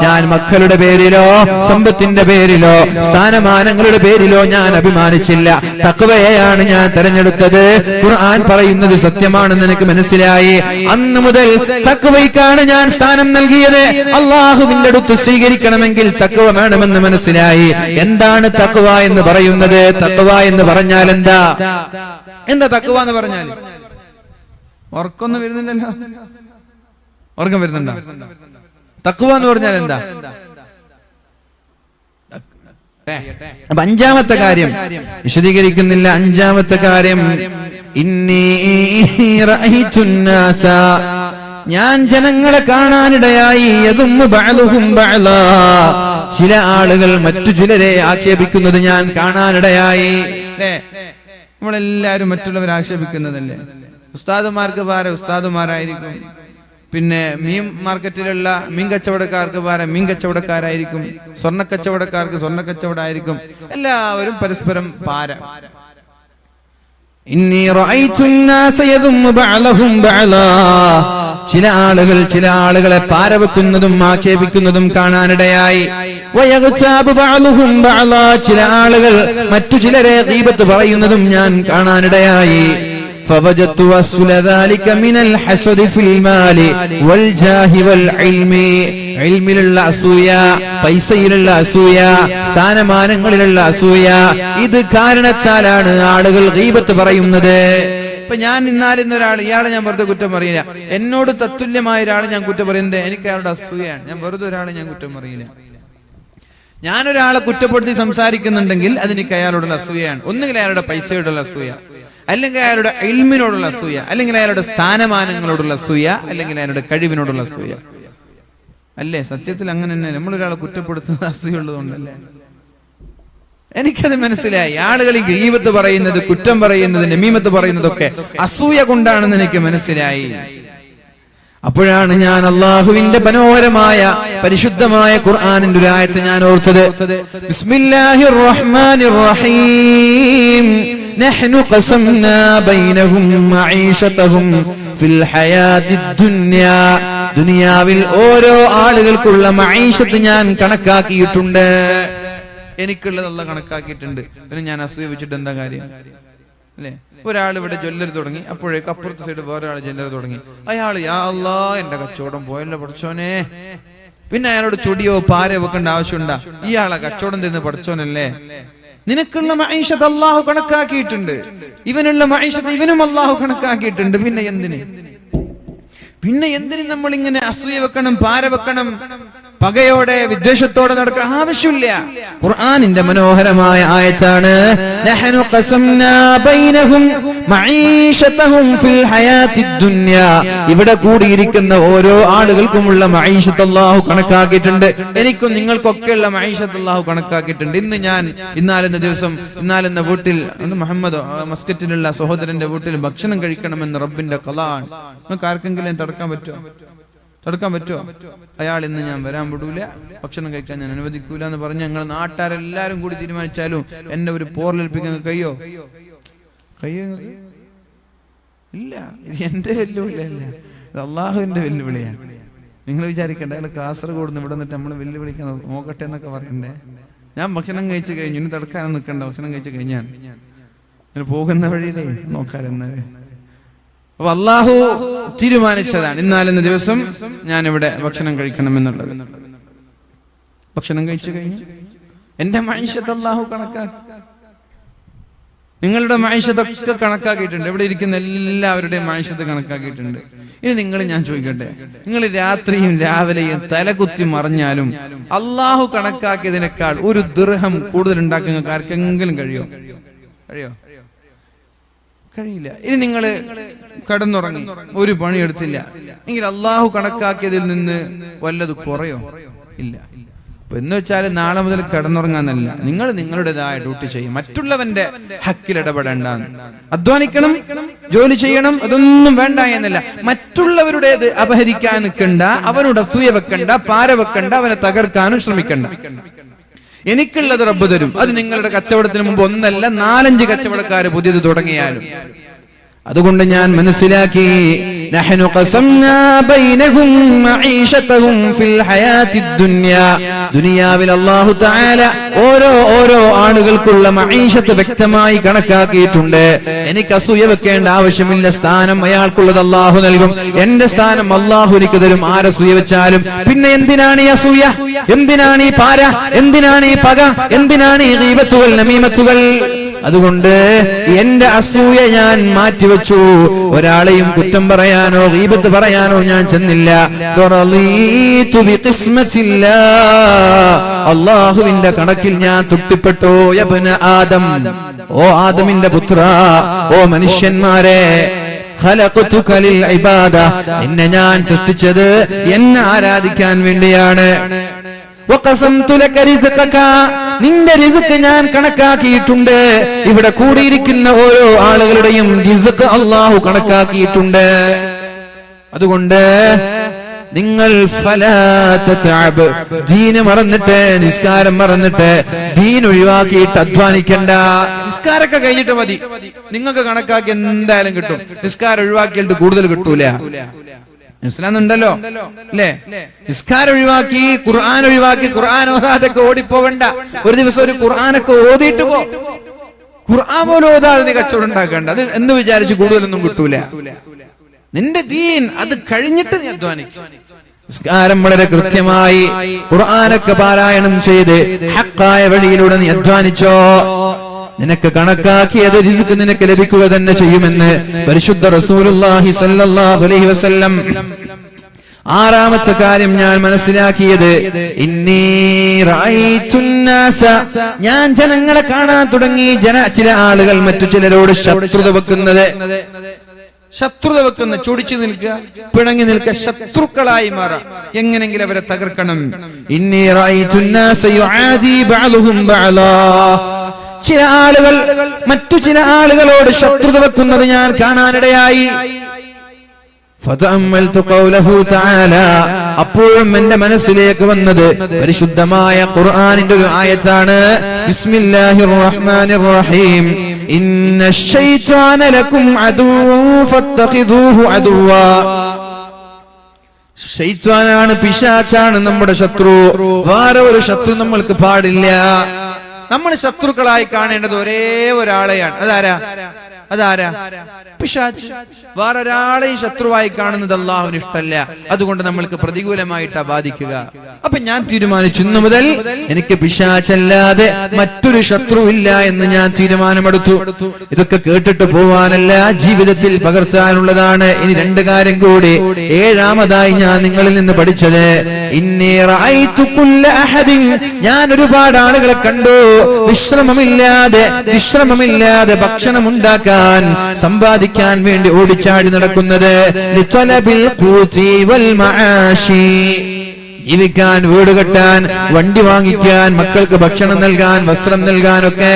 ഞാൻ മക്കളുടെ പേരിലോ സമ്പത്തിന്റെ പേരിലോ സ്ഥാനമാനങ്ങളുടെ പേരിലോ ഞാൻ അഭിമാനിച്ചില്ല. തഖ്വയെയാണ് ഞാൻ തെരഞ്ഞെടുത്തത്. ഖുർആൻ പറയുന്നത് സത്യമാണെന്ന് എനിക്ക് മനസ്സിലായി. അന്ന് മുതൽ തഖ്വയ്ക്കാണ് ഞാൻ സ്ഥാനം നൽകിയത്. അള്ളാഹുവിന്റെ അടുത്ത് സ്വീകരിക്കണമെങ്കിൽ തഖ്വ വേണമെന്ന് മനസ്സിലായി. എന്താണ് തഖ്വ എന്ന് പറയുന്നത്? തഖ്വ എന്ന് പറഞ്ഞാൽ എന്താ തഖ്വ എന്ന് പറഞ്ഞാൽ? ഉറക്കൊന്നും വരുന്നില്ലല്ലോ. ഉറക്കം വരുന്നുണ്ടോ? തഖ്വ എന്ന് പറഞ്ഞാൽ എന്താ? അപ്പൊ അഞ്ചാമത്തെ കാര്യം വിശദീകരിക്കുന്നില്ല. അഞ്ചാമത്തെ കാര്യം, ഇന്നി റഅയ്തുൻ നാസ, ഞാൻ ജനങ്ങളെ കാണാനിടയായി, യദുമ്മു ബഅലുഹും ബഅലാ, ചില ആളുകൾ മറ്റു ചിലരെ ആക്ഷേപിക്കുന്നത് ഞാൻ കാണാനിടയായി. അല്ലേ, നമ്മളെല്ലാരും മറ്റുള്ളവരെ ആക്ഷേപിക്കുന്നതല്ലേ. ഉസ്താദുമാർക്ക് പകരം ഉസ്താദുമാരായിരിക്കും, പിന്നെ മീൻ മാർക്കറ്റിലുള്ള മീൻ കച്ചവടക്കാർക്ക് പകരം മീൻ കച്ചവടക്കാരായിരിക്കും, സ്വർണ്ണ കച്ചവടക്കാർക്ക് സ്വർണ്ണ കച്ചവടമായിരിക്കും. എല്ലാവരും പരസ്പരം പാര. ഇന്നി റഅയ്തുൻ നാസ യദുമ്മു ബഅലഹും ബഅലാ, ചില ആളുകൾ ചില ആളുകളെ പാരവെക്കുന്നതും ആക്ഷേപിക്കുന്നതും കാണാനിടയായി. വയഗ്താബു ബഅലുഹും ബഅലാ, ചില ആളുകൾ മറ്റു ചിലരെ ഗീബത്ത് പറയുന്നതും ഞാൻ കാണാനിടയായി. فوجدت وصل ذلك من الحسد في المال والجاه والعلم, ഇൽമിലുള്ള അസൂയ, പൈസയിലുള്ള അസൂയ, സ്ഥാനമാനങ്ങളിലുള്ള അസൂയ, ഇത് കാരണത്താലാണ് ആളുകൾ ഗീബത്ത് പറയുന്നത്. ഇപ്പൊ ഞാൻ ഇന്നൊരാൾ, ഇയാളെ ഞാൻ വെറുതെ കുറ്റം പറയില്ല. എന്നോട് തത്തുല്യമായ ഒരാളെ ഞാൻ കുറ്റം പറയുന്നത് എനിക്ക് അയാളുടെ അസൂയാണ്. ഞാൻ വെറുതെ ഒരാളെ ഞാൻ കുറ്റം പറയില്ല. ഞാനൊരാളെ കുറ്റപ്പെടുത്തി സംസാരിക്കുന്നുണ്ടെങ്കിൽ അതെനിക്ക് അയാളോടുള്ള അസൂയാണ്. ഒന്നുകിൽ അയാളുടെ പൈസയോടുള്ള അസൂയ, അല്ലെങ്കിൽ അയാളുടെ ഇൽമിനോടുള്ള അസൂയ, അല്ലെങ്കിൽ അയാളുടെ സ്ഥാനമാനങ്ങളോടുള്ള അസൂയ, അല്ലെങ്കിൽ അയാളുടെ കഴിവിനോടുള്ള അസൂയ. അല്ലേ, സത്യത്തിൽ അങ്ങനെ തന്നെ. നമ്മളൊരാളെ കുറ്റപ്പെടുത്തുന്നത് അസൂയുള്ളതുകൊണ്ടല്ലേ. എനിക്കത് മനസ്സിലായി. ആളുകൾ ഈ ഗീബത്ത് പറയുന്നത്, കുറ്റം പറയുന്നത്, നമീമത്ത് പറയുന്നതൊക്കെ അസൂയ കൊണ്ടാണെന്ന് എനിക്ക് മനസ്സിലായി. അപ്പോഴാണ് ഞാൻ അള്ളാഹുവിന്റെ മനോഹരമായ പരിശുദ്ധമായ ഖുർആനിന്റെ ഒരു ആയത്ത് ഞാൻ ഓർത്തത്. ബിസ്മില്ലാഹിർ റഹ്മാനിർ റഹീം, നഹ്നു ഖസംനാ ബൈനഹും മഈശതഹും ഫിൽ ഹയാത്തിദ് ദുനിയാ, ദുനിയാവിൽ ഓരോ ആളുകൾക്കുള്ള മഈശത്ത് ഞാൻ കണക്കാക്കിയിട്ടുണ്ട്. എനിക്കുള്ളത് അല്ലാഹ് കണക്കാക്കിയിട്ടുണ്ട്. പിന്നെ ഞാൻ അസൂയ വെച്ചിട്ട് എന്താ കാര്യം? അല്ലേ, ഒരാൾ ഇവിടെ ജ്വല്ലറി തുടങ്ങി, അപ്പോഴേക്ക് അപ്പുറത്തെ സൈഡ് വേറെ ആൾ ജ്വല്ലറി തുടങ്ങി. അയാൾ യാ അല്ലാഹ് എന്റെ കച്ചവടം പോയല്ലോ പഠിച്ചോനെ. പിന്നെ അയാളോട് ചൊടിയോ പാരയോ വെക്കേണ്ട ആവശ്യമുണ്ടാ? ഇയാളെ കച്ചവടം തരുന്ന പഠിച്ചോനല്ലേ. നിനക്കുള്ള മഈശത്ത് അല്ലാഹു കണക്കാക്കിയിട്ടുണ്ട്, ഇവനുള്ള മഈശത്ത് ഇവനും അല്ലാഹു കണക്കാക്കിയിട്ടുണ്ട്. പിന്നെ എന്തിന് നമ്മൾ ഇങ്ങനെ അസൂയ വെക്കണം, പാര വെക്കണം, പകയോടെ വിദ്വേഷത്തോടെ നടക്കാൻ ആവശ്യമില്ല. ഖുർആനിന്റെ മനോഹരമായ ആയത്താണ്, നഹ്നു ഖസംനാ ബൈനഹും മഈശതഹും ഫിൽ ഹയാത്തിദ് ദുനിയാ, ഇവിടെ കൂടിയിരിക്കുന്ന ഓരോ ആളുകൾക്കുമുള്ള മഈശത്ത് അല്ലാഹു കണക്കാക്കിയിട്ടുണ്ട്. എനിക്കും നിങ്ങൾക്കൊക്കെയുള്ള മഈശത്ത് അല്ലാഹു കണക്കാക്കിയിട്ടുണ്ട്. ഇന്നാലെന്ന വീട്ടിൽ മുഹമ്മദ് മസ്കറ്റിലുള്ള സഹോദരന്റെ വീട്ടിൽ ഭക്ഷണം കഴിക്കണമെന്ന് റബ്ബിന്റെ ഖളാണ്. നിങ്ങൾക്ക് ആർക്കെങ്കിലും തടുക്കാൻ പറ്റുമോ? അയാൾ ഇന്ന് ഞാൻ വരാൻ വിടൂല, ഭക്ഷണം കഴിക്കാൻ ഞാൻ അനുവദിക്കൂല എന്ന് പറഞ്ഞ് ഞങ്ങൾ നാട്ടുകാരെല്ലാരും കൂടി തീരുമാനിച്ചാലും എന്നെ ഒരു പോറലേൽപ്പിക്കാൻ കഴിയോ? ഇല്ല. ഇത് എന്റെ വെല്ലുവിളിയല്ല, ഇത് അള്ളാഹുവിന്റെ വെല്ലുവിളിയാണ്. നിങ്ങൾ വിചാരിക്കണ്ട അയാൾ കാസർഗോഡ് നിന്ന് ഇവിടെ നിന്നിട്ട് നമ്മൾ വെല്ലുവിളിക്കാൻ നോക്കട്ടെ എന്നൊക്കെ പറയണ്ടേ. ഞാൻ ഭക്ഷണം കഴിച്ചു കഴിഞ്ഞു, ഇനി തടുക്കാനും നിൽക്കണ്ട. ഭക്ഷണം കഴിച്ചു കഴിഞ്ഞാൽ പോകുന്ന വഴിയിലേ നോക്കാരെന്നവേ. അപ്പൊ അള്ളാഹു തീരുമാനിച്ചതാണ് ഇന്നാലെന്ന ദിവസം ഞാൻ ഇവിടെ ഭക്ഷണം കഴിക്കണമെന്നുള്ളത്. ഭക്ഷണം കഴിച്ചു കഴിഞ്ഞു എന്റെ മഈശത്ത് അള്ളാഹു കണക്കാക്കി, നിങ്ങളുടെ മഈശത്തൊക്കെ കണക്കാക്കിയിട്ടുണ്ട്. ഇവിടെ ഇരിക്കുന്ന എല്ലാവരുടെയും മഈശത്ത് കണക്കാക്കിയിട്ടുണ്ട്. ഇനി ഞാൻ ചോദിക്കട്ടെ, നിങ്ങൾ രാത്രിയും രാവിലെയും തലകുത്തി മറിഞ്ഞാലും അള്ളാഹു കണക്കാക്കിയതിനേക്കാൾ ഒരു ദിർഹം കൂടുതൽ ഉണ്ടാക്കാൻ ആർക്കെങ്കിലും കഴിയോ? കഴിയില്ല. ഇനി നിങ്ങൾ കിടന്നുറങ്ങി, ഒരു പണിയെടുത്തില്ല എങ്കിൽ അള്ളാഹു കണക്കാക്കിയതിൽ നിന്ന് വല്ലത് കുറയോ? ഇല്ല. അപ്പൊ എന്ന് വെച്ചാൽ നാളെ മുതൽ കിടന്നുറങ്ങാന്നല്ല, നിങ്ങൾ നിങ്ങളുടേതായ ഡ്യൂട്ടി ചെയ്യും. മറ്റുള്ളവന്റെ ഹക്കിൽ ഇടപെടേണ്ടാന്ന്. അധ്വാനിക്കണം, ജോലി ചെയ്യണം, അതൊന്നും വേണ്ട എന്നല്ല. മറ്റുള്ളവരുടേത് അപഹരിക്കാൻ നിൽക്കണ്ട, അവനോട് അസൂയ വെക്കണ്ട, പാര വെക്കണ്ട, അവനെ തകർക്കാനും ശ്രമിക്കണ്ട. എനിക്കുള്ളത് റബ്ബ് തരും. അത് നിങ്ങളുടെ കച്ചവടത്തിന് മുമ്പ് ഒന്നല്ല 4-5 കച്ചവടക്കാര് പുതിയത് തുടങ്ങിയാലും. അതുകൊണ്ട് ഞാൻ മനസ്സിലാക്കി, നഹ്നു ഖസംനാ ബൈനഹും മഈശതഹും ഫിൽ ഹയാത്തിദ് ദുനിയാ, ദുനിയാവിൽ അല്ലാഹു തആല ഓരോ ആളുകൾക്കുള്ള മഈശത്ത് വ്യക്തമായി കണക്കാക്കിയിട്ടുണ്ട്. എനിക്ക് അസൂയ വെക്കേണ്ട ആവശ്യമില്ല. സ്ഥാനം അയാൾക്കുള്ളത് അല്ലാഹു നൽകും, എന്റെ സ്ഥാനം അല്ലാഹു എനിക്ക് തരും. ആരസൂയ വെച്ചാലും. പിന്നെ എന്തിനാണ് ഈ അസൂയ? എന്തിനാണ് ഈ പാര? എന്തിനാണ് ഈ പക? എന്തിനാണ് ഈ ഗീബത്തുകൾ, നമീമത്തുകൾ? അതുകൊണ്ട് എന്റെ അസൂയ ഞാൻ മാറ്റിവെച്ചു. ഒരാളെയും കുറ്റം പറയാനോ ഗീബത്ത് പറയാനോ ഞാൻ ചെന്നില്ല. അല്ലാഹുവിന്റെ കണക്കിൽ ഞാൻ തൃപ്തിപ്പെട്ടു. യബ്ന ആദം, ഓ ആദമിന്റെ പുത്ര, ഓ മനുഷ്യന്മാരെ, ഖലഖതുക ലിൽ ഇബാദ, എന്നെ ഞാൻ സൃഷ്ടിച്ചത് എന്നെ ആരാധിക്കാൻ വേണ്ടിയാണ്. വഖസംതു ലക റിസ്ഖക, നിന്റെ റിസ്ക് ഞാൻ കണക്കാക്കിയിട്ടുണ്ട്. ഇവിടെ കൂടിയിരിക്കുന്ന ഓരോ ആളുകളുടെയും റിസ്ക് അല്ലാഹു കണക്കാക്കിയിട്ടുണ്ട്. അതുകൊണ്ട് നിങ്ങൾ ദീന് മറന്നിട്ട്, നിസ്കാരം മറന്നിട്ട്, ദീൻ ഒഴിവാക്കിയിട്ട് അധ്വാനിക്കണ്ട. നിസ്കാരമൊക്കെ കഴിഞ്ഞിട്ട് മതി, നിങ്ങൾക്ക് കണക്കാക്കി എന്തായാലും കിട്ടും. നിസ്കാരം ഒഴിവാക്കിയിട്ട് കൂടുതൽ കിട്ടൂല. മനസ്സിലാകുന്നുണ്ടല്ലോ അല്ലേ? നിസ്കാരം ഒഴിവാക്കി, ഖുർആൻ ഒഴിവാക്കി, ഖുർആൻ ഓതാതൊക്കെ ഓടിപ്പോവണ്ട. ഒരു ദിവസം ഒരു ഖുർആനൊക്കെ ഓതിയിട്ട് പോ. ഖുർആൻ പോലും ഓതാതെ നീ കച്ചവടം ഉണ്ടാക്കണ്ട. അത് എന്ന് വിചാരിച്ച് കൂടുതലൊന്നും കിട്ടൂല. നിന്റെ ദീൻ അത് കഴിഞ്ഞിട്ട് നീ അധ്വാനിക്കും. നിസ്കാരം വളരെ കൃത്യമായി ഖുർആനൊക്കെ പാരായണം ചെയ്ത് ഹഖായ വഴിയിലൂടെ നീ അധ്വാനിച്ചോ, നിനക്ക് കണക്കാക്കിയത് റിസ്ക് നിനക്ക് ലഭിക്കുക തന്നെ ചെയ്യുമെന്ന് പരിശുദ്ധ റസൂലുള്ളാഹി സ്വല്ലല്ലാഹു അലൈഹി വസല്ലം. ആറാമത്തെ കാര്യം ഞാൻ മനസ്സിലാക്കിയത്, ഇന്നി റഅയ്തുന്നാസ, ഞാൻ ജനങ്ങളെ കാണാൻ തുടങ്ങി. ചില ആളുകൾ മറ്റു ചിലരോട് ശത്രുത വെക്കുന്നത്, ചൊടിച്ചു നിൽക്കുക, പിണങ്ങി നിൽക്കുക, ശത്രുക്കളായി മാറാം. എങ്ങനെങ്കിലും അവരെ തകർക്കണം. ഇന്നി റഅയ്തുന്നാസ യുആദി ബഅലുഹും ബഅലാ, ചില ആളുകൾ മറ്റു ചില ആളുകളോട് ശത്രുത വെക്കുന്നത് ഞാൻ കാണാനിടയായി. ഫതഅമ്മൽതു ഖൗലഹു തആല, അപ്പോഴും എന്റെ മനസ്സിലേക്ക് വന്നത് പരിശുദ്ധമായ ഖുർആനിന്റെ ഒരു ആയത്താണ്. ബിസ്മില്ലാഹിർ റഹ്മാനിർ റഹീം, ഇന്നശ്ശൈത്വാന ലക്കും അദുവ്വൻ ഫത്തഖിദൂഹു അദുവ്വാ. ശൈത്വാനാണ്, പിശാചാണ് നമ്മുടെ ശത്രു. വേറെ ഒരു ശത്രു നമ്മൾക്ക് പാടില്ല. നമ്മൾ ശത്രുക്കളായി കാണേണ്ടത് ഒരേ ഒരാളെയാണ്. അതാരാ? പിശാച്. വേറൊരാളെയും ശത്രുവായി കാണുന്നത് അല്ലാഹുവിന് ഇഷ്ടമല്ല. അതുകൊണ്ട് നമ്മൾക്ക് പ്രതികൂലമായിട്ടാ ബാധിക്കുക. അപ്പൊ ഞാൻ തീരുമാനിച്ചു, ഇന്നു മുതൽ എനിക്ക് പിശാചല്ലാതെ മറ്റൊരു ശത്രുവില്ല എന്ന് ഞാൻ തീരുമാനമെടുത്തു. ഇതൊക്കെ കേട്ടിട്ട് പോവാനല്ല, ജീവിതത്തിൽ പകർത്താനുള്ളതാണ്. ഇനി രണ്ട് കാര്യം കൂടി. ഏഴാമതായി ഞാൻ നിങ്ങളിൽ നിന്ന് പഠിച്ചത്, ഇന്നി റഅയ്തു കുല്ല അഹദിൻ, ഞാൻ ഒരുപാട് ആളുകളെ കണ്ടു വിശ്രമമില്ലാതെ ഭക്ഷണം ഉണ്ടാക്കാൻ, സമ്പാദിക്കാൻ വേണ്ടി ഓടിച്ചാടി നടക്കുന്നത്. ലിതലബിൽ ഖൂതി വൽ മആശി, ജീവിക്കാൻ, വീട് കെട്ടാൻ, വണ്ടി വാങ്ങിക്കാൻ, മക്കൾക്ക് ഭക്ഷണം നൽകാൻ, വസ്ത്രം നൽകാനൊക്കെ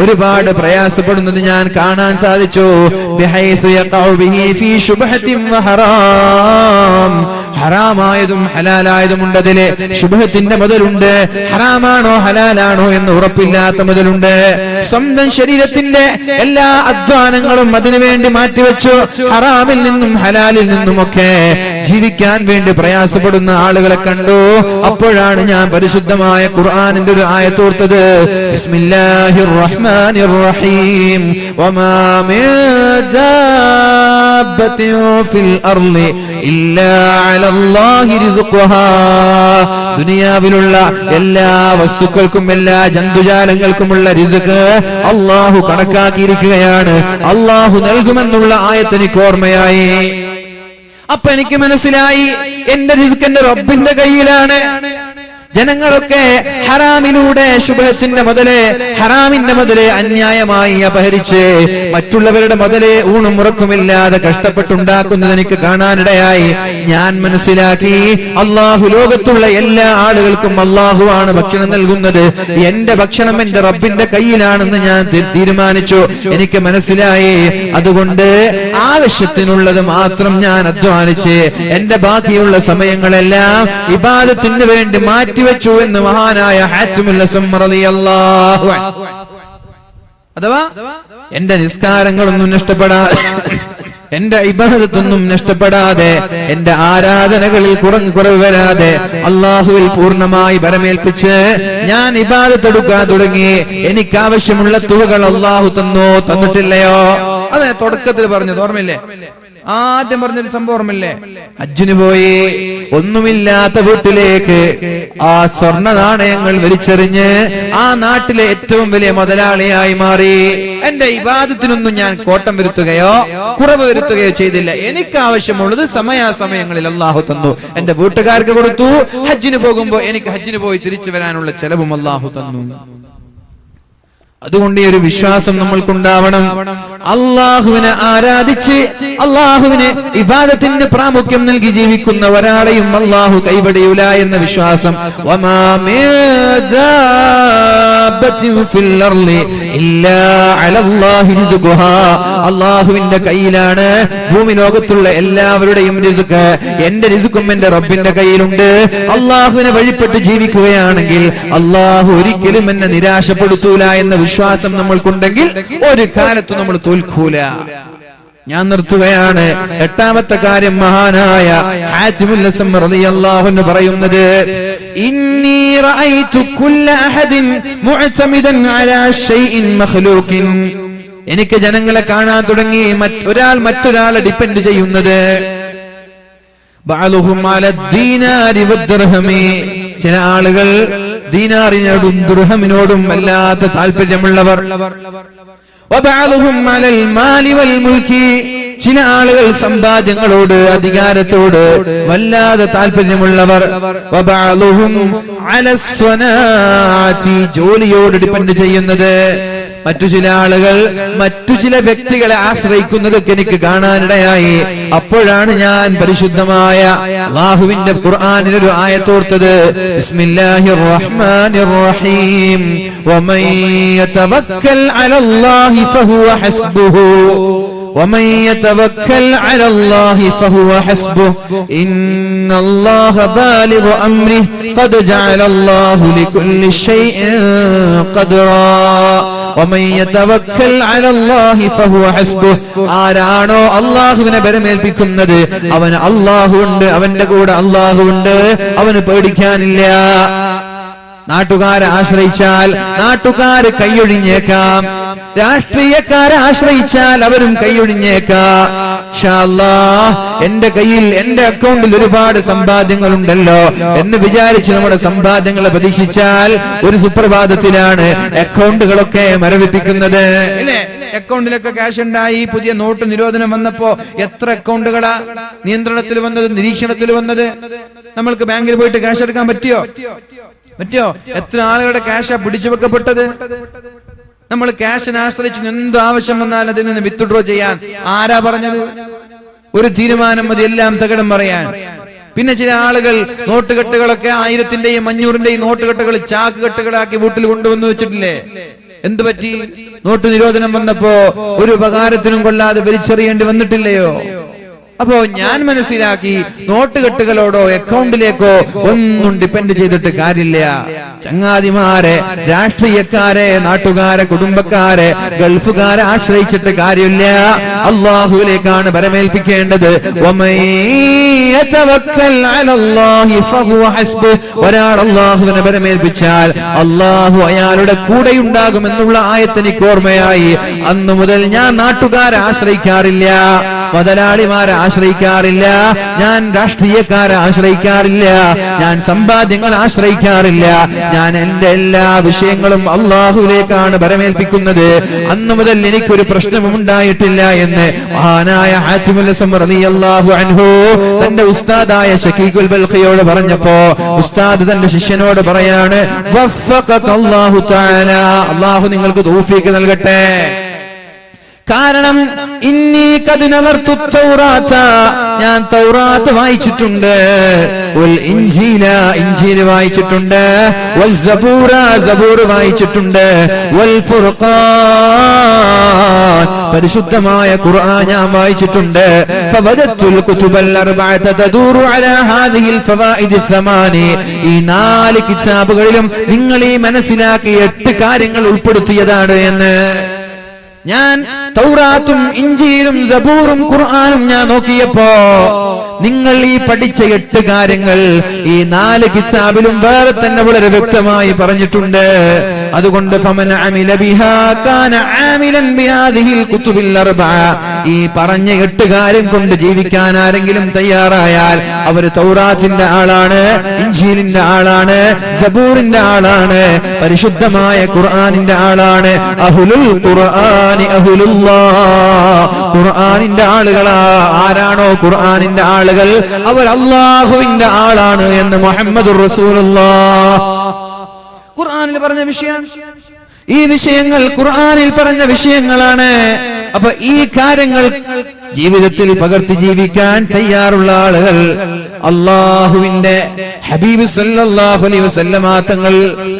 ഒരുപാട് പ്രയാസപ്പെടുന്നത് ഞാൻ കാണാൻ സാധിച്ചു. ബിഹൈസു യഖഉ ബിഹി ഫീ ശുബ്ഹത്തിൻ വഹറാം, ഹറാമായതും ഹലാലായതും ഉണ്ട്. അതിലെ ശുബ്ഹത്തിന്റെ മുതലുണ്ട്, ഹറാമാണോ ഹലാലാണോ എന്ന് ഉറപ്പില്ലാത്ത മുതലുണ്ട്. സ്വന്തം ശരീരത്തിന്റെ എല്ലാ അധ്വാനങ്ങളും അതിനുവേണ്ടി മാറ്റിവെച്ചു ഹറാമിൽ നിന്നും ഹലാലിൽ നിന്നുമൊക്കെ ജീവിക്കാൻ വേണ്ടി പ്രയാസപ്പെടുന്ന ആളുകളെ കണ്ടു. അപ്പോഴാണ് ഞാൻ പരിശുദ്ധമായ ഖുർആനിന്റെ ഒരു ആയത്തോർത്തത്. ബിസ്മില്ലാഹിർ റഹ്മാനിർ റഹീം, വമാ മിൻ ദാബത്തിൻ ഫിൽ അർളി ഇല്ലാ അലല്ലാഹി റിസ്ഖുഹാ, ദുനിയാവിലുള്ള എല്ലാ വസ്തുക്കൾക്കും എല്ലാ ജന്തുജാലങ്ങൾക്കുമുള്ള റിസ്ക് അല്ലാഹു കണക്കാക്കിയിരിക്കുകയാണ്. അല്ലാഹു നൽകുമെന്നുള്ള ആയത്ത് എനിക്ക് ഓർമ്മയായി. അപ്പൊ എനിക്ക് മനസ്സിലായി, എന്റെ റിസ്ക് എന്റെ റബ്ബിന്റെ കയ്യിലാണ്. ജനങ്ങളൊക്കെ ഹറാമിലൂടെ ശുഭത്തിന്റെ മുതലേ, ഹറാമിന്റെ മുതലേ അന്യായമായി അപഹരിച്ച് മറ്റുള്ളവരുടെ മുതലേ ഊണും ഉറക്കുമില്ലാതെ കഷ്ടപ്പെട്ടുണ്ടാക്കുന്നത് എനിക്ക് കാണാനിടയായി. ഞാൻ മനസ്സിലാക്കി, അള്ളാഹു ലോകത്തുള്ള എല്ലാ ആളുകൾക്കും അള്ളാഹുവാണ് ഭക്ഷണം നൽകുന്നത്. എന്റെ ഭക്ഷണം എന്റെ റബ്ബിന്റെ കയ്യിലാണെന്ന് ഞാൻ തീരുമാനിച്ചു. എനിക്ക് മനസ്സിലായി. അതുകൊണ്ട് ആവശ്യത്തിനുള്ളത് മാത്രം ഞാൻ അധ്വാനിച്ച് എന്റെ ബാക്കിയുള്ള സമയങ്ങളെല്ലാം ഇബാദത്തിന് വേണ്ടി മാറ്റി വെച്ചു എന്ന് മഹാനായ ഹാത്തിമുൽ അസ്സം റളിയല്ലാഹു അൻഹു. അഥവാ എന്റെ നിസ്കാരങ്ങളൊന്നും നഷ്ടപ്പെടാതെ, എന്റെ ഇബാദത്തൊന്നും നഷ്ടപ്പെടാതെ, എന്റെ ആരാധനകളിൽ കുറവ് വരാതെ അള്ളാഹുവിൽ പൂർണ്ണമായി ബരമേൽപ്പിച്ച് ഞാൻ ഇബാദത്ത് എടുക്കാൻ തുടങ്ങി. എനിക്ക് ആവശ്യമുള്ള തുകകൾ അള്ളാഹു തന്നിട്ടില്ലയോ? അതെ, തുടക്കത്തിൽ പറഞ്ഞത് ഓർമ്മയില്ലേ? ആദ്യം പറഞ്ഞൊരു സംഭവം ഓർമ്മയില്ലേ? ഹജ്ജിന് പോയി ഒന്നുമില്ലാത്ത വീട്ടിലേക്ക് ആ സ്വർണ്ണ നാണയങ്ങൾ വലിച്ചെറിഞ്ഞ് ആ നാട്ടിലെ ഏറ്റവും വലിയ മുതലാളിയായി മാറി. എന്റെ ഇബാദത്തിനൊന്നും ഞാൻ കോട്ടം വരുത്തുകയോ കുറവ് വരുത്തുകയോ ചെയ്തില്ല. എനിക്ക് ആവശ്യമുള്ളത് സമയാസമയങ്ങളിൽ അള്ളാഹു തന്നു. എന്റെ വീട്ടുകാർക്ക് കൊടുത്തു. ഹജ്ജിന് പോകുമ്പോ എനിക്ക് ഹജ്ജിന് പോയി തിരിച്ചു വരാനുള്ള ചെലവും അള്ളാഹു തന്നു. അതുകൊണ്ട് ഈ ഒരു വിശ്വാസം നമ്മൾക്കുണ്ടാവണം. അള്ളാഹുവിനെ ആരാധിച്ച് അള്ളാഹുവിന് ഇബാദത്തിന് പ്രാമുഖ്യം നൽകി ജീവിക്കുന്ന ഒരാളെയും അള്ളാഹു കൈവടിയൂല എന്ന വിശ്വാസം. അള്ളാഹുവിന്റെ കയ്യിലാണ് ഭൂമി ലോകത്തുള്ള എല്ലാവരുടെയും റിസ്ക്. എന്റെ റിസ്ക്കും എന്റെ റബ്ബിന്റെ കയ്യിലുണ്ട്. അള്ളാഹുവിനെ വഴിപ്പെട്ട് ജീവിക്കുകയാണെങ്കിൽ അള്ളാഹു ഒരിക്കലും എന്നെ നിരാശപ്പെടുത്തൂല എന്ന വിശ്വാസം നമ്മൾക്കുണ്ടെങ്കിൽ ഒരു കാലത്ത് നമ്മൾ തോൽക്കൂല. ഞാൻ നിർത്തുകയാണ്. എട്ടാമത്തെ കാര്യം മഹാനായ ഹാത്തിമുൽ അസ്സം റളിയല്ലാഹു അൻഹു പറയുന്നത്, ഇന്നി റഅയ്തു കുല്ല അഹദിൻ മുഅ്തമിദൻ അലാ ശൈഇൻ മഖ്ലൂഖിൻ. എനിക്ക് ജനങ്ങളെ കാണാൻ തുടങ്ങി ഒരാൾ മറ്റൊരാളെ ഡിപെൻഡ് ചെയ്യുന്നത്. ബഅലുഹും അല ദീനാരി വദ്ദർഹമി. ചില ആളുകൾ ദീനാറിനോടും ദുർഹമിനോടും വല്ലാത്ത താല്പര്യമുള്ളവർ. വബഅലുഹും അലൽ മാലി വൽ മുൽക്കി. ചില ആളുകൾ സമ്പാദ്യങ്ങളോട് അധികാരത്തോട് വല്ലാതെ താല്പര്യമുള്ളവർ. വബഅലുഹും അലസ് സ്വനാഅതി. ജോലിയോട് ഡിപെൻഡ് ചെയ്യുന്നത്. മറ്റു ചില ആളുകൾ മറ്റു ചില വ്യക്തികളെ ആശ്രയിക്കുന്നതൊക്കെ എനിക്ക് കാണാനിടയായി. അപ്പോഴാണ് ഞാൻ പരിശുദ്ധമായ അല്ലാഹുവിന്റെ ഖുർആനിൽ ഒരു ആയത്തോർത്തത്. ബിസ്മില്ലാഹിർ റഹ്മാനിർ റഹീം. വമൻ യതവക്കൽ അലല്ലാഹി ഫഹുവ ഹസ്ബുഹു. ومن يتوكل على الله فهو حسبه إن الله بالغ أمره قد جعل الله لكل شيء قدرا ومن يتوكل على الله فهو حسبه. ആരാണോ അല്ലാഹുവിനെ ബരമേൽപ്പിക്കുന്നത് അവന് അല്ലാഹു ഉണ്ട്, അവന്റെ കൂടെ അല്ലാഹു ഉണ്ട്, അവന് പേടിക്കാനില്ല. നാട്ടുകാരെ ആശ്രയിച്ചാൽ നാട്ടുകാര് കൈയൊഴിഞ്ഞേക്കാം. രാഷ്ട്രീയക്കാരെ ആശ്രയിച്ചാൽ അവരും കൈയൊഴിഞ്ഞേക്കാം. ഇൻഷാ അല്ലാഹ് എന്റെ കയ്യിൽ എന്റെ അക്കൗണ്ടിൽ ഒരുപാട് സമ്പാദ്യങ്ങളുണ്ടല്ലോ എന്ന് വിചാരിച്ച് നമ്മുടെ സമ്പാദ്യങ്ങളെ പ്രതീക്ഷിച്ചാൽ ഒരു സുപ്രഭാതത്തിലാണ് അക്കൗണ്ടുകളൊക്കെ മരവിപ്പിക്കുന്നത്. ഇല്ലേ? അക്കൗണ്ടിലൊക്കെ ക്യാഷ് ഉണ്ടായി. പുതിയ നോട്ട് നിരോധനം വന്നപ്പോ എത്ര അക്കൗണ്ടുകളാ നിയന്ത്രണത്തിൽ വന്നത്, നിരീക്ഷണത്തിൽ വന്നത്. നമ്മൾക്ക് ബാങ്കിൽ പോയിട്ട് ക്യാഷ് എടുക്കാൻ പറ്റിയോ? എത്ര ആളുകളുടെ ക്യാഷാ പിടിച്ചു വെക്കപ്പെട്ടത്? നമ്മൾ ക്യാഷിനെ ആശ്രയിച്ച് എന്ത് ആവശ്യം വന്നാൽ അതിൽ നിന്ന് വിത്ത്ഡ്രോ ചെയ്യാൻ ആരാ പറഞ്ഞത്? ഒരു തീരുമാനം മതി എല്ലാം തകിടം പറയാൻ. പിന്നെ ചില ആളുകൾ നോട്ടുകെട്ടുകളൊക്കെ 1000-ന്റെയും 500-ന്റെയും നോട്ടുകെട്ടുകൾ ചാക്ക് കെട്ടുകളാക്കി വീട്ടിൽ കൊണ്ടുവന്ന് വെച്ചിട്ടില്ലേ? എന്തു പറ്റി? നോട്ട് നിരോധനം വന്നപ്പോ ഒരു ഉപകാരത്തിനും കൊള്ളാതെ വലിച്ചെറിയേണ്ടി വന്നിട്ടില്ലയോ? അപ്പോ ഞാൻ മനസ്സിലാക്കി, നോട്ടുകെട്ടുകളോടോ അക്കൗണ്ടിലേക്കോ ഒന്നും ഡിപെൻഡ് ചെയ്തിട്ട് കാര്യമില്ല. ചങ്ങാതിമാരെ, രാഷ്ട്രീയക്കാരെ, നാട്ടുകാരെ, കുടുംബക്കാരെ, ഗൾഫുകാരെ ആശ്രയിച്ചിട്ട് കാര്യമില്ല. അള്ളാഹുവിലേക്കാണ് ബരമേൽപ്പിക്കേണ്ടത്. ഒരാൾ അള്ളാഹുവിനെ ബരമേൽപ്പിച്ചാൽ അള്ളാഹു അയാളുടെ കൂടെയുണ്ടാകുമെന്നുള്ള ആയത്ത് എനിക്ക് ഓർമ്മയായി. അന്നു മുതൽ ഞാൻ നാട്ടുകാരെ ആശ്രയിക്കാറില്ല, മുതലാളിമാരെ ആശ്രയിക്കാറില്ല, ഞാൻ രാഷ്ട്രീയക്കാരെ ആശ്രയിക്കാറില്ല, ഞാൻ സമ്പാദ്യങ്ങൾ ആശ്രയിക്കാറില്ല. ഞാൻ എന്റെ എല്ലാ വിഷയങ്ങളും അള്ളാഹുവിലേക്കാണ് ബരമേൽപ്പിക്കുന്നത്. അന്നു മുതൽ എനിക്കൊരു പ്രശ്നവും ഉണ്ടായിട്ടില്ല എന്ന് മഹാനായ ഹാത്തിമുൽ അസ്സം റളിയല്ലാഹു അൻഹു തന്റെ ഉസ്താദായ ശഖീഖുൽ ബൽഖിയോട് പറഞ്ഞപ്പോ ഉസ്താദ് തന്റെ ശിഷ്യനോട് പറയാണ്, വഫഖകല്ലാഹു തആല, അള്ളാഹു നിങ്ങൾക്ക് തൗഫീഖ് നൽകട്ടെ. കാരണം ഇന്നി ഖദ് നദർതു തൗറാത, ഞാൻ തൗറാത്ത് വായിച്ചിട്ടുണ്ട്, വൽ ഇൻജീല, ഇൻജീൽ വായിച്ചിട്ടുണ്ട്, വൽ സബൂറ, സബൂർ വായിച്ചിട്ടുണ്ട്, വൽ ഫുർഖാൻ, പരിശുദ്ധമായ ഖുർആൻ ഞാൻ വായിച്ചിട്ടുണ്ട്. ഫവജത്തുൽ കുതുബൽ അർബഅത തദൂറു അലാ ഹാദിഹിൽ ഫവായിദ് الثമാനി, ഈ 4 കിതാബുകളിലും നിങ്ങൾ ഈ മനസ്സിലാക്കിയ 8 കാര്യങ്ങൾ ഉൾപ്പെടുത്തിയതാണ് എന്ന്. ഞാൻ തൗറാത്തും ഇൻജീലും സബൂറും ഖുർആനും ഞാൻ നോക്കിയപ്പോ നിങ്ങൾ ഈ പഠിച്ച 8 കാര്യങ്ങൾ ഈ 4 കിതാബിലും വേറെ തന്നെ വളരെ വ്യക്തമായി പറഞ്ഞിട്ടുണ്ട്. അതുകൊണ്ട് ഫമൻ അമില ബിഹാ കാന ആമിലൻ ബിഹാദിഹിൽ കുതുബിൽ അർബഅ, ഈ പറഞ്ഞ 8 കാര്യം കൊണ്ട് ജീവിക്കാൻ ആരെങ്കിലും തയ്യാറായാൽ അവർ തൗറാത്തിന്റെ ആളാണ്, ഇൻജീലിന്റെ ആളാണ്, സബൂറിന്റെ ആളാണ്, പരിശുദ്ധമായ ഖുർആനിന്റെ ആളാണ്. അഹ്ലുൽ ഖുർആനി അഹ്ലുല്ലാഹ്, ഖുർആനിന്റെ ആളുകളാ. ആരാണോ ഖുർആനിന്റെ ആളുകൾ അവർ അല്ലാഹുവിന്റെ ആളാണ് എന്ന് മുഹമ്മദുർ റസൂലുള്ളാഹ് ഖുർആനിൽ പറഞ്ഞ വിഷയം. ഈ വിഷയങ്ങൾ ഖുർആനിൽ പറഞ്ഞ വിഷയങ്ങളാണ്. അപ്പൊ ഈ കാര്യങ്ങൾ ജീവിതത്തിൽ പകർത്തി ജീവിക്കാൻ തയ്യാറുള്ള ആളുകൾ അല്ലാഹുവിന്റെ ഹബീബ് സല്ലല്ലാഹു അലൈഹി വസല്ലമ തങ്ങൾ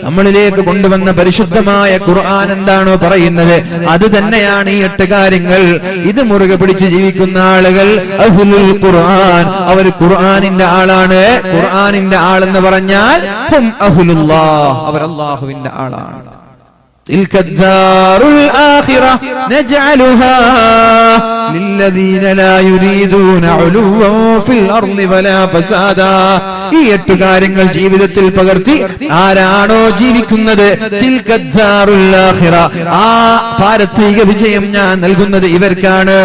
നമ്മളിലേക്ക് കൊണ്ടുവന്ന പരിശുദ്ധമായ ഖുർആൻ എന്താണോ പറയുന്നത് അത് തന്നെയാണ് ഈ 8 കാര്യങ്ങൾ. ഇത് മുറുകെ പിടിച്ച് ജീവിക്കുന്ന ആളുകൾ അഹ്ലുൽ ഖുർആൻ, അവർ ഖുർആനിന്റെ ആളാണ്. ഖുർആനിന്റെ ആളെന്ന് പറഞ്ഞാൽ ഹും അഹ്ലുല്ലാഹ്, അവർ അല്ലാഹുവിന്റെ ആളാണ്. تلك الدار الآخرة نجعلها للذين لا يريدون علوا في الأرض ولا فسادا. ഈ 8 കാര്യങ്ങൾ ജീവിതത്തിൽ പകർത്തി ആരാണോ ജീവിക്കുന്നത് تلك الدار الآخرة, ആ പാരത്രിക വിജയം ഞാൻ നൽകുന്നത് ഇവർക്കാണ്.